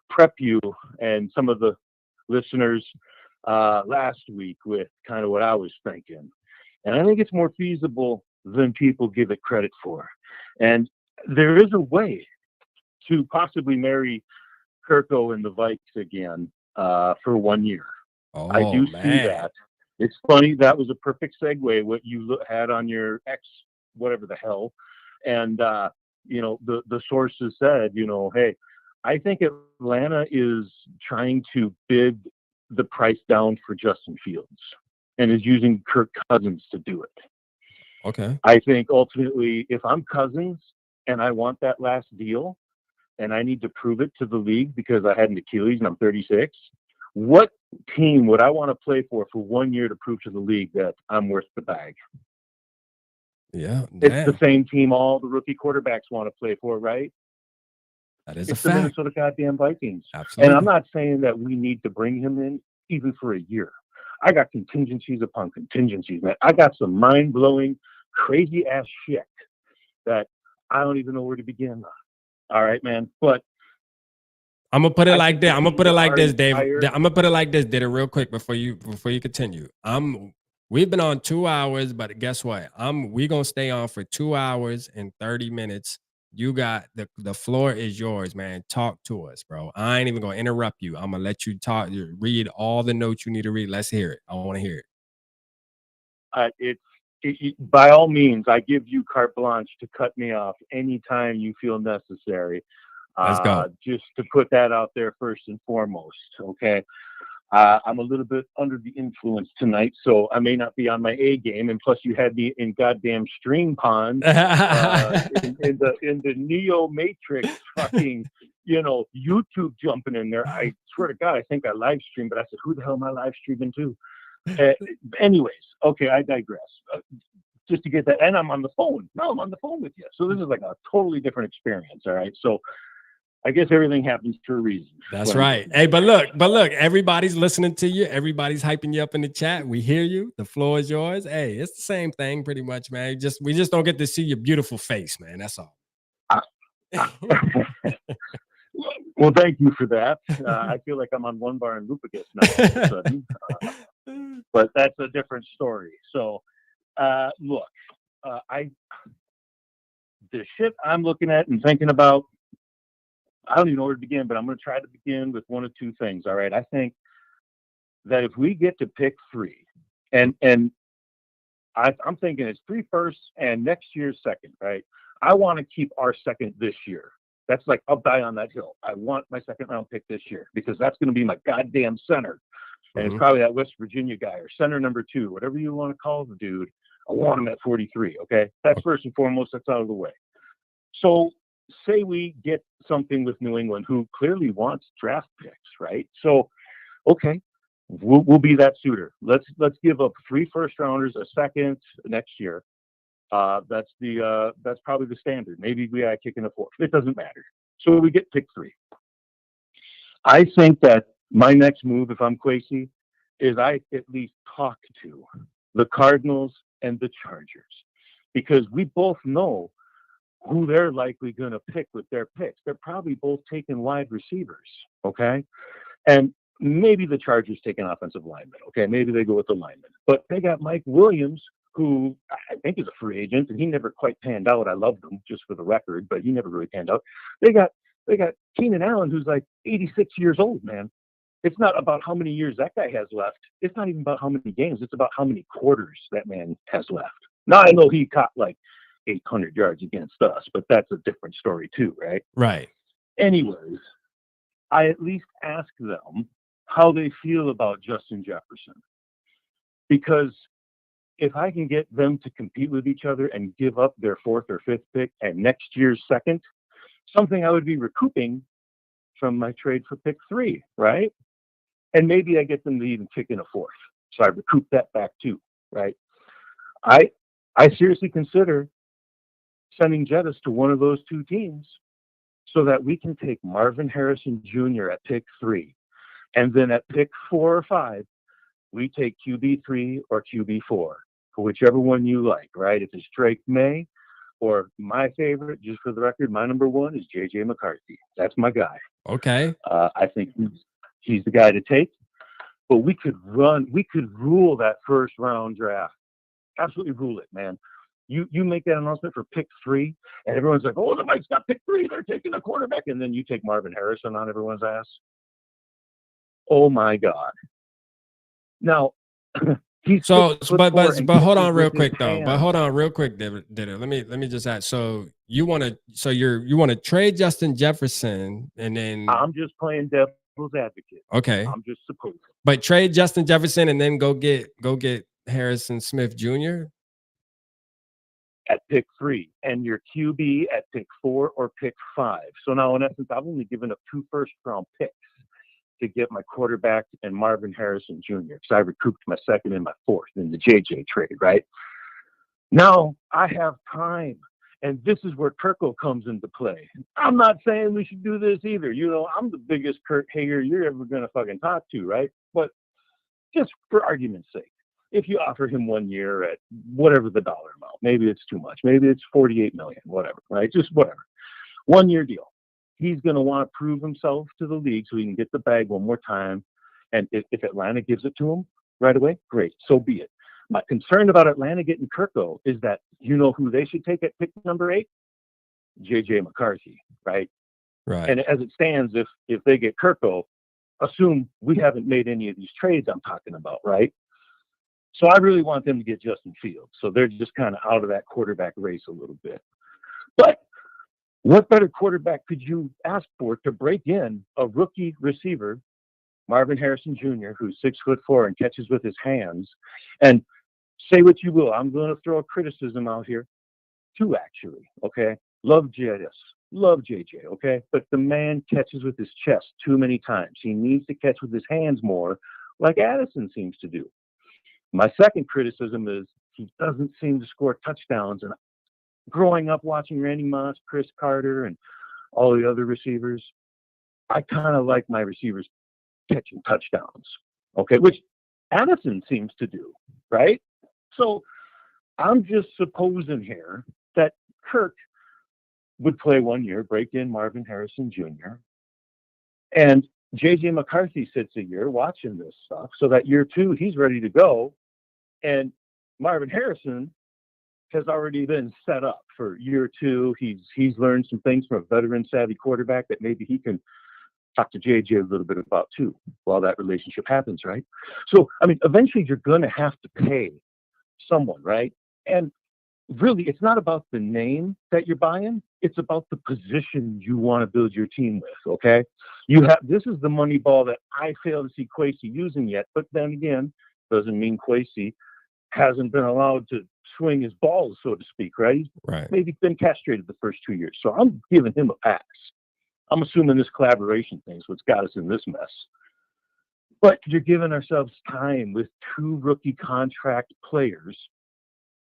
Speaker 16: prep you and some of the listeners last week with kind of what I was thinking. And I think it's more feasible than people give it credit for. And there is a way to possibly marry Kirko and the Vikes again for 1 year. I do see that. It's funny. That was a perfect segue, what you had on your X, whatever the hell. And, the sources said, hey, I think Atlanta is trying to bid the price down for Justin Fields and is using Kirk Cousins to do it.
Speaker 2: Okay.
Speaker 16: I think ultimately, if I'm Cousins and I want that last deal and I need to prove it to the league because I had an Achilles and I'm 36, what team would I want to play for 1 year to prove to the league that I'm worth the bag?
Speaker 2: Yeah.
Speaker 16: It's the same team all the rookie quarterbacks want to play for, right?
Speaker 2: That is
Speaker 16: it's
Speaker 2: a
Speaker 16: the
Speaker 2: fact.
Speaker 16: Minnesota goddamn Vikings.
Speaker 2: Absolutely.
Speaker 16: And I'm not saying that we need to bring him in even for a year. I got contingencies upon contingencies, man. I got some mind-blowing, crazy-ass shit that I don't even know where to begin on. All right, man. But
Speaker 2: I'm gonna put it like this. I'm gonna put it like this, Dave.
Speaker 16: entire-
Speaker 2: I'm gonna put it like this. Did it real quick before you continue. We've been on 2 hours, but guess what? We gonna stay on for 2 hours and 30 minutes. You got the floor is yours, man. Talk to us, bro. I ain't even gonna interrupt you. I'm gonna let you talk. Read all the notes you need to read. Let's hear it. I want to hear it.
Speaker 16: By all means, I give you carte blanche to cut me off anytime you feel necessary.
Speaker 2: Let's go.
Speaker 16: Just to put that out there first and foremost, okay? I'm a little bit under the influence tonight, so I may not be on my A game. And plus, you had me in goddamn stream pond in the Neo Matrix, fucking, YouTube jumping in there. I swear to God, I think I live streamed, but I said, who the hell am I live streaming to? Anyways, okay, I digress. Just to get that, and I'm on the phone. No, I'm on the phone with you. So this is like a totally different experience. All right, so. I guess everything happens for a reason.
Speaker 2: That's right. Hey, but look, everybody's listening to you. Everybody's hyping you up in the chat. We hear you. The floor is yours. Hey, it's the same thing pretty much, man. We just don't get to see your beautiful face, man. That's all.
Speaker 16: Well, thank you for that. I feel like I'm on One Bar and Lupagus now all of a sudden. But that's a different story. So, look, the shit I'm looking at and thinking about, I don't even know where to begin, but I'm going to try to begin with one of two things. All right. I think that if we get to pick 3, and I'm thinking it's 3 firsts and next year's second, right? I want to keep our second this year. That's like, I'll die on that hill. I want my second round pick this year because that's going to be my goddamn center. And it's probably that West Virginia guy or center number 2, whatever you want to call the dude. I want him at 43. Okay. That's first and foremost. That's out of the way. So, say we get something with New England who clearly wants draft picks, right? So, okay, we'll be that suitor. Let's give up 3 first rounders, a second next year. That's probably the standard. Maybe we are kicking a 4th. It doesn't matter. So we get pick 3. I think that my next move, if I'm Kwesi, is I at least talk to the Cardinals and the Chargers because we both know who they're likely going to pick with their picks. They're probably both taking wide receivers, okay? And maybe the Chargers take an offensive lineman, okay? Maybe they go with the lineman. But they got Mike Williams, who I think is a free agent, and he never quite panned out. I loved him, just for the record, but he never really panned out. They got Keenan Allen, who's like 86 years old, man. It's not about how many years that guy has left. It's not even about how many games. It's about how many quarters that man has left. Now, I know he caught like 800 yards against us, but that's a different story too, right?
Speaker 2: Right.
Speaker 16: Anyways, I at least ask them how they feel about Justin Jefferson. Because if I can get them to compete with each other and give up their 4th or 5th pick and next year's second, something I would be recouping from my trade for pick 3, right? And maybe I get them to even kick in a 4th. So I recoup that back too, right? I seriously consider sending Jettis to one of those 2 teams so that we can take Marvin Harrison Jr. at pick 3. And then at pick 4 or 5, we take QB3 or QB4 for whichever one you like, right? If it's Drake May, or my favorite, just for the record, my number 1 is JJ McCarthy. That's my guy.
Speaker 2: Okay.
Speaker 16: I think he's the guy to take. But we could rule that first round draft. Absolutely rule it, man. You make that announcement for pick 3, and everyone's like, oh, the Mike's got pick 3. They're taking a quarterback. And then you take Marvin Harrison on everyone's ass. Oh, my God. Now,
Speaker 2: but hold on real quick though. But hold on real quick, David. Let me just ask. So you want to trade Justin Jefferson, and then
Speaker 16: I'm just playing devil's advocate.
Speaker 2: Okay.
Speaker 16: I'm just supposing.
Speaker 2: But trade Justin Jefferson and then go get Harrison Smith Jr.
Speaker 16: at pick 3, and your QB at pick 4 or pick 5. So now, in essence, I've only given up 2 first-round picks to get my quarterback and Marvin Harrison Jr. because I recouped my 2nd and my 4th in the JJ trade, right? Now I have time, and this is where Kirko comes into play. I'm not saying we should do this either. You know, I'm the biggest Kirk hater you're ever going to fucking talk to, right? But just for argument's sake, if you offer him 1 year at whatever the dollar amount, maybe it's too much, maybe it's $48 million, whatever, right? Just whatever. 1 year deal. He's going to want to prove himself to the league so he can get the bag one more time. And if Atlanta gives it to him right away, great, so be it. My concern about Atlanta getting Kirko is that you know who they should take at pick number 8? JJ McCarthy, right?
Speaker 2: Right.
Speaker 16: And as it stands, if they get Kirko, assume we haven't made any of these trades I'm talking about, right? So I really want them to get Justin Fields. So they're just kind of out of that quarterback race a little bit. But what better quarterback could you ask for to break in a rookie receiver, Marvin Harrison Jr., who's 6'4" and catches with his hands? And say what you will, I'm going to throw a criticism out here. 2, actually, okay? Love JS, love JJ, okay? But the man catches with his chest too many times. He needs to catch with his hands more, like Addison seems to do. My second criticism is he doesn't seem to score touchdowns. And growing up watching Randy Moss, Chris Carter, and all the other receivers, I kind of like my receivers catching touchdowns, okay, which Addison seems to do, right? So I'm just supposing here that Kirk would play 1 year, break in Marvin Harrison Jr., and JJ McCarthy sits a year watching this stuff so that year 2, he's ready to go. And Marvin Harrison has already been set up for year 2. He's learned some things from a veteran savvy quarterback that maybe he can talk to JJ a little bit about too while that relationship happens, right? So, I mean, eventually you're going to have to pay someone, right? And really, it's not about the name that you're buying. It's about the position you want to build your team with, okay? This is the money ball that I fail to see Kwesi using yet. But then again, doesn't mean Kwesi hasn't been allowed to swing his balls, so to speak, right? He's maybe been castrated the first 2 years. So I'm giving him a pass. I'm assuming this collaboration thing is what's got us in this mess. But you're giving ourselves time with 2 rookie contract players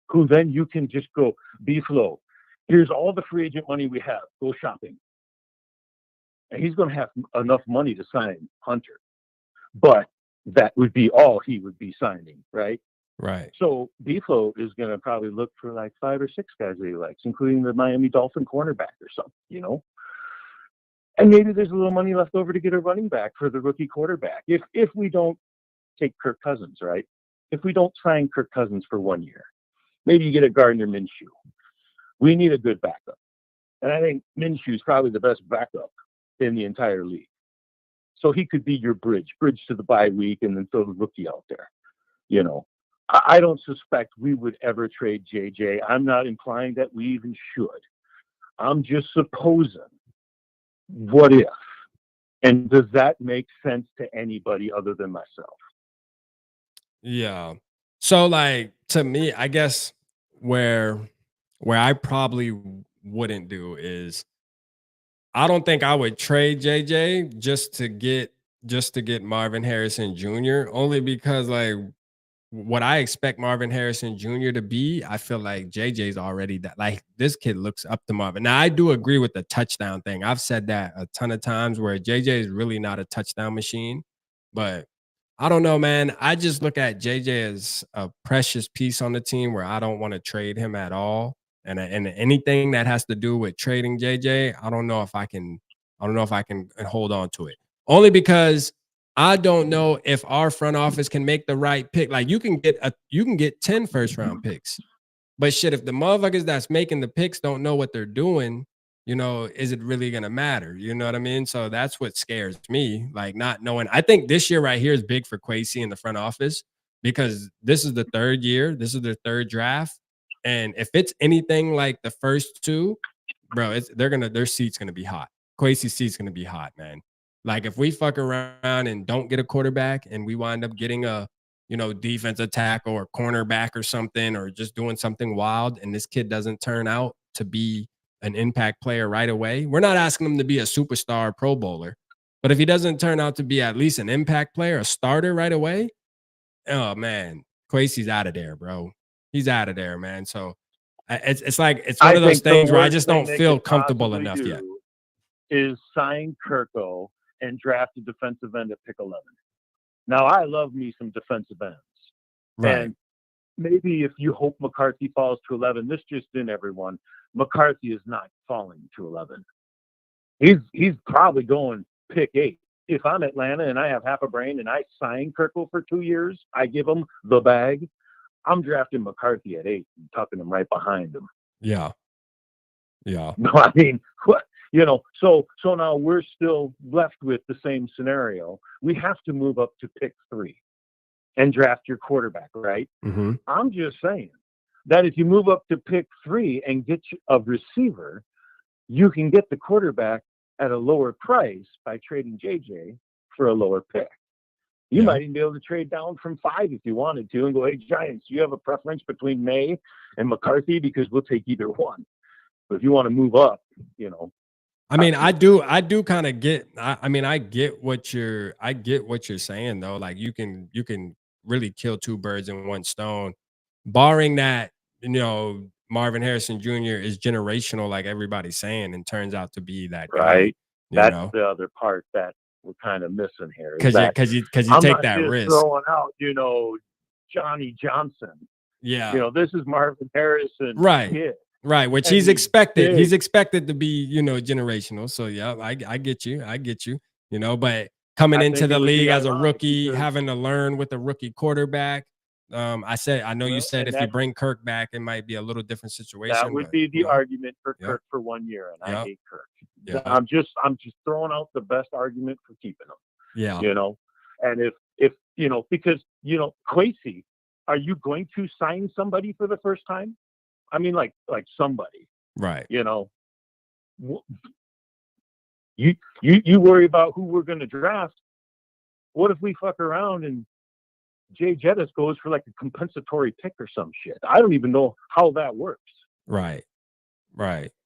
Speaker 16: who then you can just go, B-Flow, here's all the free agent money we have. Go shopping. And he's going to have enough money to sign Hunter. But that would be all he would be signing, right?
Speaker 2: Right.
Speaker 16: So B-Flow is going to probably look for like 5 or 6 guys that he likes, including the Miami Dolphin cornerback or something, you know? And maybe there's a little money left over to get a running back for the rookie quarterback. If we don't take Kirk Cousins, right? If we don't sign Kirk Cousins for 1 year, maybe you get a Gardner Minshew. We need a good backup. And I think Minshew is probably the best backup in the entire league. So he could be your bridge to the bye week and then throw the rookie out there. You know, I don't suspect we would ever trade JJ. I'm not implying that we even should. I'm just supposing, what if? And does that make sense to anybody other than myself?
Speaker 2: Yeah. So like, to me, I guess where I probably wouldn't do is I don't think I would trade JJ just to get Marvin Harrison Jr. only because like what I expect Marvin Harrison Jr. to be, I feel like JJ's already that. Like this kid looks up to Marvin. Now I do agree with the touchdown thing. I've said that a ton of times where JJ is really not a touchdown machine, but I don't know, man. I just look at JJ as a precious piece on the team where I don't want to trade him at all. And anything that has to do with trading JJ, I don't know if I can hold on to it. Only because I don't know if our front office can make the right pick. Like you can get 10 first round picks. But shit, if the motherfuckers that's making the picks don't know what they're doing, you know, is it really gonna matter? You know what I mean? So that's what scares me, like not knowing. I think this year right here is big for Kwesi in the front office because this is the third year, this is their third draft. And if it's anything like the first two, bro, their seat's gonna be hot. Kwesi's seat's gonna be hot, man. Like if we fuck around and don't get a quarterback and we wind up getting a defensive tackle or cornerback or something, or just doing something wild, and this kid doesn't turn out to be an impact player right away. We're not asking him to be a superstar Pro Bowler, but if he doesn't turn out to be at least an impact player, a starter right away, oh man, Kwesi's out of there, bro. He's out of there, man. So it's like it's one of those things where I just don't feel comfortable enough yet.
Speaker 16: Is sign Kirko and draft a defensive end at pick 11. Now, I love me some defensive ends.
Speaker 2: Right.
Speaker 16: And maybe if you hope McCarthy falls to 11, this just in, everyone, McCarthy is not falling to 11. He's probably going pick 8. If I'm Atlanta and I have half a brain and I sign Kirkle for 2 years, I give him the bag, I'm drafting McCarthy at 8 and tucking him right behind him.
Speaker 2: Yeah. Yeah.
Speaker 16: No, I mean, what? You know, so now we're still left with the same scenario. We have to move up to pick 3 and draft your quarterback, right?
Speaker 2: Mm-hmm.
Speaker 16: I'm just saying that if you move up to pick 3 and get a receiver, you can get the quarterback at a lower price by trading JJ for a lower pick. You might even be able to trade down from 5 if you wanted to and go, hey, Giants, do you have a preference between May and McCarthy? Because we'll take either one. But if you want to move up, you know.
Speaker 2: I mean, I do kind of get. I get what you're saying though. Like you can really kill 2 birds in one stone, barring that Marvin Harrison Jr. is generational, like everybody's saying, and turns out to be that
Speaker 16: right.
Speaker 2: Guy,
Speaker 16: That's the other part that we're kind of missing here.
Speaker 2: Because you take that risk.
Speaker 16: Throwing out, Johnny Johnson.
Speaker 2: Yeah.
Speaker 16: This is Marvin Harrison.
Speaker 2: Right.
Speaker 16: Kid.
Speaker 2: Right, which he's expected. He's expected to be, generational. So yeah, I get you. But coming into the league as a rookie, having to learn with a rookie quarterback. I know you said if you bring Kirk back, it might be a little different situation.
Speaker 16: That would be the argument for Kirk for 1 year, and I hate Kirk. Yeah. I'm just throwing out the best argument for keeping him.
Speaker 2: Yeah.
Speaker 16: And if because Kwesi, are you going to sign somebody for the first time? I mean, like somebody,
Speaker 2: right?
Speaker 16: You worry about who we're going to draft. What if we fuck around and Jay Jettis goes for like a compensatory pick or some shit? I don't even know how that works.
Speaker 2: Right.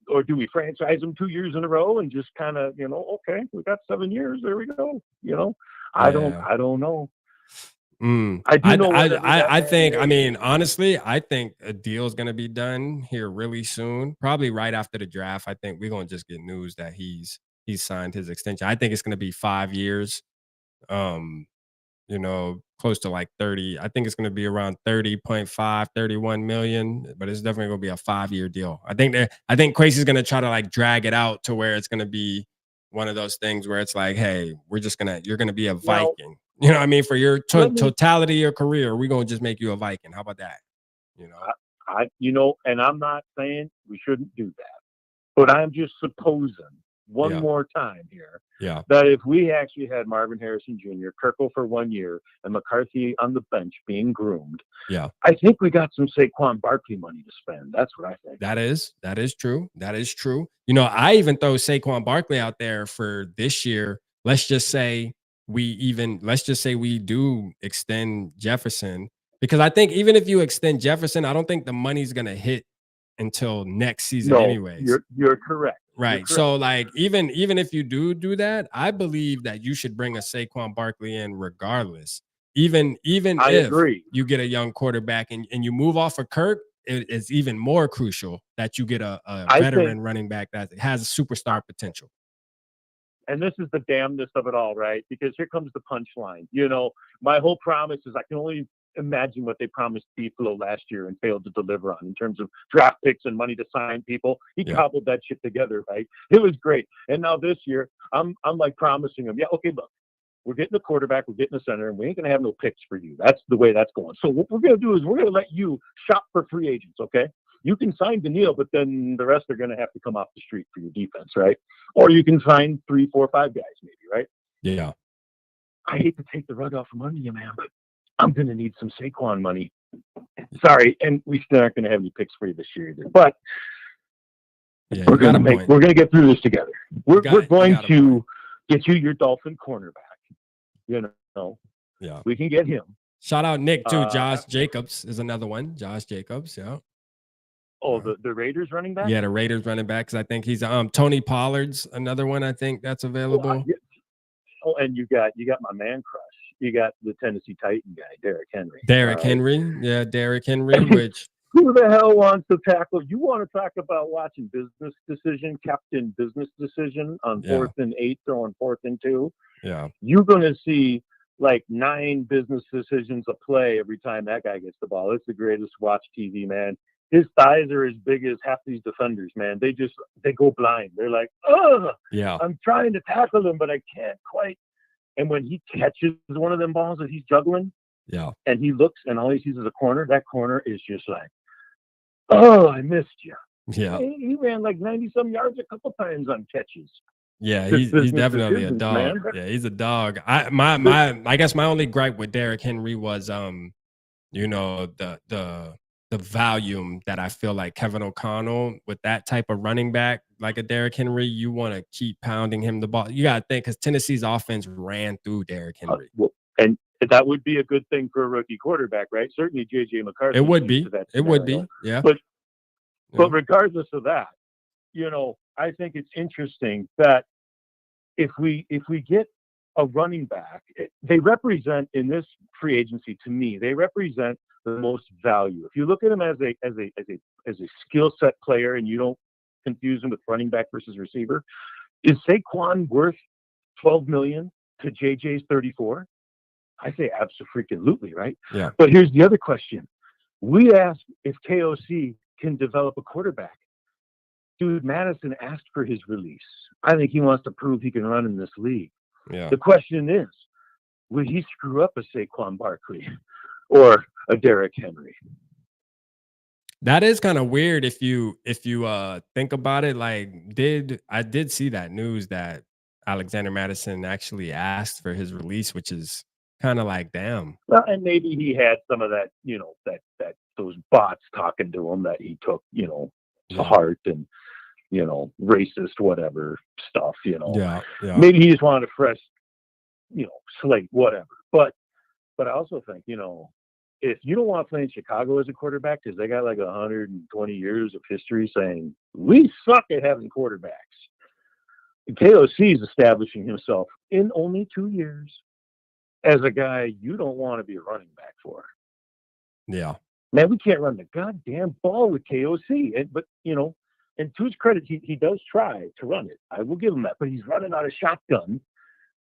Speaker 16: Or do we franchise him 2 years in a row and just kind of, okay, we got 7 years. There we go. I don't know.
Speaker 2: I think honestly, I think a deal is going to be done here really soon, probably right after the draft. I think we're going to just get news that he's signed his extension. I think it's going to be 5 years, close to like 30. I think it's going to be around 30.5, 31 million, but it's definitely going to be a 5-year deal. I think Kwesi's going to try to like drag it out to where it's going to be one of those things where it's like, hey, you're going to be a Viking. You know what I mean? For your totality of your career, we're going to just make you a Viking. How about that?
Speaker 16: And I'm not saying we shouldn't do that, but I'm just supposing one more time here that if we actually had Marvin Harrison Jr., Kirkle for 1 year, and McCarthy on the bench being groomed, I think we got some Saquon Barkley money to spend. That's what I think.
Speaker 2: That is true. I even throw Saquon Barkley out there for this year. Let's just say we do extend Jefferson, because I think even if you extend Jefferson, I don't think the money's going to hit until next season anyways.
Speaker 16: You're correct.
Speaker 2: Right. So like even if you do that, I believe that you should bring a Saquon Barkley in regardless. Even
Speaker 16: I
Speaker 2: if
Speaker 16: agree.
Speaker 2: you get a young quarterback and you move off of Kirk, it's even more crucial that you get a veteran running back that has superstar potential.
Speaker 16: And this is the damnness of it all, right? Because here comes the punchline. You know, my whole promise is I can only imagine what they promised Buffalo last year and failed to deliver on in terms of draft picks and money to sign people. He cobbled that shit together, right? It was great. And now this year, I'm like promising him, yeah, okay, look, we're getting a quarterback, we're getting a center, and we ain't gonna have no picks for you. That's the way that's going. So what we're gonna do is we're gonna let you shop for free agents, okay? You can sign Daniil, but then the rest are gonna have to come off the street for your defense, right? Or you can sign 3, 4, 5 guys, maybe, right?
Speaker 2: Yeah.
Speaker 16: I hate to take the rug off from under you, man, but I'm going to need some Saquon money. Sorry, and we still aren't going to have any picks for you this year either. But we're going to get through this together. We're going to get you your Dolphin cornerback. You know,
Speaker 2: yeah,
Speaker 16: we can get him.
Speaker 2: Shout out Nick too. Josh Jacobs is another one. Josh Jacobs, yeah.
Speaker 16: Oh, the Raiders running back?
Speaker 2: Yeah, the Raiders running backs. I think he's Tony Pollard's another one. I think that's available.
Speaker 16: Oh, and you got my man crush. You got the Tennessee Titan guy, Derrick Henry.
Speaker 2: Derrick Henry, yeah, Derrick Henry. Which
Speaker 16: who the hell wants to tackle? You want to talk about watching business decision, captain business decision on 4th and 8, throwing 4th and 2.
Speaker 2: Yeah,
Speaker 16: you're going to see like 9 business decisions a play every time that guy gets the ball. It's the greatest watch TV, man. His thighs are as big as half these defenders, man. They go blind. They're like, oh,
Speaker 2: yeah,
Speaker 16: I'm trying to tackle him, but I can't quite. And when he catches one of them balls that he's juggling,
Speaker 2: yeah,
Speaker 16: and he looks and all he sees is a corner, that corner is just like, oh, I missed you.
Speaker 2: Yeah.
Speaker 16: He ran like 90-some yards a couple times on catches.
Speaker 2: Yeah, he's definitely a dog. Man. Yeah, he's a dog. I guess my only gripe with Derrick Henry was you know, the volume that I feel like Kevin O'Connell with that type of running back like a Derrick Henry, you want to keep pounding him the ball. You got to think because Tennessee's offense ran through Derrick Henry.
Speaker 16: And that would be a good thing for a rookie quarterback, right? Certainly J.J. McCarthy.
Speaker 2: It would be. It would be. Yeah.
Speaker 16: But regardless of that, you know, I think it's interesting that if we get a running back, they represent in this free agency to me, they represent the most value. If you look at him as a skill set player and you don't confuse him with running back versus receiver, is Saquon worth $12 million to JJ's 34? I say absolutely, right?
Speaker 2: Yeah.
Speaker 16: But here's the other question. We asked if KOC can develop a quarterback. Dude, Madison asked for his release. I think he wants to prove he can run in this league.
Speaker 2: Yeah.
Speaker 16: The question is, will he screw up a Saquon Barkley or a Derrick Henry?
Speaker 2: That is kind of weird if you think about it. Like, I did see that news that Alexander Madison actually asked for his release, which is kind of like, damn.
Speaker 16: Well, and maybe he had some of that, you know, that those bots talking to him that he took, you know, to heart and, you know, racist, whatever stuff, you know.
Speaker 2: Yeah.
Speaker 16: Maybe he just wanted a fresh, you know, slate, whatever. But I also think, you know, if you don't want to play in Chicago as a quarterback, because they got like 120 years of history saying we suck at having quarterbacks. KOC is establishing himself in only 2 years as a guy you don't want to be a running back for.
Speaker 2: Yeah.
Speaker 16: Man, we can't run the goddamn ball with KOC. But, you know, and to his credit, he does try to run it. I will give him that. But he's running out of shotgun,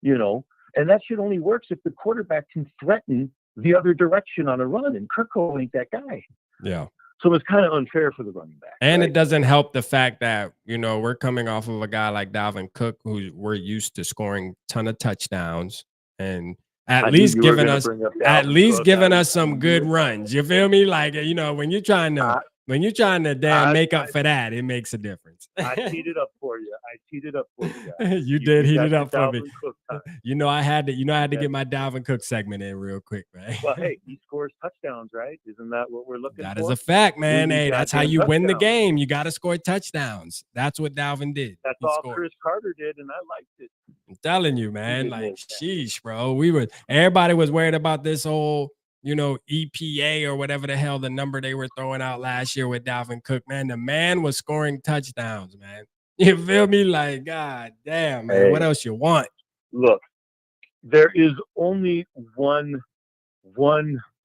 Speaker 16: you know, and that shit only works if the quarterback can threaten the other direction on a run. And Kirk ain't that guy.
Speaker 2: Yeah.
Speaker 16: So it's kind of unfair for the running back.
Speaker 2: And
Speaker 16: right?
Speaker 2: It doesn't help the fact that, you know, we're coming off of a guy like Dalvin Cook, who we're used to scoring a ton of touchdowns and at least giving us some good runs. You feel me? Like, you know, when you're trying to damn make up for that, it makes a difference.
Speaker 16: I teed it up for you.
Speaker 2: You did heat it up for me. You know, I had to get my Dalvin Cook segment in real quick, right?
Speaker 16: Well, hey, he scores touchdowns, right? Isn't that what we're looking for?
Speaker 2: That is a fact, man. Hey, that's how you win the game. You got to score touchdowns. That's what Dalvin did.
Speaker 16: That's all Chris Carter did, and I liked it.
Speaker 2: I'm telling you, man. Like, sheesh, bro. Everybody was worried about this whole, you know, EPA or whatever the hell the number they were throwing out last year with Dalvin Cook. Man, the man was scoring touchdowns, man. You feel me? Like, God damn, man. What
Speaker 16: Hey.
Speaker 2: else you want?
Speaker 16: Look, there is only one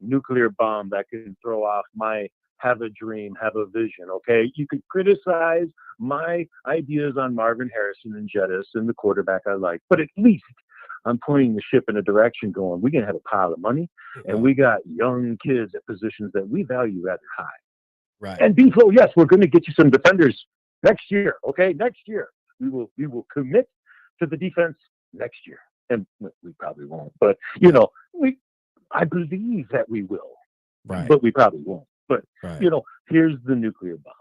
Speaker 16: nuclear bomb that can throw off my have a dream, have a vision. Okay, you could criticize my ideas on Marvin Harrison and Jettis and the quarterback I like, but at least I'm pointing the ship in a direction going, we're going to have a pile of money and we got young kids at positions that we value rather high.
Speaker 2: Right.
Speaker 16: And B-Flow, yes, we're going to get you some defenders next year. Okay, next year we will commit to the defense next year, and we probably won't. But you know, I believe that we will.
Speaker 2: Right.
Speaker 16: But we probably won't. But
Speaker 2: Right.
Speaker 16: you know, here's the nuclear bomb.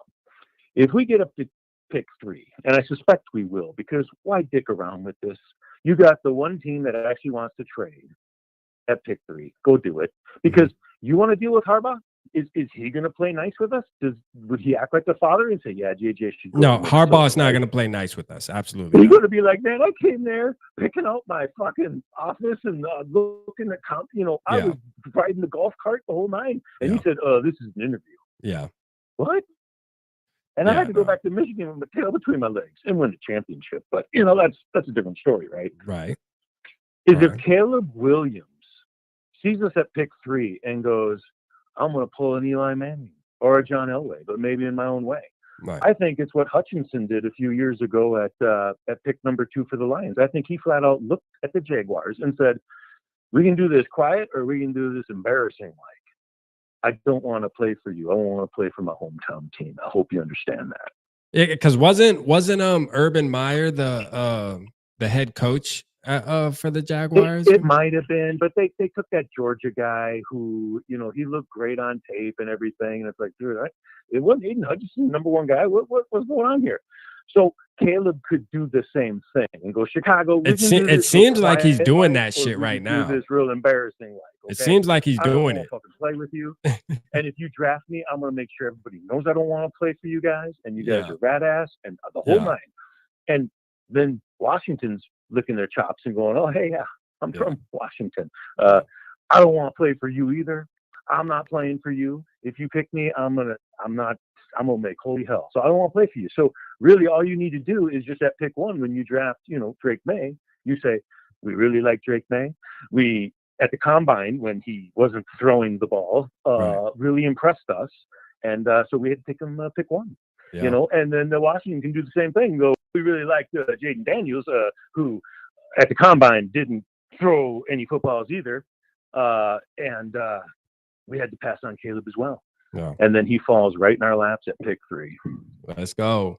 Speaker 16: If we get up to pick 3, and I suspect we will, because why dick around with this? You got the one team that actually wants to trade at pick 3. Go do it. Because you want to deal with Harbaugh? Is he going to play nice with us? Would he act like the father and say, "Yeah, JJ should go"?
Speaker 2: No, Harbaugh's not going to play nice with us. Absolutely.
Speaker 16: He's
Speaker 2: not.
Speaker 16: going to be like, "Man, I came there picking out my fucking office and looking at I
Speaker 2: Yeah.
Speaker 16: was riding the golf cart the whole nine." And he said, "This is an interview."
Speaker 2: Yeah.
Speaker 16: What? And I
Speaker 2: Yeah,
Speaker 16: had to go back to Michigan with my tail between my legs and win the championship. But that's a different story, right?
Speaker 2: Right.
Speaker 16: If Caleb Williams sees us at pick 3 and goes, "I'm going to pull an Eli Manning or a John Elway, but maybe in my own way."
Speaker 2: Right.
Speaker 16: I think it's what Hutchinson did a few years ago at pick number 2 for the Lions. I think he flat out looked at the Jaguars and said, "We can do this quiet or we can do this embarrassing like. I don't want to play for you. I want to play for my hometown team." I hope you understand that.
Speaker 2: Because wasn't Urban Meyer the head coach for the Jaguars?
Speaker 16: It might have been, but they took that Georgia guy who, he looked great on tape and everything. And it's like, dude, it wasn't Aiden Hutchinson, number 1 guy. What's going on here? So Caleb could do the same thing and go, "Chicago."
Speaker 2: It seems like he's doing that shit right now.
Speaker 16: Do this real embarrassing like. Okay?
Speaker 2: It seems like he's
Speaker 16: I don't
Speaker 2: doing
Speaker 16: wanna
Speaker 2: it.
Speaker 16: fucking play with you, and if you draft me, I'm gonna make sure everybody knows I don't want to play for you guys, and you guys
Speaker 2: Yeah.
Speaker 16: are rat ass and the whole
Speaker 2: Yeah.
Speaker 16: nine. And then Washington's licking their chops and going, "Oh, hey, yeah, I'm from Washington. I don't want to play for you either. I'm not playing for you. If you pick me, I'm gonna make holy hell. So I don't want to play for you." So really, all you need to do is just at pick 1 when you draft, Drake May, you say, "We really like Drake May. We at the combine when he wasn't throwing the ball, really impressed us, and so we had to pick him pick 1."
Speaker 2: Yeah.
Speaker 16: And then the Washington can do the same thing. Go, "We really like Jaden Daniels, who at the combine didn't throw any footballs either, and we had to pass on Caleb as well."
Speaker 2: Yeah.
Speaker 16: And then he falls right in our laps at pick 3.
Speaker 2: Let's go,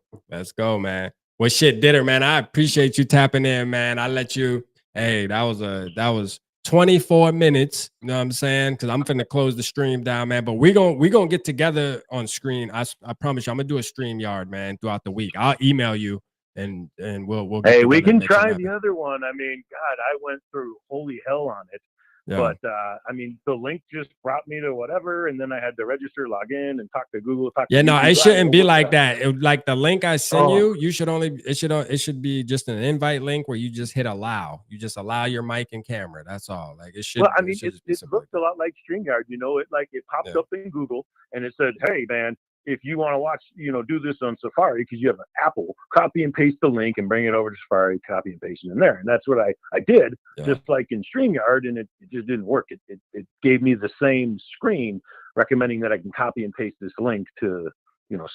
Speaker 2: man. Well, shit, Ditter, man. I appreciate you tapping in, man. I let you. Hey, that was 24 minutes. You know what I'm saying? Because I'm finna close the stream down, man. But we gonna get together on screen. I promise you, I'm gonna do a StreamYard, man, throughout the week. I'll email you and we'll. Get
Speaker 16: Hey, we
Speaker 2: together
Speaker 16: can
Speaker 2: and make something
Speaker 16: try
Speaker 2: happen.
Speaker 16: the other one. I mean, God, I went through holy hell on it.
Speaker 2: Yeah.
Speaker 16: But I mean, the link just brought me to whatever, and then I had to register, log in, and talk to Google.
Speaker 2: Yeah, no, it shouldn't be like that. Like the link I send
Speaker 16: Oh.
Speaker 2: you it should be just an invite link where you just hit allow. You just allow your mic and camera. That's all. Like it should.
Speaker 16: Well, I mean,
Speaker 2: should
Speaker 16: it
Speaker 2: just be simple.
Speaker 16: looked a lot like StreamYard. It popped
Speaker 2: Yeah.
Speaker 16: up in Google, and it said, "Hey, man, if you want to watch, do this on Safari because you have an Apple, copy and paste the link and bring it over to Safari, copy and paste it in there." And that's what I did, just like in StreamYard, and it just didn't work. It gave me the same screen recommending that I can copy and paste this link to,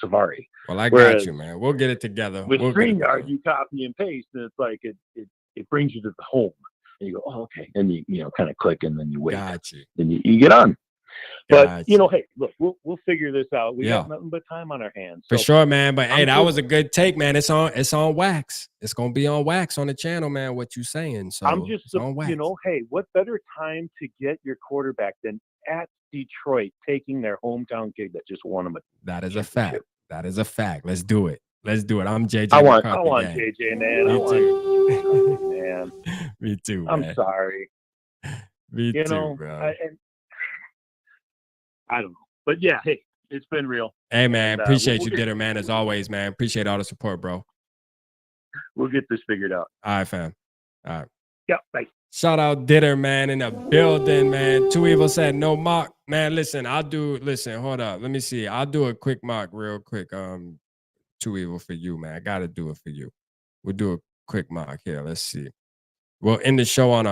Speaker 16: Safari.
Speaker 2: Well, I
Speaker 16: Whereas
Speaker 2: got you, man. We'll get it together.
Speaker 16: With
Speaker 2: We'll get it
Speaker 16: StreamYard,
Speaker 2: together.
Speaker 16: you copy and paste, and it's like it brings you to the home, and you go, "Oh, okay," and you kind of click, and then you wait,
Speaker 2: Got you.
Speaker 16: then you get on. But
Speaker 2: Gotcha.
Speaker 16: hey, look, we'll figure this out. We
Speaker 2: Yeah.
Speaker 16: got nothing but time on our hands.
Speaker 2: For
Speaker 16: So
Speaker 2: sure, man. But hey,
Speaker 16: I'm
Speaker 2: that
Speaker 16: good.
Speaker 2: was a good take, man. It's on wax. It's gonna be on wax on the channel, man. What you saying? So
Speaker 16: I'm just,
Speaker 2: it's on wax.
Speaker 16: hey, what better time to get your quarterback than at Detroit taking their hometown kid that just won them a
Speaker 2: That is a fact. That is a fact. Let's do it. I'm JJ.
Speaker 16: I want
Speaker 2: McCarthy, gang.
Speaker 16: JJ, man.
Speaker 2: Me
Speaker 16: I want
Speaker 2: too.
Speaker 16: man.
Speaker 2: Me too,
Speaker 16: I'm
Speaker 2: man.
Speaker 16: sorry.
Speaker 2: Me
Speaker 16: You
Speaker 2: too,
Speaker 16: know,
Speaker 2: bro.
Speaker 16: I don't know. But yeah, hey, it's been real.
Speaker 2: Hey, man.
Speaker 16: And,
Speaker 2: Appreciate
Speaker 16: we'll
Speaker 2: you, Ditter, man. As always, man. Appreciate all the support, bro.
Speaker 16: We'll get this figured out.
Speaker 2: All right, fam. All right.
Speaker 16: Yeah, bye.
Speaker 2: Shout out Ditter, man, in the building, man. Too Evil said no mock. Man, listen, hold up. Let me see. I'll do a quick mock real quick. too evil for you, man. I gotta do it for you. We'll do a quick mock here. Let's see. We'll end the show on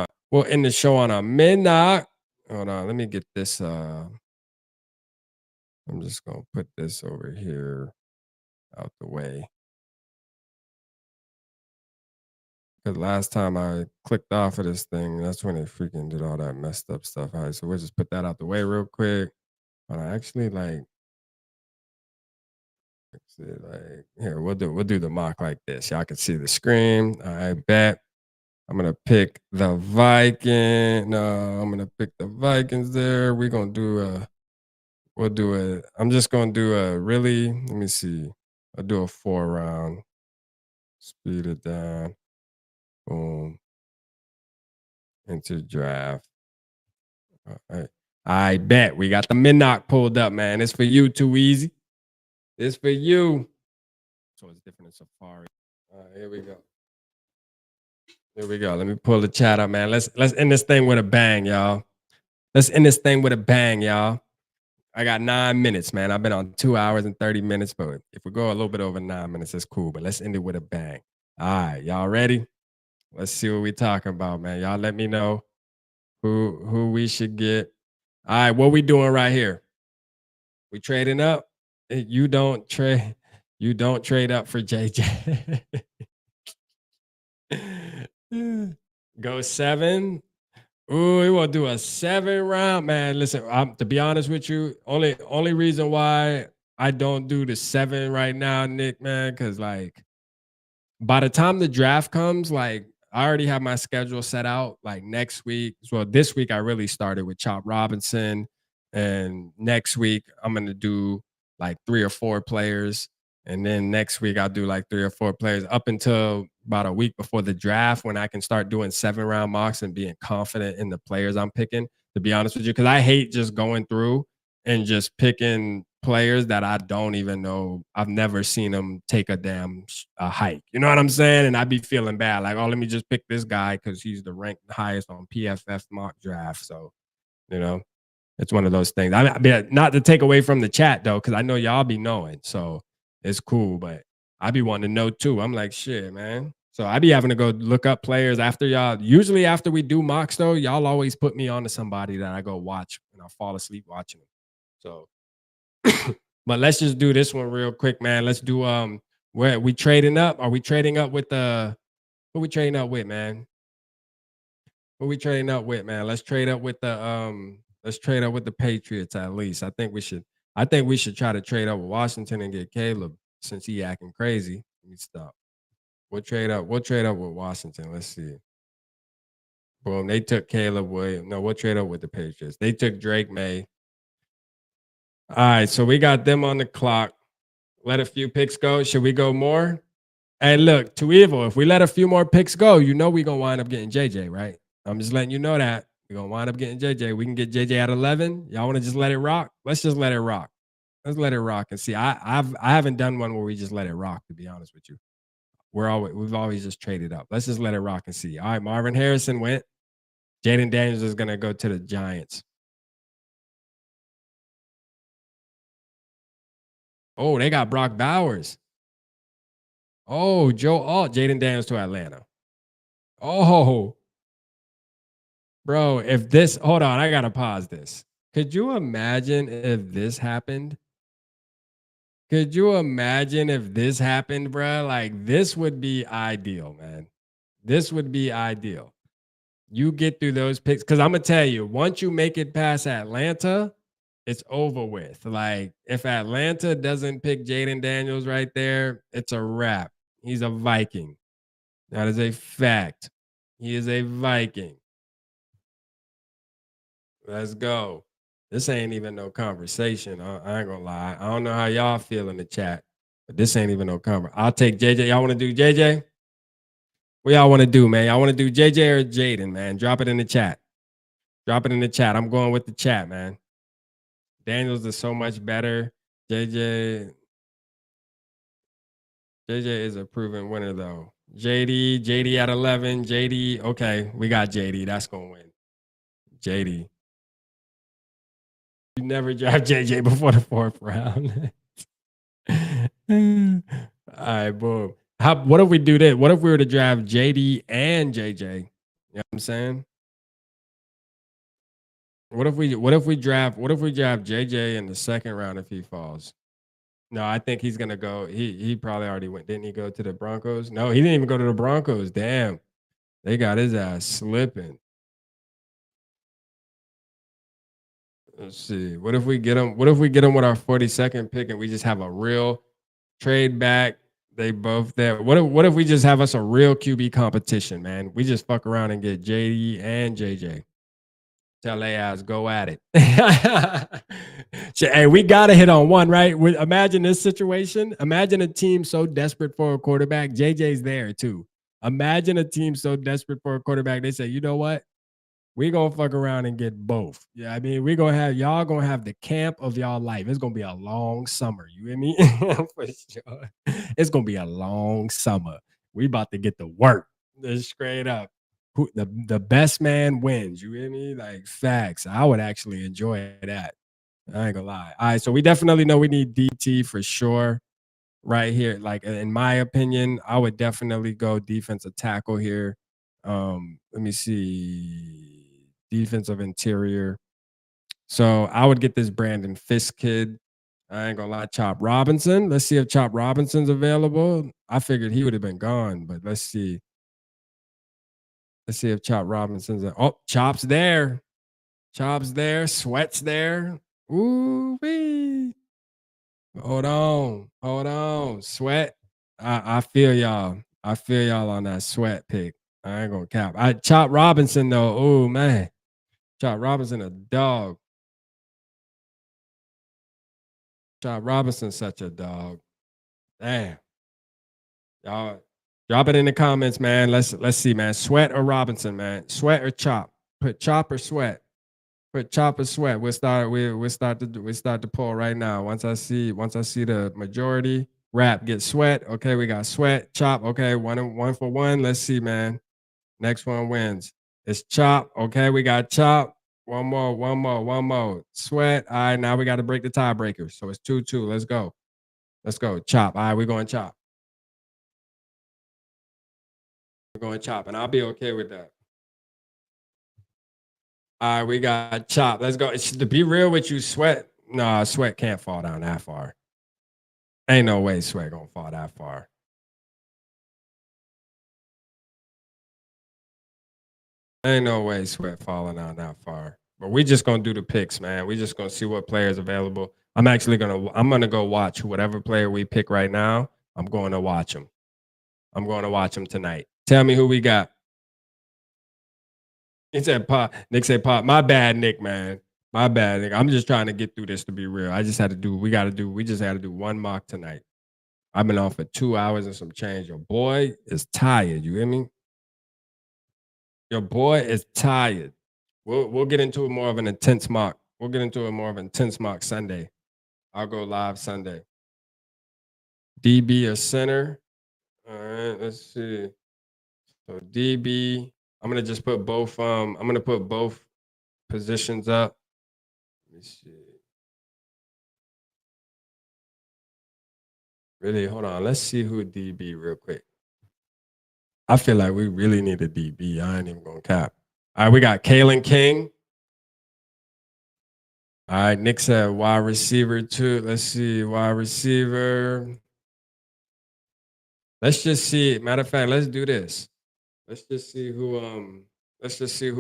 Speaker 2: a midnight. Hold on, let me get this. I'm just gonna put this over here out the way. Because last time I clicked off of this thing, that's when it freaking did all that messed up stuff. All right, so we'll just put that out the way real quick. But I actually like, let's see, like here, we'll do the mock like this. Y'all can see the screen. I bet. I'm gonna pick the Viking. No, I'm gonna pick the Vikings there. We're gonna do I'm just gonna do a really, let me see. I'll do a 4-round. Speed it down. Boom. Into draft. All right. I bet we got the midnight pulled up, man. It's for you, too easy. It's for you. So it's different in Safari. All right, here we go. Here we go. Let me pull the chat up, man. Let's end this thing with a bang, y'all. Let's end this thing with a bang, y'all. I got 9 minutes, man. I've been on 2 hours and 30 minutes, but if we go a little bit over 9 minutes, it's cool. But let's end it with a bang. All right, y'all ready? Let's see what we talking about, man. Y'all let me know who we should get. All right, what we doing right here? We trading up? You don't trade up for JJ. Go 7. Ooh, we want to do a 7-round, man. Listen, to be honest with you, only reason why I don't do the 7 right now, Nick, man, because like by the time the draft comes, like I already have my schedule set out. Like next week, well, this week I really started with Chop Robinson, and next week I'm gonna do like 3 or 4 players. And then next week I'll do like 3 or 4 players up until about a week before the draft when I can start doing 7-round mocks and being confident in the players I'm picking, to be honest with you. Because I hate just going through and just picking players that I don't even know. I've never seen them take a hike. You know what I'm saying? And I'd be feeling bad. Like, oh, let me just pick this guy because he's the ranked highest on PFF mock draft. So, you know, it's one of those things. I mean, not to take away from the chat, though, because I know y'all be knowing. So it's cool, but I be wanting to know too. I'm like, shit, man. So I be having to go look up players after y'all. Usually after we do mocks, though, y'all always put me on to somebody that I go watch and I fall asleep watching them. So, but let's just do this one real quick, man. Let's do where we trading up? Are we trading up with who we trading up with, man? Who we trading up with, man? Let's trade up with the Patriots at least. I think we should try to trade up with Washington and get Caleb since he acting crazy. Let me stop. We'll trade up with Washington. Let's see. Boom. They took Caleb Williams. No, we'll trade up with the Patriots. They took Drake May. All right, so we got them on the clock. Let a few picks go. Should we go more? Hey, look, too evil. If we let a few more picks go, you know we're going to wind up getting JJ, right? I'm just letting you know that. We're going to wind up getting JJ. We can get JJ at 11. Y'all want to just let it rock? Let's just let it rock. Let's let it rock and see. I haven't done one where we just let it rock, to be honest with you. We've always just traded up. Let's just let it rock and see. All right, Marvin Harrison went. Jaden Daniels is going to go to the Giants. Oh, they got Brock Bowers. Oh, Joe Alt, Jaden Daniels to Atlanta. Oh, bro, hold on, I got to pause this. Could you imagine if this happened? Could you imagine if this happened, bro? Like, this would be ideal, man. This would be ideal. You get through those picks. Because I'm going to tell you, once you make it past Atlanta, it's over with. Like, if Atlanta doesn't pick Jaden Daniels right there, it's a wrap. He's a Viking. That is a fact. He is a Viking. Let's go. This ain't even no conversation. I ain't gonna lie. I don't know how y'all feel in the chat, but this ain't even no conversation. I'll take JJ. Y'all want to do JJ? What y'all want to do, man? Y'all want to do JJ or Jaden, man? Drop it in the chat. Drop it in the chat. I'm going with the chat, man. Daniels is so much better. JJ is a proven winner, though. JD at 11. JD, okay, we got JD. That's going to win. JD. You never draft JJ before the 4th round. right, boom. What if we do this? What if we were to draft JD and JJ? You know what I'm saying? What if we draft JJ in the second round if he falls? No, I think he's gonna go. He probably already went. Didn't he go to the Broncos? No, he didn't even go to the Broncos. Damn. They got his ass slipping. Let's see. What if we get him? What if we get him with our 42nd pick and we just have a real trade back? They both there. What if we just have us a real QB competition, man? We just fuck around and get JD and JJ. Tell they ass go at it. Hey, we gotta hit on one, right? Imagine this situation. Imagine a team so desperate for a quarterback. JJ's there too. Imagine a team so desperate for a quarterback. They say, you know what? We gonna fuck around and get both. Yeah, I mean, y'all gonna have the camp of y'all life. It's gonna be a long summer. You hear me? For sure. It's gonna be a long summer. We about to get to work. Just straight up. Who the best man wins. You hear me? Like facts. I would actually enjoy that. I ain't gonna lie. All right, so we definitely know we need DT for sure. Right here. Like in my opinion, I would definitely go defensive tackle here. Let me see. Defensive interior. So I would get this Brandon Fisk kid. I ain't gonna lie, Chop Robinson. Let's see if Chop Robinson's available. I figured he would have been gone, but let's see. Let's see if Chop Robinson's Chop's there. Chop's there. Sweat's there. Ooh wee. Hold on. Sweat. I feel y'all. I feel y'all on that Sweat pick. I ain't gonna cap. I Chop Robinson though. Oh man. Chop Robinson a dog. Chop Robinson's such a dog. Damn. Y'all drop it in the comments, man. Let's see, man. Sweat or Robinson, man. Sweat or Chop. Put Chop or Sweat. Put Chop or Sweat. We'll start the poll right now. Once I see the majority, Rap get Sweat. Okay, we got Sweat, Chop. Okay, one for one. Let's see, man. Next one wins. It's Chop. Okay, we got Chop. One more. Sweat. All right, now we got to break the tiebreaker. So it's 2-2. Let's go. Chop. All right, we're going Chop. We're going Chop, and I'll be okay with that. All right, we got Chop. Let's go. To be real with you, Sweat. No, Sweat can't fall down that far. Ain't no way Sweat gonna fall that far. Ain't no way Sweat falling down that far. But we just gonna do the picks, man. We just gonna see what players available. I'm gonna go watch whatever player we pick right now. I'm going to watch him. I'm going to watch him tonight. Tell me who we got. He said Pop. Nick said Pop. My bad, Nick, man. My bad, Nick. I'm just trying to get through this to be real. We just had to do one mock tonight. I've been on for 2 hours and some change. Your boy is tired. You hear me? Your boy is tired. We'll get into more of an intense mock. We'll get into a more of an intense mock Sunday. I'll go live Sunday. DB or center. All right, let's see. So DB, I'm gonna just put both. I'm gonna put both positions up. Let me see. Really, hold on. Let's see who DB real quick. I feel like we really need a DB. I ain't even gonna cap. All right, we got Kalen King. All right, Nick said wide receiver too. Let's see, wide receiver. Let's just see. Matter of fact, let's do this. Let's just see who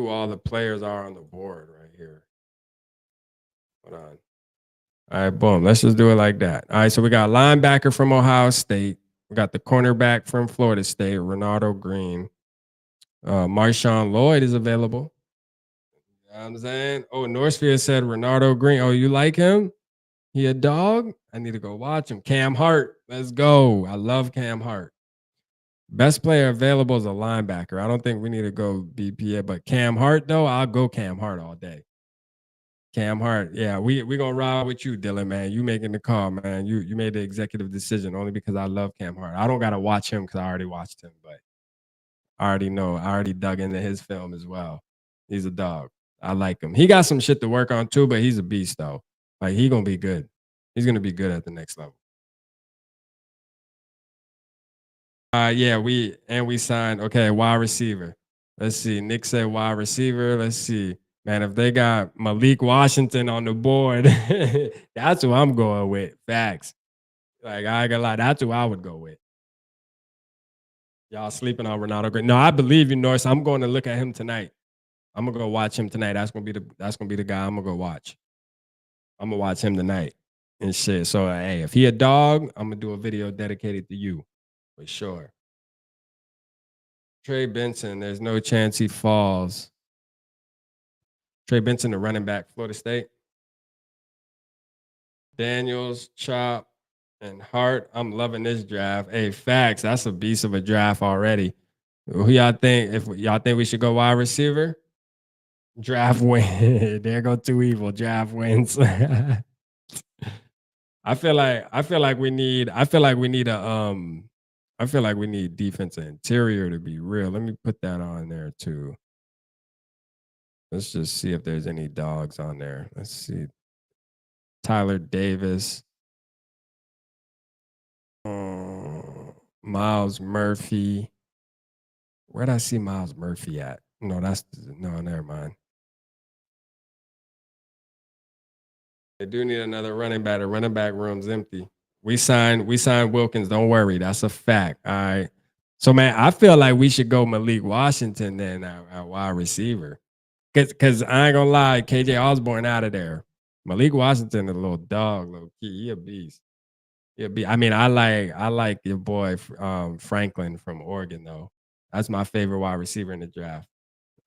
Speaker 2: all the players are on the board right here. Hold on. All right, boom. Let's just do it like that. All right, so we got linebacker from Ohio State. We got the cornerback from Florida State, Ronaldo Green. Marshawn Lloyd is available. You know what I'm saying? Oh, Northfield said Ronaldo Green. Oh, you like him? He a dog? I need to go watch him. Cam Hart. Let's go. I love Cam Hart. Best player available is a linebacker. I don't think we need to go BPA, but Cam Hart, though, I'll go Cam Hart all day. Cam Hart. Yeah, we gonna ride with you, Dylan, man. You making the call, man. You made the executive decision only because I love Cam Hart. I don't gotta watch him because I already watched him, but I already know. I already dug into his film as well. He's a dog. I like him. He got some shit to work on too, but he's a beast though. Like he gonna be good. He's gonna be good at the next level. Yeah, we signed. Okay, wide receiver. Let's see. Nick said wide receiver. Let's see. Man, if they got Malik Washington on the board, that's who I'm going with. Facts. Like, I ain't gonna lie, that's who I would go with. Y'all sleeping on Ronaldo Gray. No, I believe you, Norris. I'm going to look at him tonight. I'm gonna go watch him tonight. That's gonna be the guy I'm gonna go watch. I'm gonna watch him tonight and shit. So hey, if he a dog, I'm gonna do a video dedicated to you for sure. Trey Benson, there's no chance he falls. Trey Benson, the running back, Florida State. Daniels, Chop, and Hart. I'm loving this draft. Hey, facts. That's a beast of a draft already. Who y'all think? If y'all think we should go wide receiver, draft win. There go Too Evil. Draft wins. I feel like we need defense and interior to be real. Let me put that on there too. Let's just see if there's any dogs on there. Let's see. Tyler Davis. Miles Murphy. Where'd I see Miles Murphy at? No, never mind. They do need another running back. The running back room's empty. We signed Wilkins. Don't worry. That's a fact. All right. So, man, I feel like we should go Malik Washington then at wide receiver. Because I ain't going to lie, KJ Osborne out of there. Malik Washington, a little dog, low key. He a beast. I mean, I like your boy Franklin from Oregon, though. That's my favorite wide receiver in the draft.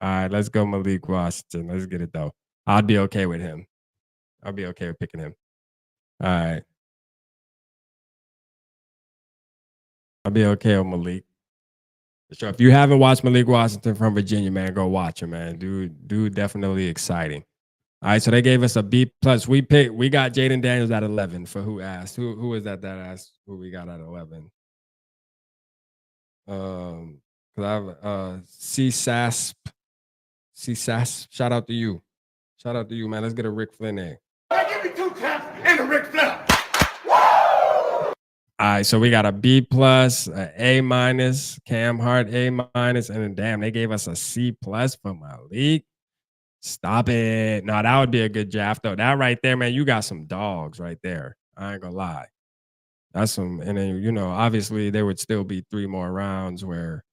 Speaker 2: All right, let's go Malik Washington. Let's get it, though. I'll be okay with him. I'll be okay with picking him. All right. I'll be okay with Malik. So if you haven't watched Malik Washington from Virginia, man, go watch him, man. Dude, definitely exciting. All right, so they gave us a B+. We got Jaden Daniels at 11 for who asked. Who is that asked who we got at 11? Because I have C-Sasp. Shout out to you. Shout out to you, man. Let's get a Rick Flynn egg.
Speaker 5: Give me 2 taps and a Ric Flair.
Speaker 2: All right, so we got a B+, A-, Cam Hart, A-, and then damn, they gave us a C+ for Malik. Stop it. No, that would be a good draft, though. That right there, man, you got some dogs right there. I ain't gonna lie. That's some, and then, obviously there would still be 3 more rounds where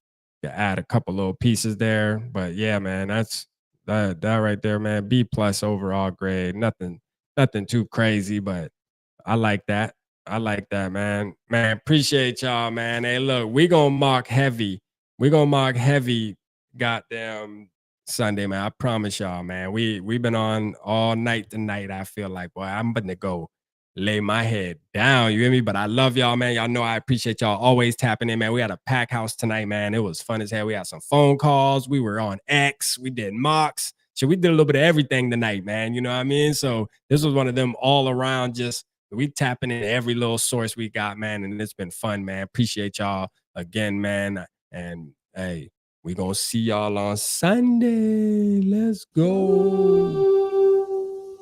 Speaker 2: you add a couple little pieces there. But yeah, man, that's that right there, man. B+ overall grade. Nothing too crazy, but I like that. I like that, man. Man, appreciate y'all, man. Hey, look, we gonna mark heavy. Goddamn Sunday, man. I promise y'all, man. We've been on all night tonight. I feel like, boy, I'm about to go lay my head down. You hear me? But I love y'all, man. Y'all know I appreciate y'all always tapping in, man. We had a pack house tonight, man. It was fun as hell. We had some phone calls. We were on X. We did mocks. So we did a little bit of everything tonight, man. You know what I mean? So this was one of them all around just we tapping in every little source we got, man, and it's been fun, man. Appreciate y'all again, man. And hey, we gonna see y'all on Sunday. Let's go.